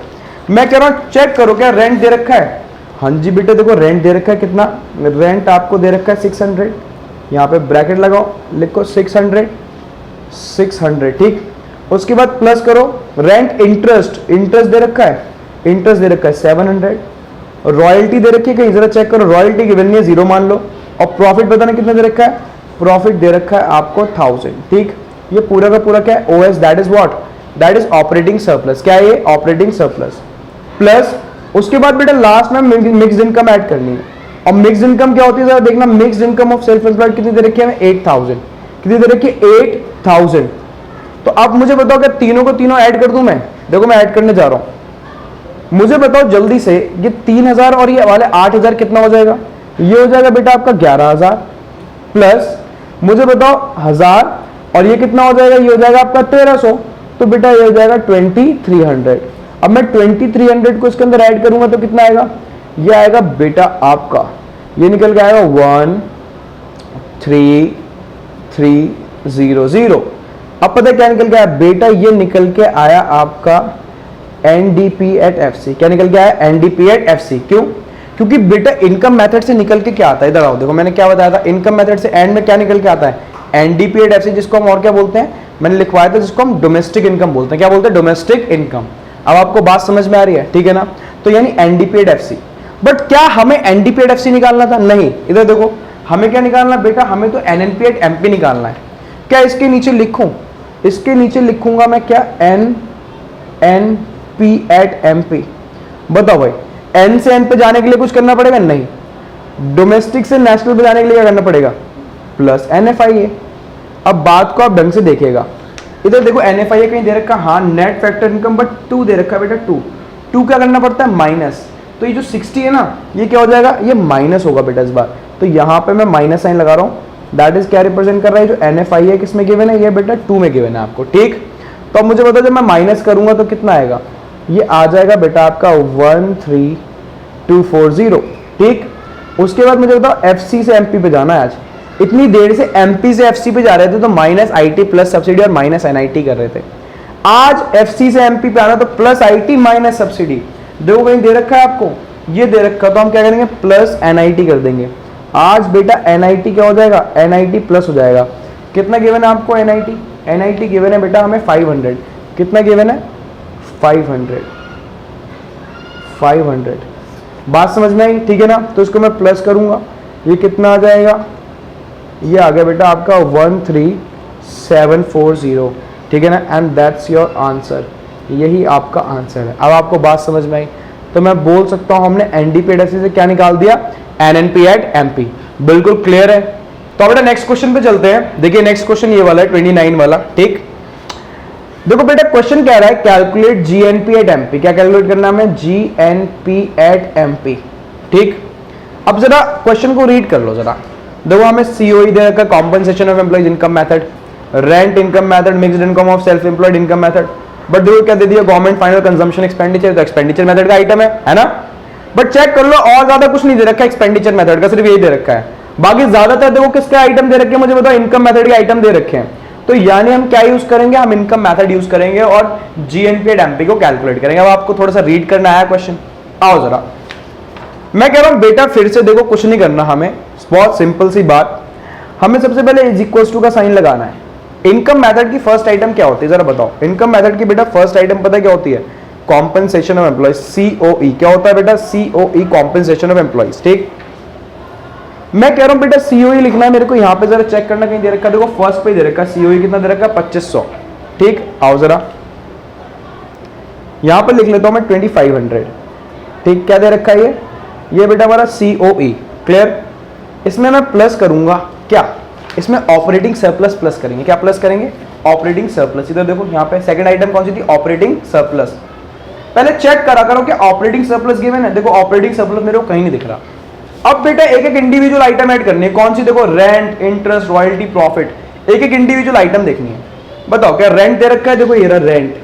मैं कह रहा हूं चेक करो क्या रेंट दे रखा है, हाँ जी बेटा देखो रेंट दे रखा है, कितना रेंट आपको दे रखा है 600, यहाँ पे ब्रैकेट लगाओ, लिखो 600, ठीक। उसके बाद प्लस करो रेंट, इंटरेस्ट दे रखा है, 700, रॉयल्टी दे रखी है कहीं, जरा चेक करो रॉयल्टी की वैल्यू 0 मान लो, और प्रॉफिट बताना कितना दे रखा है, प्रॉफिट दे रखा है आपको 1000, ठीक। ये पूरा का पूरा क्या है, OS, that is what, that is operating surplus. क्या है ये, ऑपरेटिंग सरप्लस। प्लस उसके बाद बेटा लास्ट में मिक्स्ड इनकम ऐड करनी है, और मिक्स्ड इनकम क्या होती है जरा देखना, mixed income of self employed कितनी दे रखी है, 8000, कितनी दे रखी है 8000। तो अब मुझे बताओ क्या तीनों को तीनों ऐड कर दूं मैं, देखो मैं ऐड करने जा रहा हूं, मुझे बताओ जल्दी से ये 3000 और ये वाले 8000 कितना हो जाएगा, ये हो जाएगा बेटा आपका 11000, प्लस मुझे बताओ 1000 और ये कितना हो जाएगा, ये हो जाएगा आपका 1300, तो बेटा ये हो जाएगा 2300। अब मैं 2300 को इसके अंदर ऐड करूंगा तो कितना आएगा, ये आएगा बेटा आपका, ये निकल के आएगा 13300। अब पता है क्या निकल के आया बेटा, ये निकल के आया आपका NDP at FC। क्या निकल के आया, NDP at FC। क्यों, क्योंकि बेटा इनकम मेथड से निकल के क्या आता है, इधर आओ देखो मैंने क्या बताया था, इनकम मेथड से एंड में क्या निकल के आता है, NDP at FC, जिसको हम और क्या बोलते हैं, मैंने लिखवाया था जिसको हम डोमेस्टिक इनकम बोलते हैं। क्या बोलते हैं, डोमेस्टिक इनकम। अब आपको बात समझ में आ रही है, ठीक है ना। तो यानी NDP at FC, बट क्या हमें NDP at FC निकालना था, नहीं, इधर देखो हमें क्या निकालना बेटा, हमें तो NNP at MP निकालना है। क्या इसके नीचे लिखूं, इसके नीचे लिखूंगा मैं क्या, NNP at MP। बताओ भाई N से N पे जाने के लिए कुछ करना पड़ेगा, नहीं। डोमेस्टिक से नेशनल पे जाने के लिए क्या करना पड़ेगा, प्लस NFIA। अब बात को आप ढंग से देखिएगा, इधर देखो NFIA कहीं दे रखा, हाँ नेट फैक्टर इनकम, बट 2 दे रखा है बेटा, 2 क्या करना पड़ता है, माइनस। तो ये जो 60 है ना, ये क्या हो जाएगा, ये माइनस होगा बेटा इस बार, तो यहाँ पे मैं माइनस साइन लगा रहा हूँ, दैट इज क्या रिप्रेजेंट कर रहा है, जो NFIA किसमें गिवन है, ये बेटा 2 में गिवन है आपको, ठीक। तो अब मुझे बताओ जब मैं माइनस करूंगा तो कितना आएगा, ये आ जाएगा बेटा आपका 13240, ठीक। उसके बाद मुझे बताओ FC से MP पे जाना है। आज इतनी देर से MP से FC पे जा रहे थे तो माइनस IT प्लस सब्सिडी और माइनस NIT कर रहे थे, आज FC से MP पे आना तो प्लस IT माइनस सब्सिडी। देखो कहीं दे रखा है आपको, ये दे रखा, तो हम क्या करेंगे, प्लस NIT कर देंगे। आज बेटा NIT क्या हो जाएगा, NIT प्लस हो जाएगा। कितना गिवन है आपको NIT गिवन है बेटा हमें 500। कितना गिवन है, 500। बात समझ में आई, ठीक है ना। तो इसको मैं प्लस करूंगा, ये कितना आ जाएगा, ये आ गया बेटा आपका 13740, ठीक है ना। एंड दैट्स योर आंसर, यही आपका आंसर है। अब आपको बात समझ में आई, तो मैं बोल सकता हूं हमने NDP at FC से क्या निकाल दिया, NNP at MP। बिल्कुल क्लियर है। तो बेटा नेक्स्ट क्वेश्चन पे चलते हैं। देखिए नेक्स्ट क्वेश्चन ये वाला है 29 वाला, ठीक। देखो बेटा क्वेश्चन कह रहा है कैलकुलेट GNP at MP। क्या कैलकुलेट करना है हमें, GNP at MP, ठीक। अब जरा क्वेश्चन को रीड कर लो जरा, देखो हमें COE दे रखा, compensation of employees income method, rent income method, mixed income of self employed income method, but देखो क्या दे दिया, गवर्नमेंट फाइनल कंजम्पशन एक्सपेंडिचर, तो एक्सपेंडिचर मेथड का आइटम है ना। बट चेक कर लो और ज्यादा कुछ नहीं दे रखा है एक्सपेंडिचर मेथड का, सिर्फ यही दे रखा है। बाकी ज्यादातर देखो किसके आइटम दे रखे हैं, मुझे बताओ, इनकम मेथड के आइटम दे रखे हैं। तो यानी हम क्या यूज करेंगे, हम इनकम मेथड यूज करेंगे और GNP at MP को कैलकुलेट करेंगे। अब आपको थोड़ा सा रीड करना है क्वेश्चन, आओ जरा। मैं कह रहा हूं बेटा फिर से देखो, कुछ नहीं करना हमें, बहुत सिंपल सी बात, हमें सबसे पहले इज इक्वल टू का साइन लगाना है। इनकम मेथड की फर्स्ट आइटम क्या होती है जरा बताओ। इनकम मेथड की बेटा फर्स्ट आइटम पता है क्या होती है? Compensation of employees, COE. क्या होता है बेटा? COE, compensation of employees. ठीक, मैं कह रहा हूं बेटा सीओई लिखना है मेरे को, यहां पे जरा चेक करना कहीं दे रखा है, देखो फर्स्ट पे दे रखा है सीओई कितना दे रखा है? 2500। ठीक, आओ जरा यहां पर लिख लेता हूं मैं 2500। ठीक, क्या दे रखा है ये बेटा हमारा सीओई। क्लियर? इसमें मैं प्लस करूंगा क्या? इसमें ऑपरेटिंग सरप्लस प्लस करेंगे। क्या प्लस करेंगे? Operating surplus. इधर देखो यहाँ पे सेकंड आइटम कौन सी थी? Operating surplus. पहले चेक करा करो कि ऑपरेटिंग सरप्लस गिवन है। देखो ऑपरेटिंग सरप्लस मेरे को कहीं नहीं दिख रहा। अब बेटा एक एक इंडिविजुअल आइटम ऐड करनी है। कौन सी? देखो रेंट, इंटरेस्ट, रॉयल्टी, प्रॉफिट। एक एक इंडिविजुअल आइटम देखनी है। बताओ क्या रेंट दे रखा है? देखो ये रहा रेंट।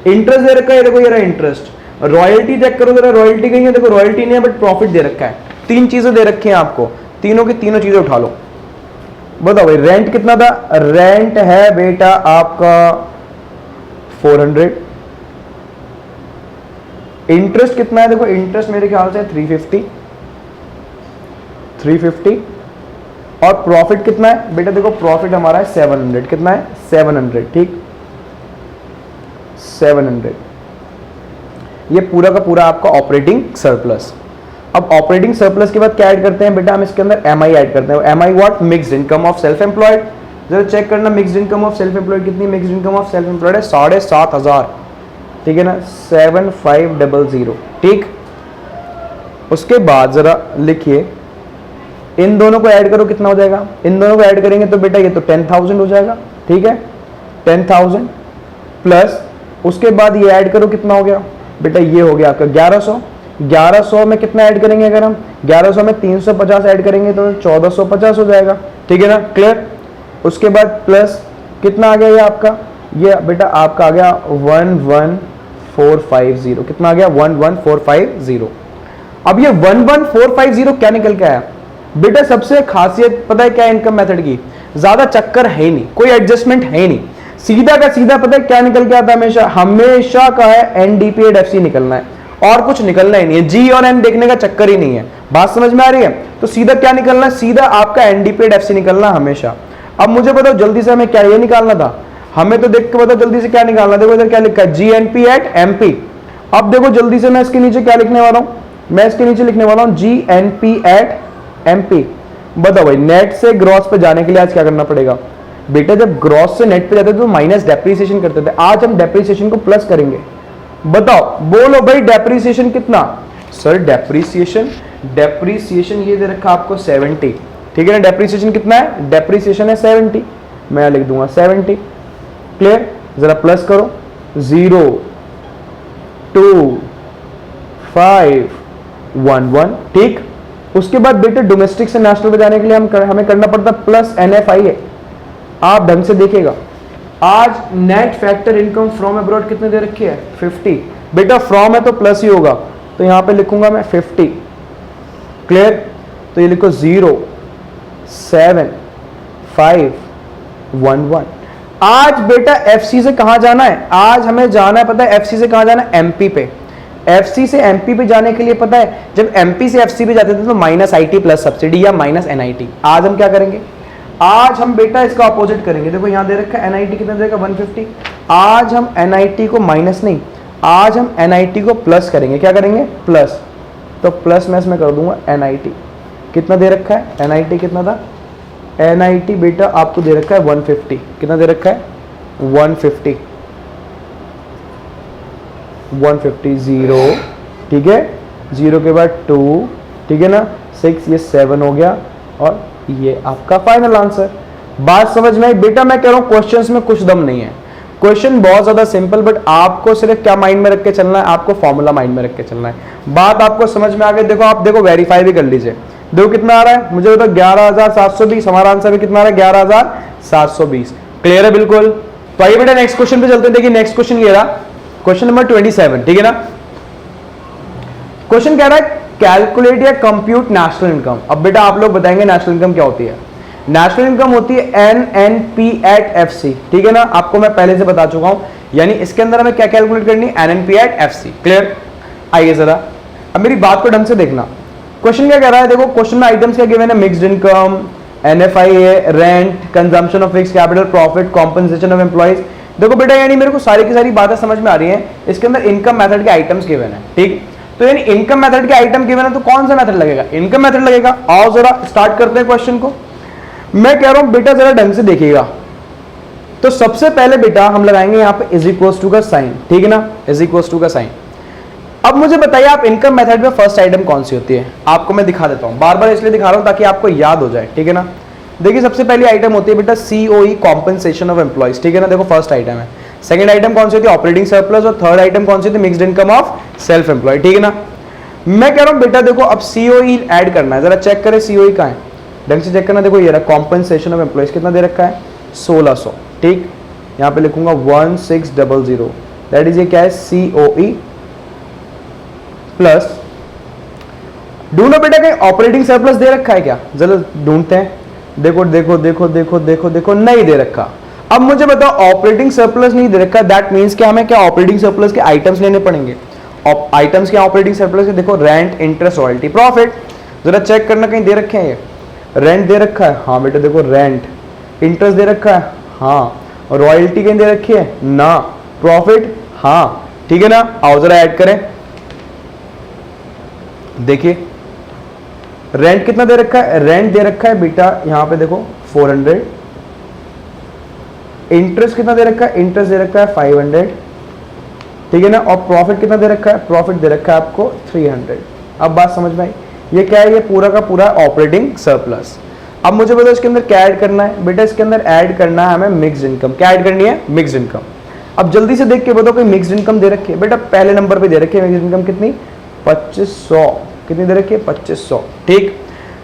इंटरेस्ट दे रखा है, देखो ये रहा इंटरेस्ट। रॉयल्टी चेक करो जरा, रॉयल्टी कहीं है? देखो रॉयल्टी नहीं है बट प्रॉफिट दे रखा है। तीन चीजें दे रखी हैं आपको, तीनों की तीनों चीजें उठा लो। बताओ भाई रेंट कितना था? रेंट है बेटा आपका 400। इंटरेस्ट कितना है? देखो इंटरेस्ट मेरे ख्याल से 350। और प्रॉफिट कितना है बेटा? देखो प्रॉफिट हमारा है 700। कितना है? 700। ठीक, 700। ये पूरा का पूरा आपका ऑपरेटिंग सरप्लस। अब ऑपरेटिंग सरप्लस के बाद क्या ऐड करते हैं बेटा? हम इसके अंदर एमआई ऐड करते हैं। MI what? Mixed income of self employed. जरा चेक करना mixed income of self employed कितनी? Mixed income of self employed है 7,500। ठीक है ना, 7500। ठीक, उसके बाद जरा लिखिए इन दोनों को ऐड करो, कितना हो जाएगा? इन दोनों को ऐड करेंगे तो बेटा ये तो 10,000 हो जाएगा। ठीक है, 10,000 प्लस उसके बाद ये ऐड करो, कितना हो गया बेटा? ये हो गया आपका 1100। 1100 में कितना ऐड करेंगे? अगर हम 1100 में 350 ऐड करेंगे तो 1450 हो जाएगा। ठीक है ना, क्लियर? उसके बाद प्लस कितना आ गया ये आपका? ये बेटा आपका आ गया 11450। कितना आ गया? 11450। अब ये 11450 क्या निकल के आया बेटा? सबसे खासियत पता है क्या है इनकम मेथड की? ज्यादा चक्कर है ही नहीं, कोई एडजस्टमेंट है ही नहीं, सीधा का सीधा पता है क्या निकल के आता है? हमेशा हमेशा का है एनडीपी एफसी निकलना है और कुछ निकलना ही नहीं है। जी और एन देखने का चक्कर ही नहीं है। बात समझ में आ रही है? तो सीधा क्या निकलना है? सीधा आपका एनडीपी एफसी निकलना हमेशा। अब मुझे बताओ जल्दी से हमें क्या ये निकालना था? हमें तो देख के बताओ जल्दी से क्या निकालना। देखो इधर क्या लिखा है? GNP at MP. अब देखो जल्दी से मैं इसके नीचे क्या लिखने वाला हूं? मैं इसके नीचे लिखने वाला हूं जीएनपी एट एमपी। बताओ भाई नेट से ग्रॉस पे जाने के लिए आज क्या करना पड़ेगा बेटा? जब ग्रॉस से नेट पे जाते थे तो माइनस डेप्रिसिएशन करते थे, आज हम डेप्रिसिएशन को प्लस करेंगे। बताओ बोलो भाई डेप्रिसिएशन कितना? सर डेप्रिसिएशन ये दे रखा आपको 70। ठीक है ना, डेप्रिसिएशन कितना है? डेप्रिसिएशन है 70। मैं लिख दूंगा 70। क्लियर? जरा प्लस करो 0 2 5 1 1। ठीक, उसके बाद बेटे डोमेस्टिक से नेशनल पे जाने के लिए हमें करना पड़ता प्लस एनएफआई है। आप ढंग से देखिएगा आज net factor income from abroad कितने दे रखी है? 50। बेटा फ्रॉम है तो प्लस ही होगा, तो यहां पे लिखूंगा मैं 50। क्लियर? तो ये लिखो 0 7 5 1 1। आज बेटा एफसी से कहां जाना है? आज हमें जाना है पता है एफसी से कहां जाना है? एमपी पे। एफसी से एमपी पे जाने के लिए पता है जब एमपी से एफसी पे जाते थे तो माइनस आईटी प्लस सब्सिडी या माइनस एनआईटी। आज हम क्या करेंगे? आज हम बेटा इसका अपोजिट करेंगे। देखो यहां दे रखा है एनआईटी कितना देगा? 150। आज हम एनआईटी को माइनस नहीं, आज हम एनआईटी को प्लस करेंगे। क्या करेंगे? प्लस। तो प्लस मैं इसमें कर दूंगा एनआईटी। कितना दे रखा है? एनआईटी कितना था? एनआईटी बेटा आपको दे रखा है 150। कितना दे रखा है? 150। 150 0। ठीक है, 0 के बाद 2। ठीक है ना, 6, ये 7 हो गया और ये आपका फाइनल आंसर। बात समझ में आई बेटा? मैं कह रहा हूं क्वेश्चंस में कुछ दम नहीं है, क्वेश्चन बहुत ज्यादा सिंपल, बट आपको सिर्फ क्या माइंड में रख के चलना है? आपको फॉर्मूला माइंड में रख के चलना है। बात आपको समझ में आ गई? देखो आप देखो वेरीफाई भी कर लीजिए। देखो कितना आ रहा है मुझे बताओ? 11,720। हमारा आंसर भी कितना आ रहा है? 11,720। क्लियर है बिल्कुल? तो आइए बेटा नेक्स्ट क्वेश्चन पे चलते हैं। देखिए नेक्स्ट क्वेश्चन ये रहा, क्वेश्चन नंबर 27। ठीक है ना, क्वेश्चन कह रहा है कैलकुलेट या कंप्यूट नेशनल इनकम। अब बेटा आप लोग बताएंगे नेशनल इनकम क्या होती है? नेशनल इनकम होती है एनएनपी एट एफसी। ठीक है ना, आपको मैं पहले से बता चुका हूं, यानी इसके अंदर हमें क्या कैलकुलेट करनी है? NNP at FC. क्लियर? आइए जरा अब मेरी बात को ढंग से देखना। क्वेश्चन क्या कह रहा है? देखो क्वेश्चन में आइटम्स क्या गिवन है? Mixed income, NFIA, rent, consumption of fix capital, profit, compensation of employees. देखो बेटा यानी मेरे को सारी की सारी बातें समझ में आ रही हैं। इसके अंदर इनकम मेथड के आइटम्स गिवन है, ठीक। तो यानी इनकम मेथड के आइटम गिवन है, तो कौन सा मेथड लगेगा? इनकम मेथड लगेगा। आओ जरा स्टार्ट करते हैं क्वेश्चन को। मैं कह रहा हूं बेटा जरा ढंग से देखिएगा। तो सबसे पहले बेटा हम लगाएंगे यहां पे इज इक्वल्स टू का साइन, ठीक है ना, इज इक्वल्स टू का साइन। अब मुझे बताइए आप इनकम मेथड में फर्स्ट आइटम कौन सी होती है? आपको मैं दिखा देता हूं, बार बार इसलिए दिखा रहा हूं ताकि आपको याद हो जाए, ठीक है ना। देखिए सबसे पहली आइटम होती है बेटा COE, कॉम्पनसेशन ऑफ एम्प्लॉइज, ठीक है ना। देखो फर्स्ट आइटम है। सेकंड आइटम कौन सी होती है? Operating surplus. और थर्ड आइटम कौन सी होती है? Mixed income of self employ, ठीक है ना। मैं कह रहा हूं बेटा देखो अब COE ऐड करना है, जरा चेक करें COE कहां है, ढंग से चेक करना। देखो ये रहा कॉम्पनसेशन ऑफ एम्प्लॉइज, कितना दे रखा है? 1600, ठीक। यहां पे लिखूंगा 1600, दैट इज ये क्या है? COE प्लस ढूंढो बेटा कहीं ऑपरेटिंग सरप्लस दे रखा है क्या? जरा ढूंढते हैं। देखो देखो देखो देखो देखो देखो, नहीं दे रखा। अब मुझे बताओ ऑपरेटिंग सरप्लस नहीं दे रखा, दैट मींस कि हमें क्या ऑपरेटिंग सरप्लस के आइटम्स लेने पड़ेंगे। आइटम्स क्या ऑपरेटिंग सरप्लस के? देखो रेंट, इंटरेस्ट, रॉयल्टी, प्रॉफिट। जरा चेक करना कहीं दे रखे हैं ये। रेंट दे रखा है, हाँ बेटा देखो रेंट। इंटरेस्ट दे रखा है, हाँ। रॉयल्टी कहीं दे रखी है ना। प्रॉफिट, हाँ, ठीक है ना। आओ जरा ऐड करें। देखिए रेंट कितना दे रखा है? रेंट दे रखा है बेटा यहां पे देखो 400। इंटरेस्ट कितना दे रखा है? इंटरेस्ट दे रखा है 500, ठीक है ना। और प्रॉफिट कितना दे रखा है? प्रॉफिट दे रखा है आपको 300। अब बात समझ में आई? ये क्या है? ये पूरा का पूरा ऑपरेटिंग सरप्लस। अब मुझे बताओ इसके अंदर क्या ऐड करना है? बेटा इसके अंदर ऐड करना है हमें मिक्स्ड इनकम। क्या ऐड करनी है? Mixed income. अब जल्दी से देख के बताओ कोई मिक्स्ड इनकम दे रखी है? बेटा पहले नंबर पे दे रखी है मिक्स्ड इनकम, कितनी? 2500। कितनी दे रखी है? 2500, ठीक।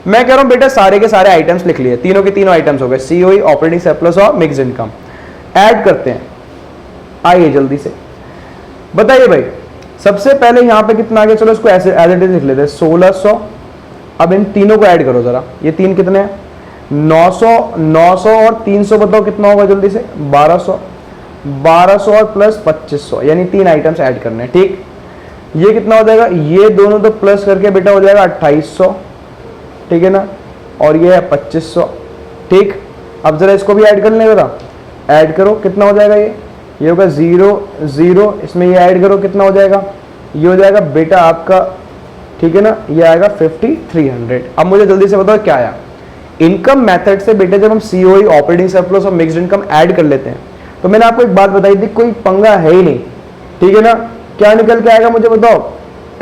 मैं कह रहा हूं बेटा सारे के सारे आइटम्स लिख लिए, तीनों के तीनों आइटम्स हो गए, COE, ऑपरेटिंग सरप्लस और मिक्स्ड इनकम। ऐड करते हैं, आइए जल्दी से बताइए भाई। सबसे पहले यहां पे कितना आ गया? चलो इसको ऐसे एज इट इज लिख लेते हैं, 1600। अब इन तीनों को ऐड करो जरा, ये तीन कितने हैं? 900। 900 और 300 बताओ कितना होगा जल्दी से? 1200। 1200 और प्लस 2500, यानी तीन आइटम्स ऐड करने हैं, ठीक। ये कितना हो जाएगा? ये दोनों तो प्लस करके बेटा हो जाएगा 2800, ठीक है ना। और ये है 2500, ठीक। अब जरा इसको भी ऐड कर लें जरा, ऐड करो कितना हो जाएगा? ये होगा 0 0, इसमें ये ऐड करो कितना हो जाएगा? ये हो जाएगा बेटा आपका, ठीक है ना, ये आएगा 5300। अब मुझे जल्दी से बताओ क्या आया? इनकम मेथड से बेटा जब हम COE, ऑपरेटिंग सरप्लस और मिक्स्ड इनकम ऐड कर लेते हैं, तो मैंने आपको एक बात बताई थी, कोई पंगा है ही नहीं, ठीक है ना। क्या निकल के आएगा मुझे बताओ?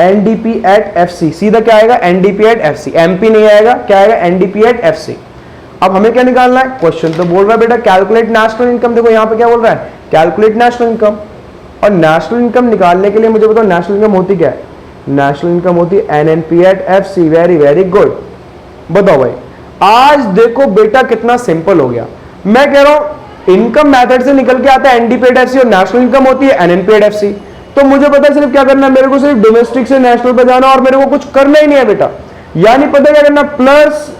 NDP at FC। सीधा क्या आएगा? NDP at FC। MP नहीं आएगा, क्या आएगा? NDP at FC। अब हमें क्या निकालना है? क्वेश्चन तो बोल रहा है बेटा कैलकुलेट नेशनल इनकम। देखो यहाँ पे क्या बोल रहा है? Calculate national income. और नेशनल इनकम निकालने के लिए मुझे बताओ नेशनल इनकम होती क्या है? नेशनल इनकम होती है NNP at FC। Very very good. बताओ भाई, आज देखो बेटा कितना सिंपल हो गया। मैं कह रहा हूं इनकम मेथड से निकल के आता है NDP at FC और नेशनल इनकम होती है NNP at FC। तो मुझे पता है सिर्फ क्या करना है, मेरे को सिर्फ डोमेस्टिक से नेशनल पे जाना और मेरे को कुछ करना ही नहीं है बेटा। यानी पता क्या करना? प्लस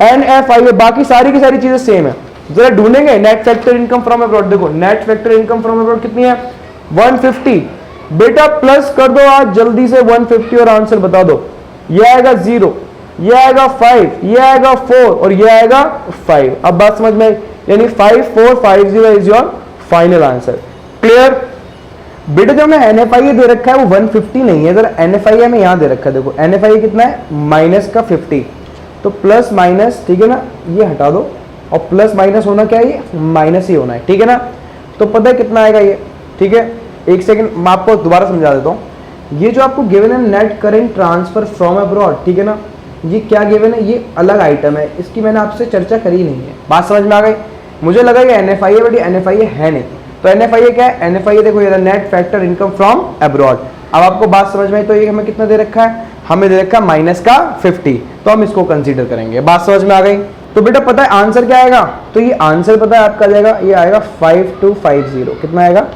NFIA, बाकी सारी की सारी चीजें सेम है। जरा ढूंढेंगे net factor income from abroad. देखो net factor income from abroad कितनी है? 150। बेटा प्लस कर दो आज जल्दी से 150 और आंसर बता दो। ये आएगा 0, ये आएगा 5, ये आएगा 4 और ये आएगा 5। अब बात समझ में, यानी 5450 is your final answer. Clear? बेटा जो हमें NFIA दे रखा है वो 150 नहीं है, जरा NFIA में यहां दे रखा है। देखो NFIA कितना है? माइनस का 50, तो प्लस माइनस, ठीक है ना, ये हटा दो और प्लस माइनस होना क्या है? ये माइनस ही होना है, ठीक है ना। तो पता है कितना आएगा ये? ठीक है, एक सेकंड मैं आपको दोबारा समझा देता हूँ। ये जो आपको गिवन है net current transfer from abroad, ठीक है ना, ये क्या गिवन है? ये अलग आइटम है, इसकी मैंने आपसे चर्चा करी नहीं है। बात समझ में आ गई? मुझे लगा ये NFIA, बट NFIA है नहीं। तो NFIA क्या है? NFIA देखो ये net factor income from abroad. अब आपको बात समझ में आई? तो ये हमें कितना दे रखा है? हमें दे रखा है माइनस का 50, तो हम इसको कंसीडर करेंगे। बात समझ में आ गई? तो बेटा पता है आंसर क्या आएगा? तो ये आंसर पता है आपका जाएगा, ये आएगा 5250। कितना आएगा?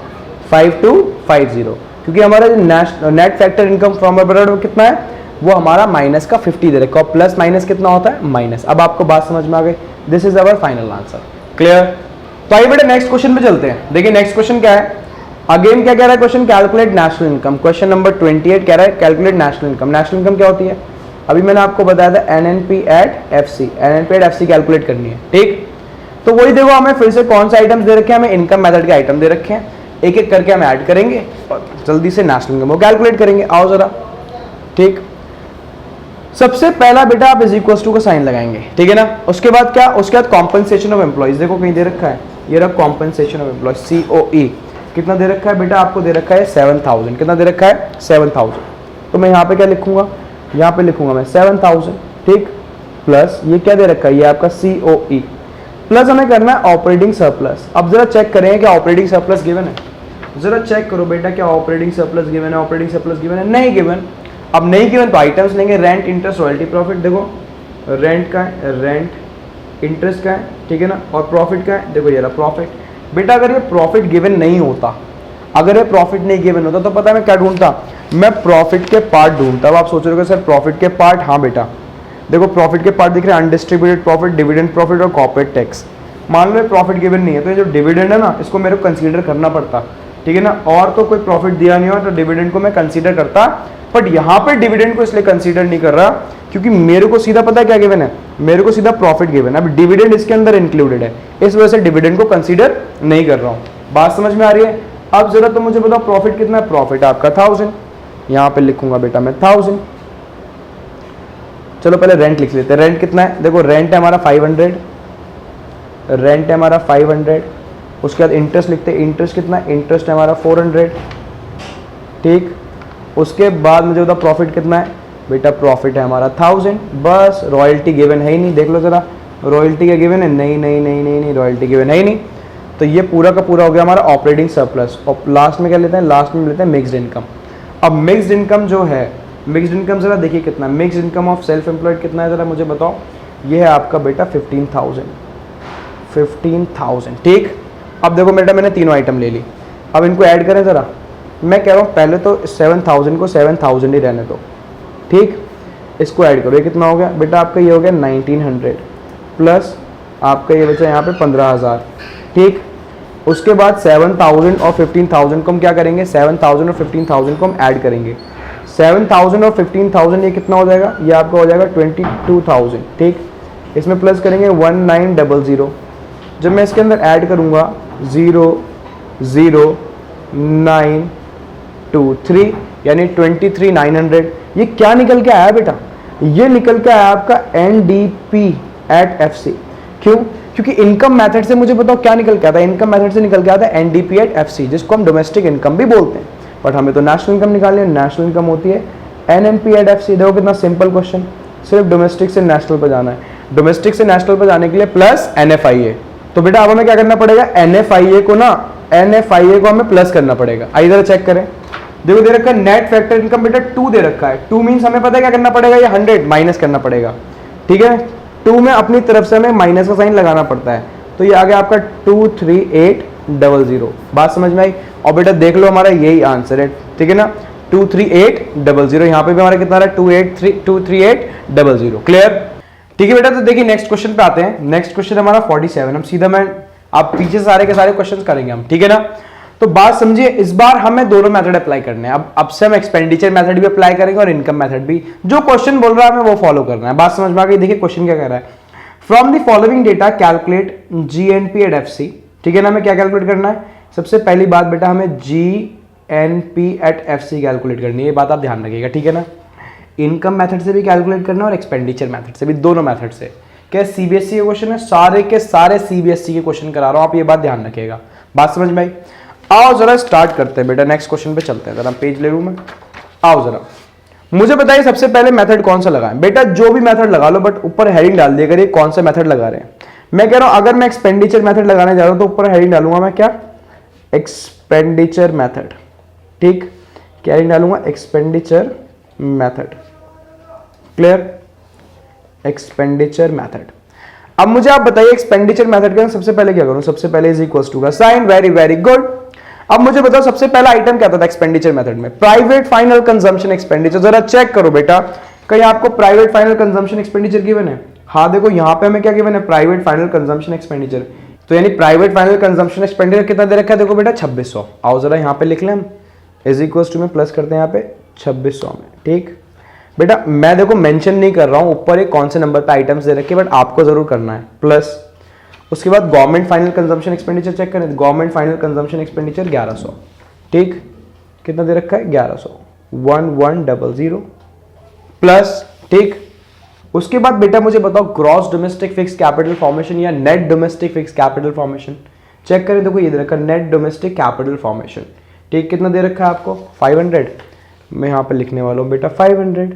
5250, क्योंकि हमारा जो net factor income from abroad कितना है? वो हमारा माइनस का 50 दे रखा है, और प्लस माइनस कितना होता है? माइनस। अब आपको बात समझ में आ गई? This is our final answer. Clear? तो आइए बेटा नेक्स्ट क्वेश्चन पे चलते हैं। देखिए नेक्स्ट क्वेश्चन क्या है? अगेन क्या कह रहा है question? Calculate national income. Question number 28 कह रहा है calculate national income. National income क्या होती है? अभी मैंने आपको बताया था NNP एट FC कैलकुलेट करनी है, ठीक। तो वही देखो, हमें फिर से कौन से आइटम्स दे रखे हैं, हमें इनकम मेथड के आइटम दे रखे हैं, एक एक करके हम ऐड करेंगे और जल्दी से नेशनल इनकम को कैलकुलेट करेंगे। आओ जरा, ठीक। सबसे पहला बेटा आप इज इक्वल टू का साइन लगाएंगे, ठीक है ना। उसके बाद क्या, उसके बाद कॉम्पनसेशन ऑफ एम्प्लॉइज, देखो कहीं दे रखा है, ये रहा कॉम्पनसेशन ऑफ एम्प्लॉइज COE, कितना दे रखा है बेटा, आपको दे रखा है 7000, कितना दे रखा है 7000। तो मैं यहाँ पे क्या लिखूंगा, यहाँ पे लिखूंगा मैं 7000, ठीक, प्लस ये क्या दे रखा है, ये आपका COE, प्लस हमें करना है ऑपरेटिंग सरप्लस। अब जरा चेक करें क्या ऑपरेटिंग सरप्लस गिवन है, जरा चेक करो बेटा क्या ऑपरेटिंग सरप्लस गिवन है, ऑपरेटिंग सरप्लस गिवन है, नहीं गिवन। अब नहीं गिवन तो आइटम्स लेंगे, रेंट, इंटरेस्ट, रॉयल्टी, प्रॉफिट। देखो रेंट का है, रेंट, इंटरेस्ट का है, ठीक है ना, और प्रॉफिट का है, देखो ये रहा प्रॉफिट। बेटा अगर ये प्रॉफिट गिवन नहीं होता, अगर ये प्रॉफिट नहीं गिवन होता तो पता है मैं क्या ढूंढता, मैं प्रॉफिट के पार्ट ढूंढता। अब आप सोच रहे हो सर प्रॉफिट के पार्ट, हाँ बेटा देखो प्रॉफिट के पार्ट दिख रहे हैं, अनडिस्ट्रीब्यूटेड प्रॉफिट, डिविडेंड प्रॉफिट और कॉर्पोरेट टैक्स। मान लो प्रॉफिट गिवन नहीं है तो ये जो डिविडेंड है ना, इसको मेरे को कंसीडर करना पड़ता, ठीक है ना। और तो कोई प्रॉफिट दिया नहीं हो तो डिविडेंड को मैं कंसीडर करता, बट यहाँ पे डिविडेंड को इसलिए कंसीडर नहीं कर रहा क्योंकि मेरे को सीधा पता है क्या गिवन है, मेरे को सीधा प्रॉफिट गिवन है। अब डिविडेंड इसके अंदर इंक्लूडेड है, इस वजह से डिविडेंड को कंसीडर नहीं कर रहा हूँ। बात समझ में आ रही है। अब जरा तो मुझे बताओ प्रॉफिट कितना है, प्रॉफिट आपका 1000, यहाँ पे लिखूंगा बेटा मैं 1000। चलो पहले रेंट लिख लेते हैं, रेंट कितना है, देखो रेंट है हमारा 500, रेंट है हमारा 500। उसके बाद इंटरेस्ट लिखते हैं, इंटरेस्ट कितना है, इंटरेस्ट है हमारा 400, ठीक। उसके बाद मुझे बता प्रॉफिट कितना है, बेटा प्रॉफिट है हमारा 1000। बस रॉयल्टी गिवन है ही नहीं, देख लो जरा रॉयल्टी का गिवन है, नहीं नहीं नहीं नहीं नहीं रॉयल्टी गिवन है ही नहीं। तो ये पूरा का पूरा हो गया हमारा ऑपरेटिंग सरप्लस। और लास्ट में क्या लेते हैं, लास्ट में लेते हैं मिक्स्ड इनकम। अब मिक्स्ड इनकम जो है, मिक्स्ड इनकम जरा देखिए कितना, mixed income of self employed कितना है जरा मुझे बताओ। ये है आपका बेटा 15,000, ठीक। अब देखो बेटा मैंने तीनों आइटम ले ली, अब इनको ऐड करें जरा। मैं कह रहा हूँ पहले तो 7000 को 7000 ही रहने दो, ठीक। इसको ऐड करो, ये कितना हो गया बेटा आपका, ये हो गया 1900 प्लस आपका ये बचा यहाँ पे 15000, ठीक। उसके बाद 7000 और 15000 को हम क्या करेंगे, 7000 और 15000 को हम ऐड करेंगे। 7000 और 15000 ये कितना हो जाएगा, ये आपका हो जाएगा 22,000, ठीक। इसमें प्लस करेंगे 1900। जब मैं इसके अंदर ऐड करूँगा 0,0,923 यानी 23,900, ये क्या निकल के आया बेटा, ये निकल के आया आपका NDP एट FC। क्यों, क्योंकि इनकम मेथड से मुझे बताओ क्या निकल के आता है, इनकम मेथड से निकल के आता है NDP एट FC, जिसको हम डोमेस्टिक इनकम भी बोलते हैं, बट हमें तो नेशनल इनकम निकालनी है। नेशनल इनकम होती है NNP एट FC। देखो कितना सिंपल क्वेश्चन, सिर्फ डोमेस्टिक से नेशनल पर जाना है, डोमेस्टिक से नेशनल पर जाने के लिए प्लस NFIA। तो बेटा अब हमें क्या करना पड़ेगा, NFIA को हमें प्लस करना पड़ेगा। आइए जरा चेक करें, देखो दे रखा है नेट फैक्टर इनकम बेटा 2 दे रखा है। 2 मीन्स हमें पता है क्या करना पड़ेगा, ये 100 माइनस करना पड़ेगा, ठीक है। 2 में अपनी तरफ से हमें माइनस का साइन लगाना पड़ता है, तो ये आ गया आपका 23800। बात समझ में आई। और बेटा देख लो हमारा यही आंसर है, ठीक है ना, 23800। यहाँ पे भी हमारा कितना रहा 23800। क्लियर, ठीक है बेटा। तो देखिए नेक्स्ट क्वेश्चन पे आते हैं। नेक्स्ट क्वेश्चन हमारा 47। हम सीधा मैं आप पीछे सारे के सारे क्वेश्चन करेंगे हम, ठीक है ना। तो बात समझिए, इस बार हमें दोनों मेथड अप्लाई करने हैं। अब से हम एक्सपेंडिचर मेथड भी अप्लाई करेंगे और इनकम मेथड भी। जो क्वेश्चन बोल रहा है हमें वो फॉलो करना है। बात समझ में आ गई। देखिए क्वेश्चन क्या कह रहा है, from the following data calculate GNP at FC, ठीक है ना। हमें क्या कैलकुलेट करना है, सबसे पहली बात बेटा हमें GNP एट FC कैलकुलेट करनी है, ये बात आप ध्यान रखिएगा, ठीक है ना। इनकम मेथड से भी कैलकुलेट करना है और एक्सपेंडिचर मेथड से भी, दोनों मेथड से। क्या CBSE के क्वेश्चन है, सारे के सारे CBSE के क्वेश्चन करा रहा हूं, आप ये बात ध्यान रखिएगा। बात समझ में आई। आओ जरा स्टार्ट करते हैं बेटा, नेक्स्ट क्वेश्चन पे चलते हैं। जरा पेज ले लूं मैं, आओ जरा मुझे बताइए सबसे पहले मेथड कौन सा लगाएं। बेटा जो भी मेथड लगा लो, बट ऊपर हेडिंग डाल दिया करिए कौन सा मेथड लगा रहे हैं। मैं कह रहा हूं अगर मैं एक्सपेंडिचर मेथड लगाने जा रहा हूं तो ऊपर हेडिंग डालूंगा मैं क्या, एक्सपेंडिचर मेथड, ठीक। क्या हेडिंग डालूंगा, expenditure method. Clear, expenditure method. अब मुझे आप बताइए एक्सपेंडिचर मेथड का सबसे पहले क्या करूं, सबसे पहले इज इक्वल टू का साइन, वेरी वेरी गुड। अब मुझे बताओ सबसे पहला आइटम क्या था एक्सपेंडिचर मेथड में, प्राइवेट फाइनल कंजम्पशन एक्सपेंडिचर। जरा चेक करो बेटा, कहीं आपको private final consumption expenditure given है? हाँ देखो यहाँ पे हमें क्या गिवन है, प्राइवेट फाइनल कंजम्पशन एक्सपेंडिचर। तो यानी प्राइवेट फाइनल कंजम्पशन एक्सपेंडिचर कितना दे रखा है, देखो बेटा 2600। आओ जरा यहाँ पे लिख लें हम, इज इक्वल टू में प्लस करते हैं यहाँ पे 2600 में, ठीक। बेटा मैं देखो मेंशन नहीं कर रहा हूं ऊपर एक कौन से नंबर पे आइटम्स दे रखे, बट आपको जरूर करना है प्लस। उसके बाद government final consumption expenditure check करें, गवर्नमेंट फाइनल कंजम्पशन एक्सपेंडिचर 1100, ठीक, कितना दे रखा है 1100, 1100 प्लस, ठीक। उसके बाद बेटा मुझे बताओ gross domestic fix capital formation या net domestic fix capital formation check करें। देखो ये दे रखा है नेट डोमेस्टिक कैपिटल फॉर्मेशन, ठीक, कितना दे रखा है आपको 500, मैं यहाँ पे लिखने वाला हूँ बेटा 500,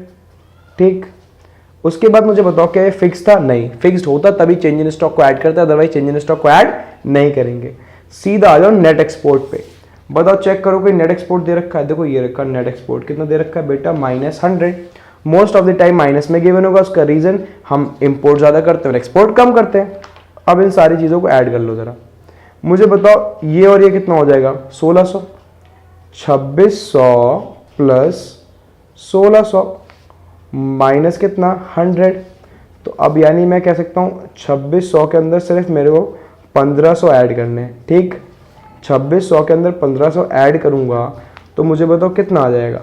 ठीक। उसके बाद मुझे बताओ क्या ये फिक्स था, नहीं, फिक्स्ड होता तभी चेंज इन स्टॉक को ऐड करता है, अदरवाइज चेंज इन स्टॉक को ऐड नहीं करेंगे। सीधा आ जाओ नेट एक्सपोर्ट पे, बताओ चेक करो कोई नेट एक्सपोर्ट दे रखा है। देखो ये रखा नेट एक्सपोर्ट, कितना दे रखा है बेटा -100, most of the time minus में गिवन होगा। उसका रीजन हम इंपोर्ट ज्यादा करते हैं और एक्सपोर्ट कम करते हैं। अब इन सारी चीजों को ऐड कर लो जरा, मुझे बताओ ये और ये कितना हो जाएगा 1600, 2600 प्लस 1600 माइनस कितना 100। तो अब यानी मैं कह सकता हूँ 2600 के अंदर सिर्फ मेरे को 1500 ऐड करने हैं, ठीक। 2600 के अंदर 1500 ऐड करूँगा तो मुझे बताओ कितना आ जाएगा,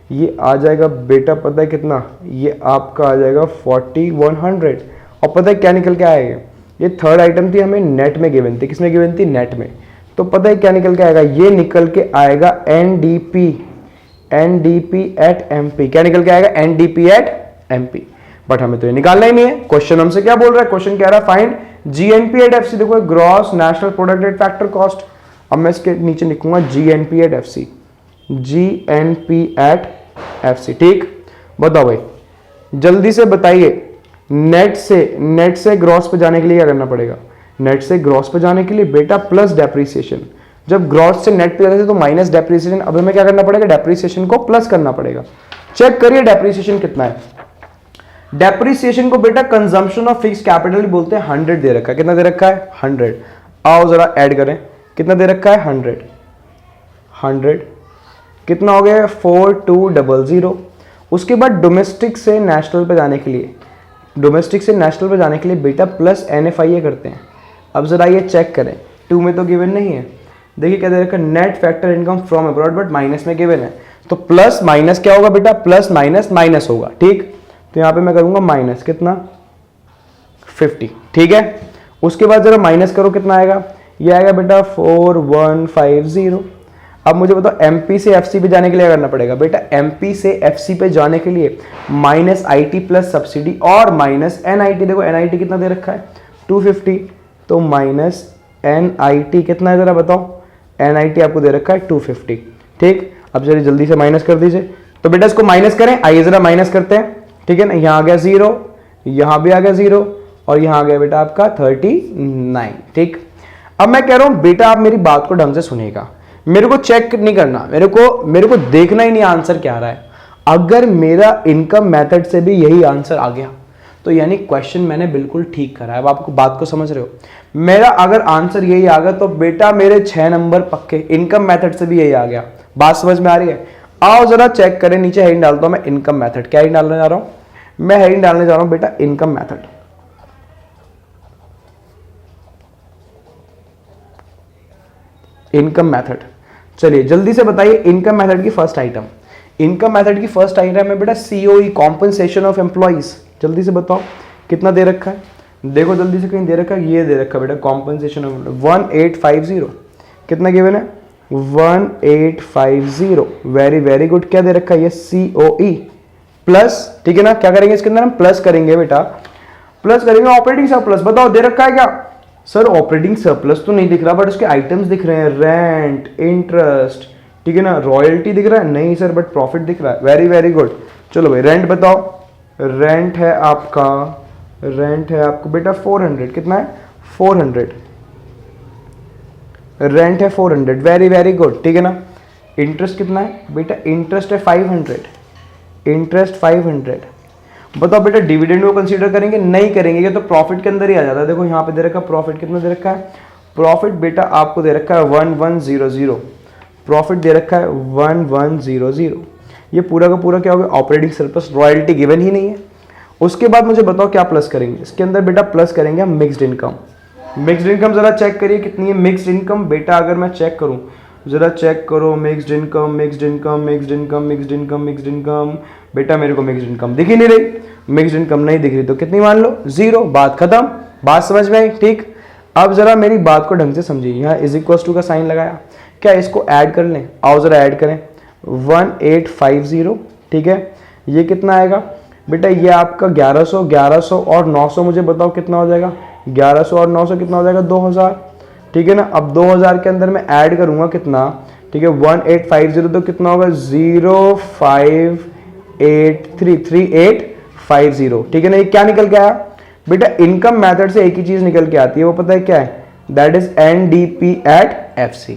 ये आ जाएगा बेटा पता है कितना, ये आपका आ जाएगा 4100। और पता है क्या निकल के आएगा, ये थर्ड आइटम थी हमें नेट में गिवन थी, किसमें गिवन थी नेट में, तो पता है क्या निकल के आएगा, ये निकल के आएगा एनडीपी एट एमपी, क्या निकल के आएगा एनडीपी एट एमपी। बट हमें तो ये निकालना ही नहीं है, क्वेश्चन हमसे क्या बोल रहा है, क्वेश्चन कह रहा है फाइंड जीएनपी एट एफसी। देखो gross national product at factor cost, अब मैं इसके नीचे लिखूंगा GNP at FC, GNP at FC, ठीक। बताओ भाई जल्दी से बताइए, नेट से ग्रॉस पे जाने के लिए क्या करना पड़ेगा, नेट से ग्रॉस पे जाने के लिए बेटा प्लस डेप्रिसिएशन। जब ग्रॉस से नेट पे जाते थे तो माइनस डेप्रिसिएशन, अब हमें क्या करना पड़ेगा डेप्रिसिएशन को प्लस करना पड़ेगा। चेक करिए डेप्रिसिएशन कितना है, डेप्रिसिएशन को बेटा कंजम्पशन ऑफ फिक्स कैपिटल बोलते हैं, 100 दे रखा है, कितना दे रखा है 100। आओ जरा ऐड करें, कितना दे रखा है 100 कितना हो गया 4200। उसके बाद डोमेस्टिक से नेशनल पे जाने के लिए, डोमेस्टिक से नेशनल पे जाने के लिए बेटा प्लस NFIA करते हैं। अब जरा ये चेक करें, 2 में तो गिवन नहीं है, देखिए क्या दे रखा है net factor income from abroad, but minus में गिवन है, तो प्लस माइनस क्या होगा बेटा, प्लस माइनस माइनस होगा, ठीक। तो यहाँ पे मैं करूंगा माइनस कितना 50, ठीक है। उसके बाद जरा माइनस करो कितना आएगा, ये आएगा बेटा 4150। अब मुझे बताओ एमपी से एफसी पे जाने के लिए करना पड़ेगा बेटा, एमपी से एफसी पे जाने के लिए माइनस आईटी प्लस सब्सिडी और माइनस एनआईटी। देखो एनआईटी कितना दे रखा है 250, तो माइनस एनआईटी कितना है जरा बताओ, एनआईटी आपको दे रखा है 250, ठीक। अब जरा जल्दी से माइनस कर दीजिए, तो बेटा इसको माइनस करें, आइए जरा माइनस करते हैं, ठीक है ना। यहाँ आ गया 0, यहाँ भी आ गया 0 और यहाँ आ गया बेटा आपका 39, ठीक। अब मैं कह रहा हूं बेटा आप मेरी बात को ढंग से सुनिएगा, मेरे को चेक नहीं करना, मेरे को देखना ही नहीं आंसर क्या आ रहा है। अगर मेरा इनकम मेथड से भी यही आंसर आ गया तो यानी क्वेश्चन मैंने बिल्कुल ठीक करा है। अब आपको बात को समझ रहे हो, मेरा अगर आंसर यही आ गया तो बेटा मेरे 6 नंबर पक्के, इनकम मेथड से भी यही आ गया। बात समझ में आ रही है? आओ जरा चेक करें, नीचे हेडिंग डालता हूं मैं इनकम मेथड। क्या हेडिंग डालने जा रहा हूं मैं, हेडिंग डालने जा रहा हूं बेटा इनकम मेथड। इनकम मेथड, चलिए जल्दी से बताइए इनकम मेथड की फर्स्ट आइटम, इनकम मेथड की फर्स्ट आइटम है बेटा सीओई, कॉम्पनसेशन ऑफ एम्प्लॉइज। जल्दी से बताओ कितना दे रखा है, देखो जल्दी से, कहीं दे रखा है, ये दे रखा है बेटा कॉम्पनसेशन ऑफ 1850, कितना गिवन है 1850, वेरी वेरी गुड। क्या दे रखा है ये सीओई प्लस, ठीक है ना। क्या करेंगे इसके अंदर हम प्लस करेंगे बेटा, प्लस करेंगे ऑपरेटिंग सरप्लस। बताओ दे रखा है क्या सर, ऑपरेटिंग सरप्लस तो नहीं दिख रहा बट उसके आइटम्स दिख रहे हैं, रेंट, इंटरेस्ट, ठीक है ना, रॉयल्टी दिख रहा है, नहीं सर बट प्रॉफिट दिख रहा है, वेरी वेरी गुड। चलो भाई रेंट बताओ, रेंट है आपका बेटा 400, कितना है 400, रेंट है 400, वेरी वेरी गुड, ठीक है ना। इंटरेस्ट कितना है बेटा, इंटरेस्ट है 500, इंटरेस्ट 500। बताओ बेटा डिविडेंड को कंसीडर करेंगे, नहीं करेंगे, ये तो प्रॉफिट के अंदर ही आ जाता है। देखो यहाँ पे दे रखा है प्रॉफिट, कितना दे रखा है प्रॉफिट बेटा आपको दे रखा है 1100, प्रॉफिट दे रखा है 1100। ये पूरा का पूरा क्या हो गया ऑपरेटिंग सरप्लस, रॉयल्टी गिवन ही नहीं है। उसके बाद मुझे बताओ क्या प्लस करेंगे इसके अंदर बेटा, प्लस करेंगे हम मिक्स्ड इनकम। मिक्स्ड इनकम जरा चेक करिए कितनी है मिक्स्ड इनकम बेटा, अगर मैं चेक करूं जरा चेक करो mixed income, mixed income, mixed income, mixed income, mixed income बेटा मेरे को मिक्स्ड इनकम दिख ही नहीं रही, मिक्स्ड इनकम नहीं दिख रही तो कितनी मान लो, 0, बात खत्म। बात समझ में आई? ठीक। अब जरा मेरी बात को ढंग से समझिए, यहाँ इज इक्वल टू का साइन लगाया, क्या इसको ऐड कर लें? आओ जरा ऐड करें, 1850, ठीक है। ये कितना आएगा बेटा? ये आपका 1100, 1100 और 900, मुझे बताओ कितना हो जाएगा? 1100 और 900 कितना हो जाएगा? 2000, ठीक है ना। अब 2000 के अंदर मैं ऐड करूंगा कितना, ठीक है, 1850 तो कितना होगा? 0583850, ठीक है ना। ये क्या निकल के आया बेटा? इनकम मेथड से एक ही चीज निकल के आती है, वो पता है क्या है? That is NDP at FC।